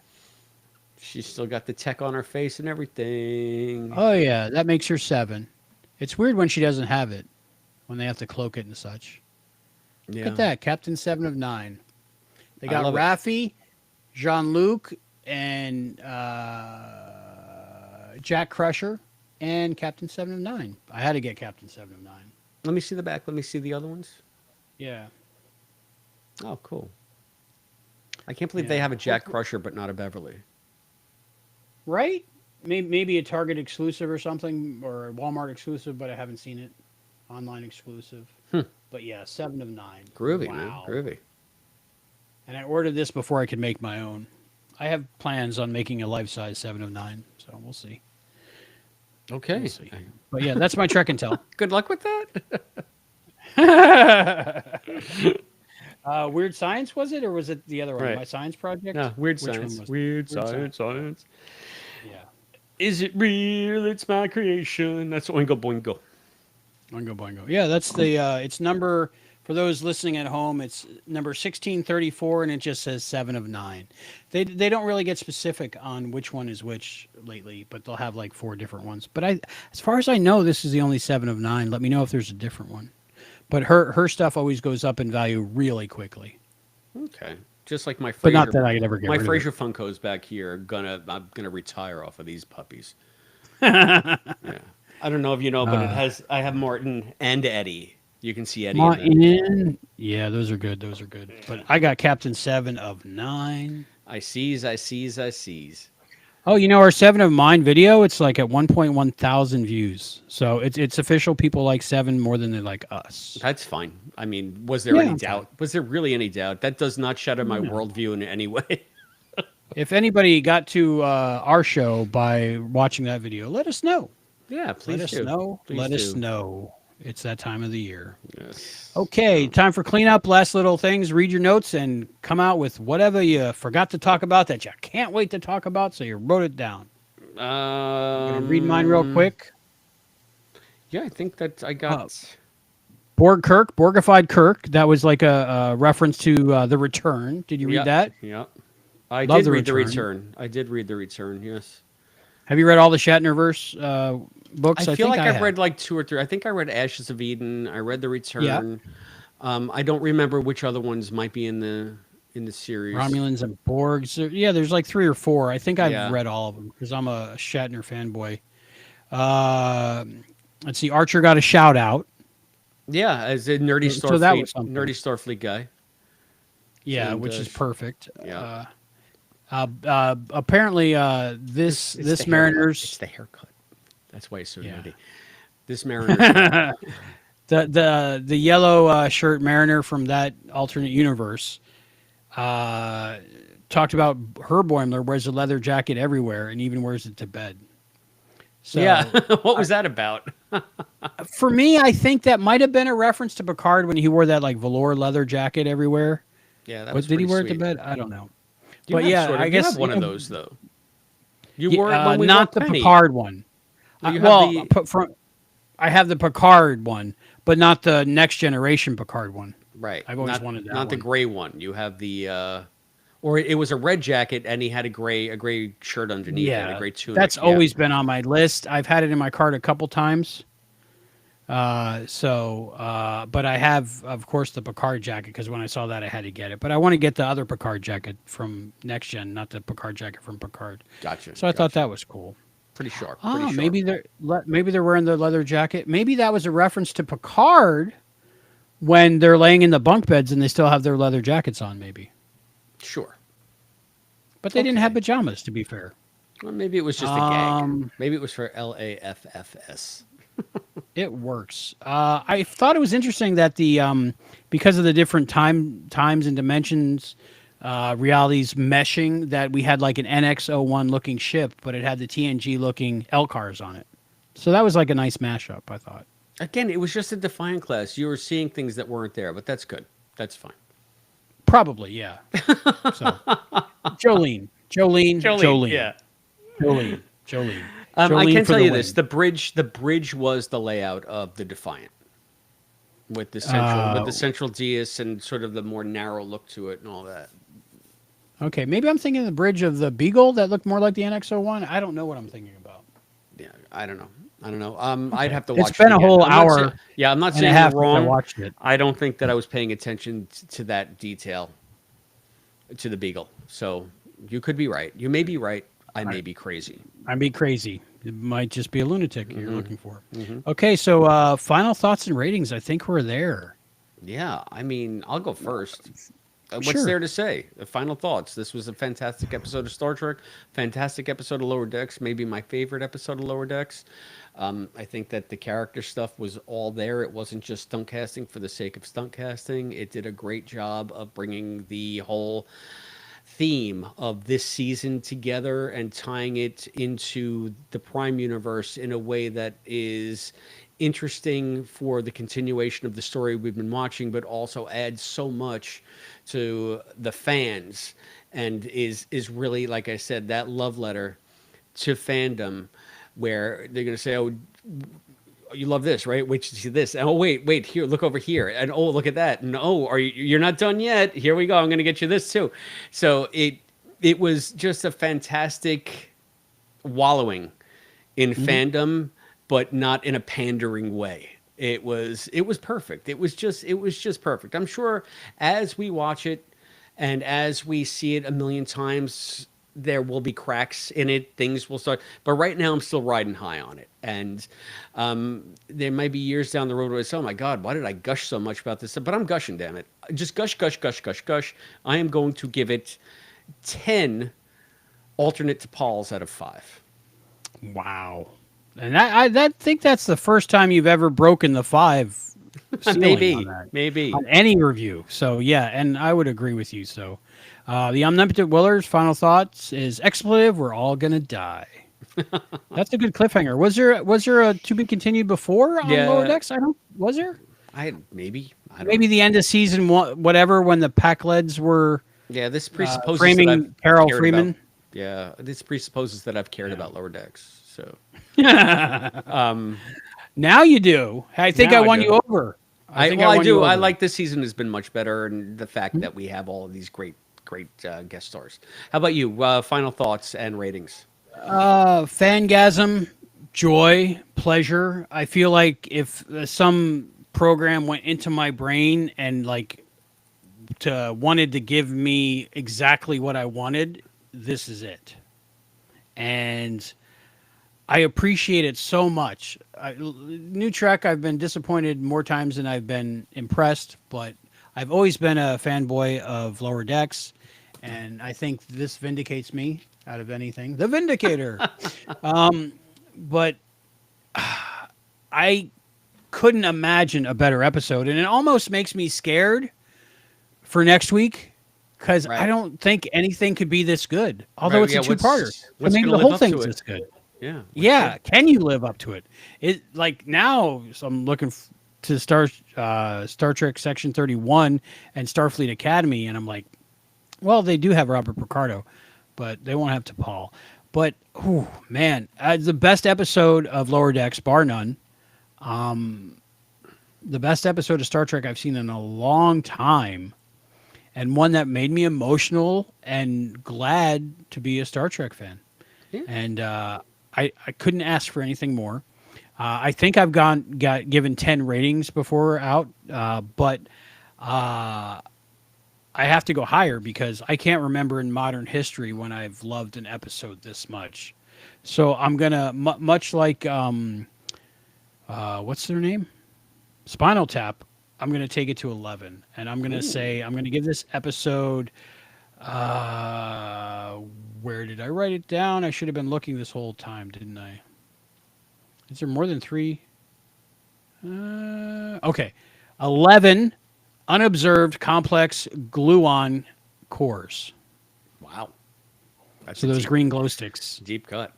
A: She's still got the tech on her face and everything.
B: Oh, yeah. That makes her 7. It's weird when she doesn't have it, when they have to cloak it and such. Yeah. Look at that. Captain 7 of 9. They got Raffi, Jean-Luc, and Jack Crusher, and Captain 7 of 9. I had to get Captain 7 of 9.
A: Let me see the back. Let me see the other ones.
B: Yeah.
A: Oh, cool. I can't believe they have a Jack Crusher, but not a Beverly.
B: Right? Maybe a Target exclusive or something, or a Walmart exclusive, but I haven't seen it. Online exclusive. But yeah, 7 of 9.
A: Groovy, man. Groovy.
B: And I ordered this before I could make my own. I have plans on making a life-size 7 of 9, so we'll see.
A: Okay.
B: We'll see. But yeah, that's my Trek and Tell.
A: Good luck with that.
B: Weird Science, was it? Or was it the other one?
A: Right.
B: My Science Project?
A: No, Weird Science. Weird Science.
B: Yeah.
A: Is it real? It's my creation. That's Oingo Boingo.
B: Oingo Boingo. Yeah, that's the it's number for those listening at home. It's number 1634, and it just says 7 of 9. They don't really get specific on which one is which lately, but they'll have like 4 different ones. But as far as I know, this is the only 7 of 9. Let me know if there's a different one. But her stuff always goes up in value really quickly.
A: Okay. Just like my
B: But not
A: Frasier,
B: that I could ever get
A: my
B: rid of it.
A: Frasier Funkos back here. I'm gonna retire off of these puppies. Yeah. I don't know if you know, but I have Martin and Eddie. You can see Eddie in the.
B: Martin, yeah, those are good. Those are good. But I got Captain 7 of 9.
A: I sees, I sees, I sees.
B: Oh, our 7 of 9 video, it's like at 1.1 thousand views. So it's official. People like 7 more than they like us.
A: That's fine. I mean, was there
B: Yeah,
A: any
B: I'm
A: doubt? Was there really any doubt? That does not shatter my
B: No.
A: worldview in any way.
B: If anybody got to our show by watching that video, let us know.
A: Yeah,
B: Let
A: please
B: us
A: do.
B: know.
A: Please
B: Let us
A: do.
B: know. It's that time of the year.
A: Yes.
B: Okay, time for cleanup. Last little things. Read your notes and come out with whatever you forgot to talk about that you can't wait to talk about, so you wrote it down. I'm going to read mine real quick.
A: Yeah, I think that I
B: Uh,
A: got.
B: Borgified Kirk. That was like a reference to The Return. Did you read
A: Yeah,
B: that?
A: yeah. I
B: Love
A: did
B: The
A: read the
B: Return.
A: return. I did read the return. Yes.
B: Have you read all the Shatnerverse
A: I
B: books? I
A: feel
B: think
A: like
B: I
A: I've
B: have.
A: read like 2 or 3. I think I read Ashes of Eden. I read the
B: Yeah.
A: return. I don't remember which other ones might be in the series.
B: Romulans and Borgs. Yeah, there's like 3 or 4. I think I've
A: Yeah.
B: read all of them because I'm a Shatner fanboy. Uh, let's see. Archer got a shout out.
A: Yeah, as a
B: So that was something.
A: nerdy Starfleet guy.
B: Yeah,
A: And
B: which is perfect.
A: yeah,
B: Apparently,
A: it's the
B: this
A: haircut. It's
B: Mariners.
A: the haircut. That's why it's so
B: Yeah.
A: nerdy. This Mariners guy.
B: The yellow shirt Mariner from that alternate universe uh, talked about her Boimler wears a leather jacket everywhere and even wears it to bed.
A: Yeah,
B: So
A: what was that about?
B: for me, I think that might have been a reference to Picard when he wore that like velour leather jacket everywhere.
A: Yeah, that
B: But
A: was
B: did he
A: pretty
B: wear it to
A: sweet.
B: bed? I don't know. But yeah, I
A: You have
B: guess
A: one of those though. You wore it when we
B: not
A: worked
B: the
A: Penny.
B: Picard one.
A: Well, you have
B: Well,
A: the
B: I have the Picard one, but not the Next Generation Picard one.
A: right,
B: I've always wanted that
A: not the
B: one.
A: gray one. You have the or it was a red jacket and he had a gray shirt underneath it, a
B: Yeah,
A: gray tunic.
B: that's
A: Yeah,
B: always been on my list. I've had it in my cart a couple times. But I have, of course, the Picard jacket because when I saw that, I had to get it. But I want to get the other Picard jacket from Next Gen, not the Picard jacket from Picard.
A: gotcha,
B: So I thought
A: gotcha.
B: that was cool.
A: Pretty sharp, pretty
B: Ah,
A: sharp.
B: maybe they're wearing the leather jacket. Maybe that was a reference to Picard when they're laying in the bunk beds and they still have their leather jackets on. Maybe,
A: Sure.
B: but they didn't have
A: Okay.
B: pajamas. To be fair.
A: Well, maybe it was just a gag.
B: Um,
A: Maybe it was for LAFFS.
B: It works. I thought it was interesting that the because of the different times and dimensions, realities meshing, that we had like an NX-01 looking ship, but it had the TNG looking LCARs on it. So that was like a nice mashup, I thought.
A: Again, it was just a Defiant class. You were seeing things that weren't there, but that's good. That's fine.
B: Probably, yeah. So Jolene,
A: Yeah.
B: Jolene, Jolene.
A: I
B: Jolene
A: can
B: for
A: tell
B: the
A: you
B: win.
A: this: the bridge was the layout of the Defiant, with the central dais and sort of the more narrow look to it and all that.
B: Okay, maybe I'm thinking of the bridge of the Beagle that looked more like the NX-01. I don't know what I'm thinking about.
A: Yeah, I don't know. I don't know. I'd
B: Okay.
A: have to
B: It's
A: watch
B: been
A: it
B: a
A: again.
B: whole
A: I'm not saying,
B: hour
A: yeah, I'm not
B: and a
A: saying
B: half
A: you're
B: since I
A: wrong.
B: watched it.
A: I don't think that I was paying attention to that detail to the Beagle. So you could be right. You may be right. I may be crazy.
B: I'd be crazy. It might just be a lunatic you're looking for.
A: Mm-hmm.
B: Okay, so final thoughts and ratings. I think we're there.
A: Yeah, I mean, I'll go first. What's
B: Sure.
A: there to say? Final thoughts. This was a fantastic episode of Star Trek. Fantastic episode of Lower Decks. Maybe my favorite episode of Lower Decks. I think that the character stuff was all there. It wasn't just stunt casting for the sake of stunt casting. It did a great job of bringing the whole theme of this season together and tying it into the Prime universe in a way that is interesting for the continuation of the story we've been watching, but also adds so much to the fans and is really, like I said, that love letter to fandom where they're going to say, oh, you love this, right? Wait to see this. And, oh, wait, here, look over here. And oh, look at that. And oh, you're not done yet. Here we go. I'm going to get you this too. So it was just a fantastic wallowing in fandom, but not in a pandering way. It was perfect. It was just perfect. I'm sure as we watch it and as we see it a million times, there will be cracks in it. Things will start. But right now, I'm still riding high on it. And there might be years down the road where I say, oh my God, why did I gush so much about this? But I'm gushing, damn it. Just gush, gush, gush, gush, gush. I am going to give it 10 alternate to Paul's out of 5.
B: Wow. And I think that's the first time you've ever broken the 5 ceiling
A: maybe
B: on any review. So yeah, and I would agree with you. So the Omnipotent Willer's final thoughts is expletive. We're all gonna die. That's a good cliffhanger. Was there a to be continued before on Lower Decks? Was there?
A: Maybe
B: The end of season 1, whatever, when the Pac-Leds were
A: this presupposes
B: framing
A: that I've
B: Carol
A: cared
B: Freeman.
A: About, this presupposes that I've cared about Lower Decks. So
B: now you do. I think I won you over.
A: I do. I like this season has been much better, and the fact that we have all of these great guest stars. How about you? Final thoughts and ratings.
B: Fangasm, joy, pleasure. I feel like if some program went into my brain and wanted to give me exactly what I wanted, this is it. And I appreciate it so much. New Trek, I've been disappointed more times than I've been impressed, but I've always been a fanboy of Lower Decks, and I think this vindicates me out of anything. The Vindicator. But I couldn't imagine a better episode, and it almost makes me scared for next week because I don't think anything could be this good. Although it's a two-parter. Maybe the whole thing's this good.
A: Yeah.
B: Can you live up to it? It now. So I'm looking to Star Trek Section 31 and Starfleet Academy, and I'm like, well, they do have Robert Picardo, but they won't have T'Pol. But man, the best episode of Lower Decks, bar none. The best episode of Star Trek I've seen in a long time, and one that made me emotional and glad to be a Star Trek fan. Yeah. And I couldn't ask for anything more. I think I've got given 10 ratings before out, but I have to go higher because I can't remember in modern history when I've loved an episode this much. So I'm gonna much like what's their name? Spinal Tap. I'm gonna take it to 11, and I'm gonna say I'm gonna give this episode. Where did I write it down? I should have been looking this whole time, didn't I? Is there more than 3? Okay. 11 unobserved complex gluon cores.
A: Wow.
B: So those green glow sticks.
A: Deep cut.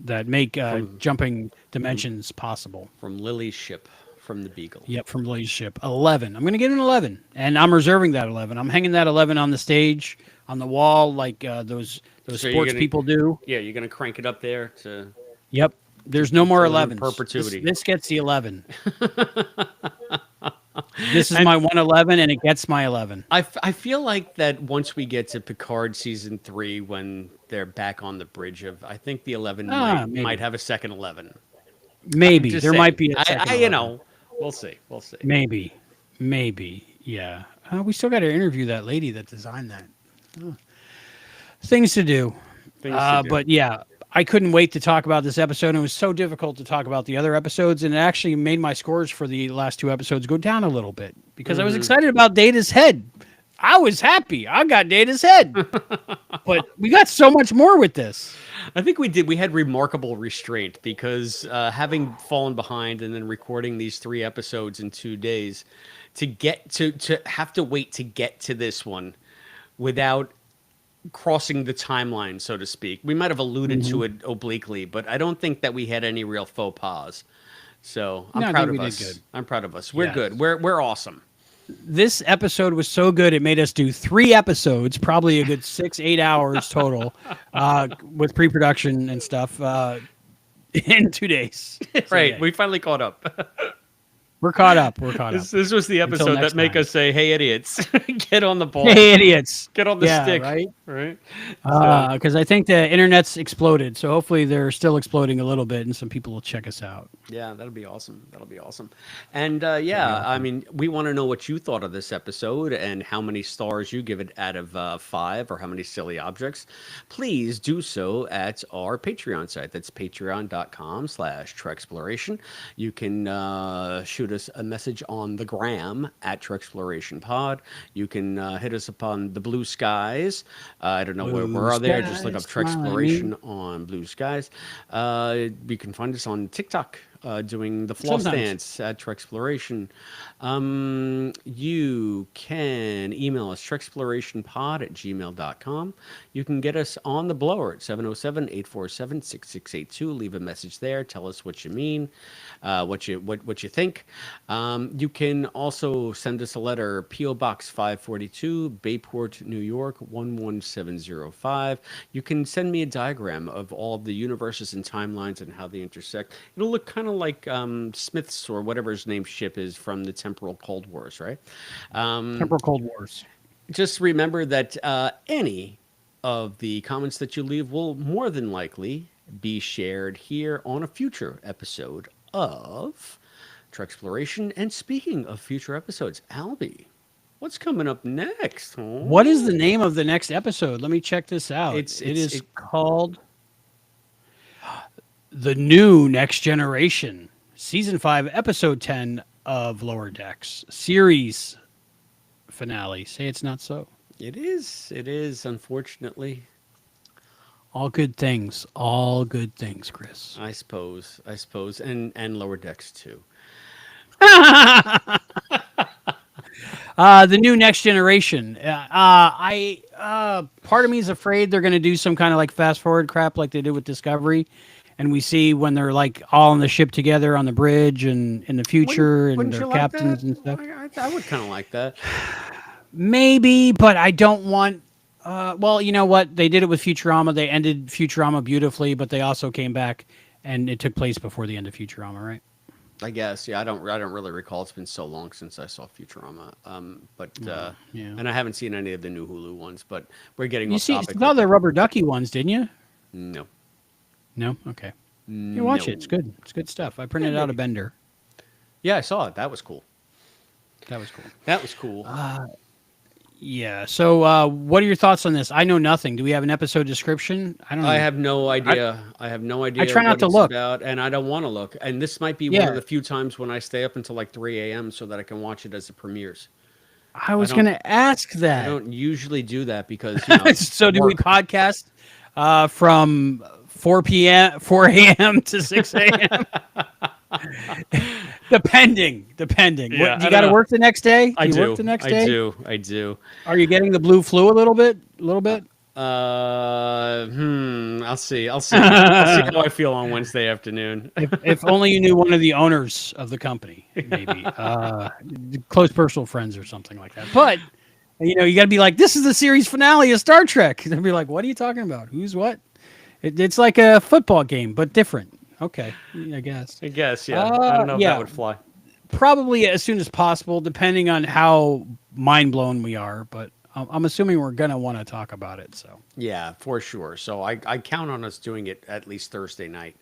B: That make jumping dimensions possible.
A: From Lily's ship. From the Beagle.
B: Yep, from Lily's ship. 11. I'm going to give it an 11. And I'm reserving that 11. I'm hanging that 11 on the stage, on the wall, like those sports people do.
A: Yeah, you're going to crank it up there to...
B: Yep. There's no more 11s.
A: Perpetuity.
B: This gets the 11. This is my 111, and it gets my 11.
A: I feel like that once we get to Picard season 3, when they're back on the bridge I think the 11 might have a second 11.
B: Maybe. There might be a second 11.
A: We'll see.
B: Maybe. Yeah. We still got to interview that lady that designed that. Things to do. But yeah, I couldn't wait to talk about this episode. It was so difficult to talk about the other episodes, and it actually made my scores for the last 2 episodes go down a little bit because I was excited about Data's head. I was happy. I got Data's head. But we got so much more with this.
A: I think we did. We had remarkable restraint because having fallen behind and then recording these 3 episodes in 2 days to get to have to wait to get to this one without crossing the timeline, so to speak. We might have alluded to it obliquely, but I don't think that we had any real faux pas. So I'm proud of us. I'm proud of us. We're good. We're awesome.
B: This episode was so good, it made us do 3 episodes, probably a good 6-8 hours total, with pre-production and stuff. in 2 days. So,
A: Right.
B: yay.
A: We finally caught up.
B: We're caught up. We're caught up.
A: This was the
B: Until
A: episode
B: next
A: that make
B: time.
A: us say, "Hey, idiots, get on the ball,
B: Hey, idiots.
A: get on the
B: Yeah,
A: stick."
B: right?
A: Right. So
B: Because I think the internet's exploded. So hopefully they're still exploding a little bit and some people will check us out.
A: yeah, that'll be awesome. That'll be awesome. And
B: That'd be
A: yeah, I
B: awesome.
A: mean, we want to know what you thought of this episode and how many stars you give it out of 5, or how many silly objects. Please do so at our Patreon site. That's patreon.com/Trexploration. You can shoot us a message on the gram at Trexploration Pod. You can hit us upon the Blue Skies. I don't know where
B: Blue
A: we're there. Just look up
B: skies, smiley.
A: Trexploration on Blue Skies. You can find us on TikTok doing the floss
B: Sometimes.
A: dance at Trexploration. You can email us trexplorationpod@gmail.com. You can get us on the blower at 707-847-6682. Leave a message there. Tell us what you mean, what you think. You can also send us a letter, P.O. Box 542, Bayport, New York 11705. You can send me a diagram of all of the universes and timelines and how they intersect. It'll look kind of like Smith's or whatever his name ship is from the Temporal Cold Wars, right?
B: Temporal Cold Wars.
A: Just remember that any of the comments that you leave will more than likely be shared here on a future episode of Trexploration. And speaking of future episodes, Albie, what's coming up next?
B: What is the
A: Oh,
B: name of the next episode? Let me check this out.
A: it's
B: It
A: it's
B: is
A: it,
B: called The New Next Generation, Season 5, Episode 10 of Lower Decks, series finale. Say it's not so.
A: it is unfortunately.
B: All good things, Chris.
A: I suppose, and lower decks too.
B: The New Next Generation. Part of me is afraid they're going to do some kind of like fast forward crap like they did with Discovery. And we see when they're like all on the ship together on the bridge and in the
A: Wouldn't
B: future and
A: wouldn't
B: their
A: you like that?
B: captains and stuff.
A: I would kind of like that.
B: Maybe, but I don't want. Well, you know what? They did it with Futurama. They ended Futurama beautifully, but they also came back, and it took place before the end of Futurama, right?
A: I guess, yeah. I don't really recall. It's been so long since I saw Futurama. But
B: Yeah.
A: and I haven't seen any of the new Hulu ones. But we're getting
B: You
A: off
B: see,
A: topic.
B: saw the rubber ducky ones, didn't you?
A: No,
B: No. Okay. You watch it.
A: no.
B: It's good. It's good stuff. I
A: Yeah,
B: printed out a
A: maybe.
B: bender.
A: Yeah, I saw it. That was cool.
B: That was cool.
A: That was cool.
B: Yeah. So, what are your thoughts on this? I know nothing. Do we have an episode description? I don't
A: I
B: know.
A: have no idea. I have no
B: I
A: idea
B: try not
A: what
B: to
A: it's
B: look.
A: about, and I don't want to look. And this might be one of
B: Yeah.
A: the few times when I stay up until like 3 a.m. so that I can watch it as it premieres.
B: I
A: I
B: was
A: don't.
B: going to ask
A: I
B: that.
A: don't usually do that because
B: So, do we
A: work.
B: podcast from 4 a.m. to 6 a.m.? Depending.
A: Yeah,
B: What do
A: I
B: you
A: don't
B: got to
A: know.
B: work the next day?
A: I
B: Do you work
A: do.
B: the next
A: I
B: day?
A: do. I do.
B: Are you getting the blue flu a little bit? A little bit?
A: I'll see. I'll see. I'll see how I feel on Wednesday afternoon.
B: If only you knew one of the owners of the company, maybe close personal friends or something like that. But you got to be like, this is the series finale of Star Trek. They'll be like, what are you talking about? Who's what? It's like a football game, but different. Okay, I guess.
A: I guess, yeah. I don't know if that
B: Yeah,
A: would fly.
B: probably as soon as possible, depending on how mind blown we are. But I'm assuming we're gonna want to talk about it. So
A: Yeah, for sure. So I count on us doing it at least Thursday night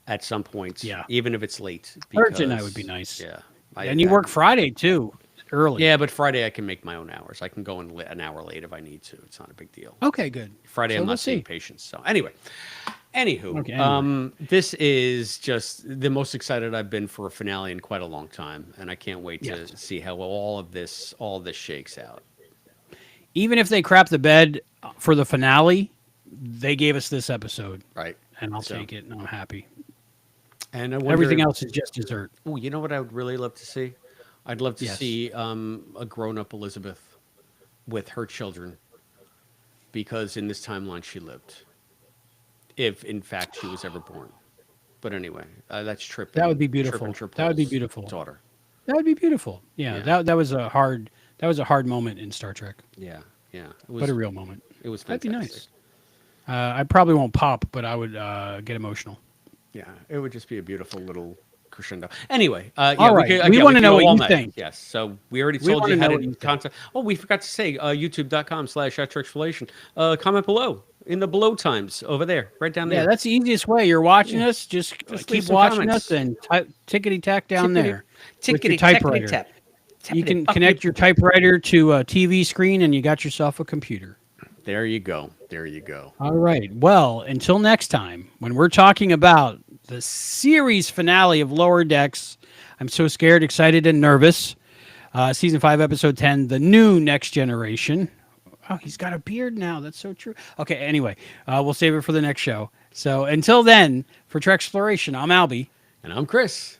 A: at some point,
B: yeah,
A: even if it's late.
B: Thursday night would be
A: Because,
B: nice.
A: yeah,
B: And you work Friday too, early.
A: yeah, but Friday I can make my own hours. I can go in an hour late if I need to. It's not a big deal.
B: Okay, good.
A: Friday
B: So
A: I'm
B: we'll
A: not seeing
B: see.
A: patients. So anyway, anywho,
B: Okay, anyway.
A: this is just the most excited I've been for a finale in quite a long time, and I can't wait to
B: Yes.
A: see how all this shakes out.
B: Even if they crap the bed for the finale, they gave us this episode,
A: Right.
B: and I'll
A: So,
B: take it, and I'm happy.
A: and I wonder.
B: Everything else is just dessert.
A: Oh, you know what I would really love to see? I'd love to
B: Yes.
A: see a grown-up Elizabeth with her children, because in this timeline she lived, if in fact she was ever born. But anyway, that's Trip
B: That would
A: and
B: be
A: Trip
B: beautiful.
A: and
B: That would be
A: Triple's
B: beautiful.
A: daughter.
B: That would be beautiful. Yeah,
A: Yeah,
B: that was a hard moment in Star Trek,
A: yeah, yeah. It
B: but a
A: was
B: real moment.
A: it was
B: That'd be
A: fantastic.
B: nice. I probably won't pop, but I would get emotional.
A: Yeah, it would just be a beautiful little crescendo. Anyway, yeah,
B: All
A: we
B: right.
A: could
B: We
A: again.
B: want
A: We
B: to
A: could
B: know
A: go
B: what
A: all
B: you
A: night.
B: think.
A: Yes. So we already
B: We
A: told
B: want
A: you
B: to
A: how
B: know
A: to
B: what you think.
A: contact. Oh, we forgot to say youtube.com/exflation. Comment below in the below times over there, right down
B: Yeah,
A: there.
B: that's the easiest way. You're watching
A: Yeah,
B: us. Just
A: leave
B: keep
A: some
B: watching us
A: comments.
B: and type tickety tack down
A: Tickety,
B: there with your
A: tickety, tackety,
B: typewriter.
A: tap,
B: You
A: tappity,
B: can
A: bop, you.
B: connect your typewriter to a TV screen, and you got yourself a computer.
A: There you go. There you go.
B: All right. Well, until next time, when we're talking about the series finale of Lower Decks, I'm so scared, excited, and nervous. Season 5, Episode 10, The New Next Generation. Oh, he's got a beard now. That's so true. Okay, anyway, we'll save it for the next show. So until then, for Trek Exploration, I'm Albie,
A: And I'm Chris.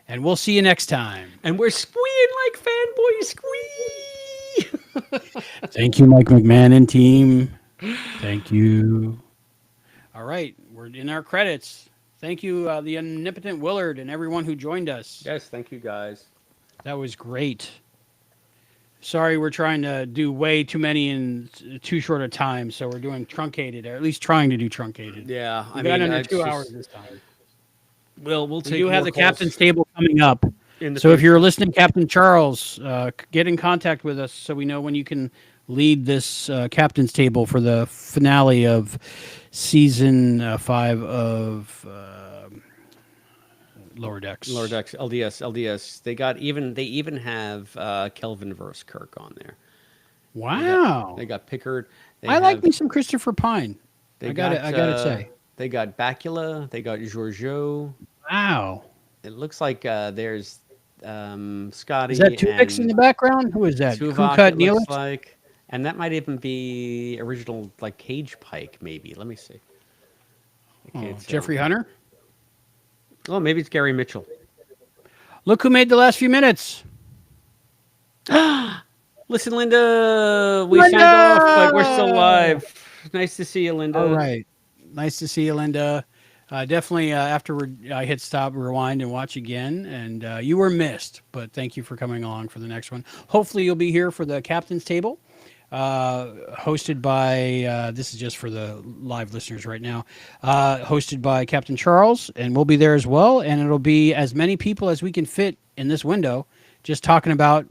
B: and we'll see you next time.
A: And we're squeeing like fanboys squee.
B: Thank you, Mike McMahon and team. Thank you. All right, we're in our credits. Thank you, the omnipotent Willard and everyone who joined us.
A: Yes, thank you guys.
B: That was great. Sorry, we're trying to do way too many in too short a time, so we're doing truncated, or at least trying to do truncated.
A: Yeah,
B: We got under 2 hours this time.
A: We'll
B: We
A: take
B: do have
A: more
B: the
A: calls
B: captain's table coming up.
A: in the
B: So if
A: future.
B: you're listening, Captain Charles, get in contact with us so we know when you can lead this captain's table for the finale of season 5 of Lower Decks.
A: Lower Decks, LDS. They even have Kelvin verse Kirk on there.
B: Wow.
A: They got Pickard. They
B: I like
A: have-
B: me some Christopher Pine.
A: They
B: I gotta say.
A: They got Bakula. They got Giorgio.
B: Wow.
A: It looks like there's Scotty.
B: Is that Tuvix in the background? Who is that?
A: Tuvok,
B: Kukat
A: it looks
B: Neelix?
A: like. And that might even be original, like Cage Pike, maybe. Let me see. I
B: Oh,
A: can't tell.
B: Jeffrey Hunter?
A: Oh, maybe it's Gary Mitchell.
B: Look who made the last few minutes.
A: Listen, Linda, we
B: Linda!
A: signed off, but we're still live. Nice to see you, Linda.
B: All right. Nice to see you, Linda. Definitely after I hit stop, rewind, and watch again. And you were missed, but thank you for coming along for the next one. Hopefully, you'll be here for the captain's table, hosted by, this is just for the live listeners right now, hosted by Captain Charles, and we'll be there as well. And it'll be as many people as we can fit in this window, just talking about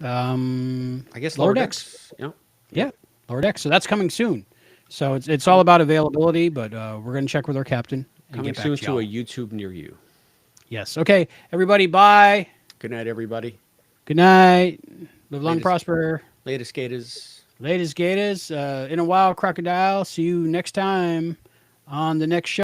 A: I guess
B: Lower
A: Lower
B: Decks.
A: Decks. Yeah.
B: Yeah, Lower Decks. So that's coming soon. So it's all about availability, but we're going to check with our captain and
A: Coming
B: get back
A: soon
B: to
A: to
B: y'all.
A: a YouTube near you.
B: Yes. Okay, everybody, bye.
A: Good night, everybody.
B: Good night. Live long,
A: Latest-
B: prosper.
A: Latest skaters.
B: Latest Gators. In a while, crocodile. See you next time on the next show.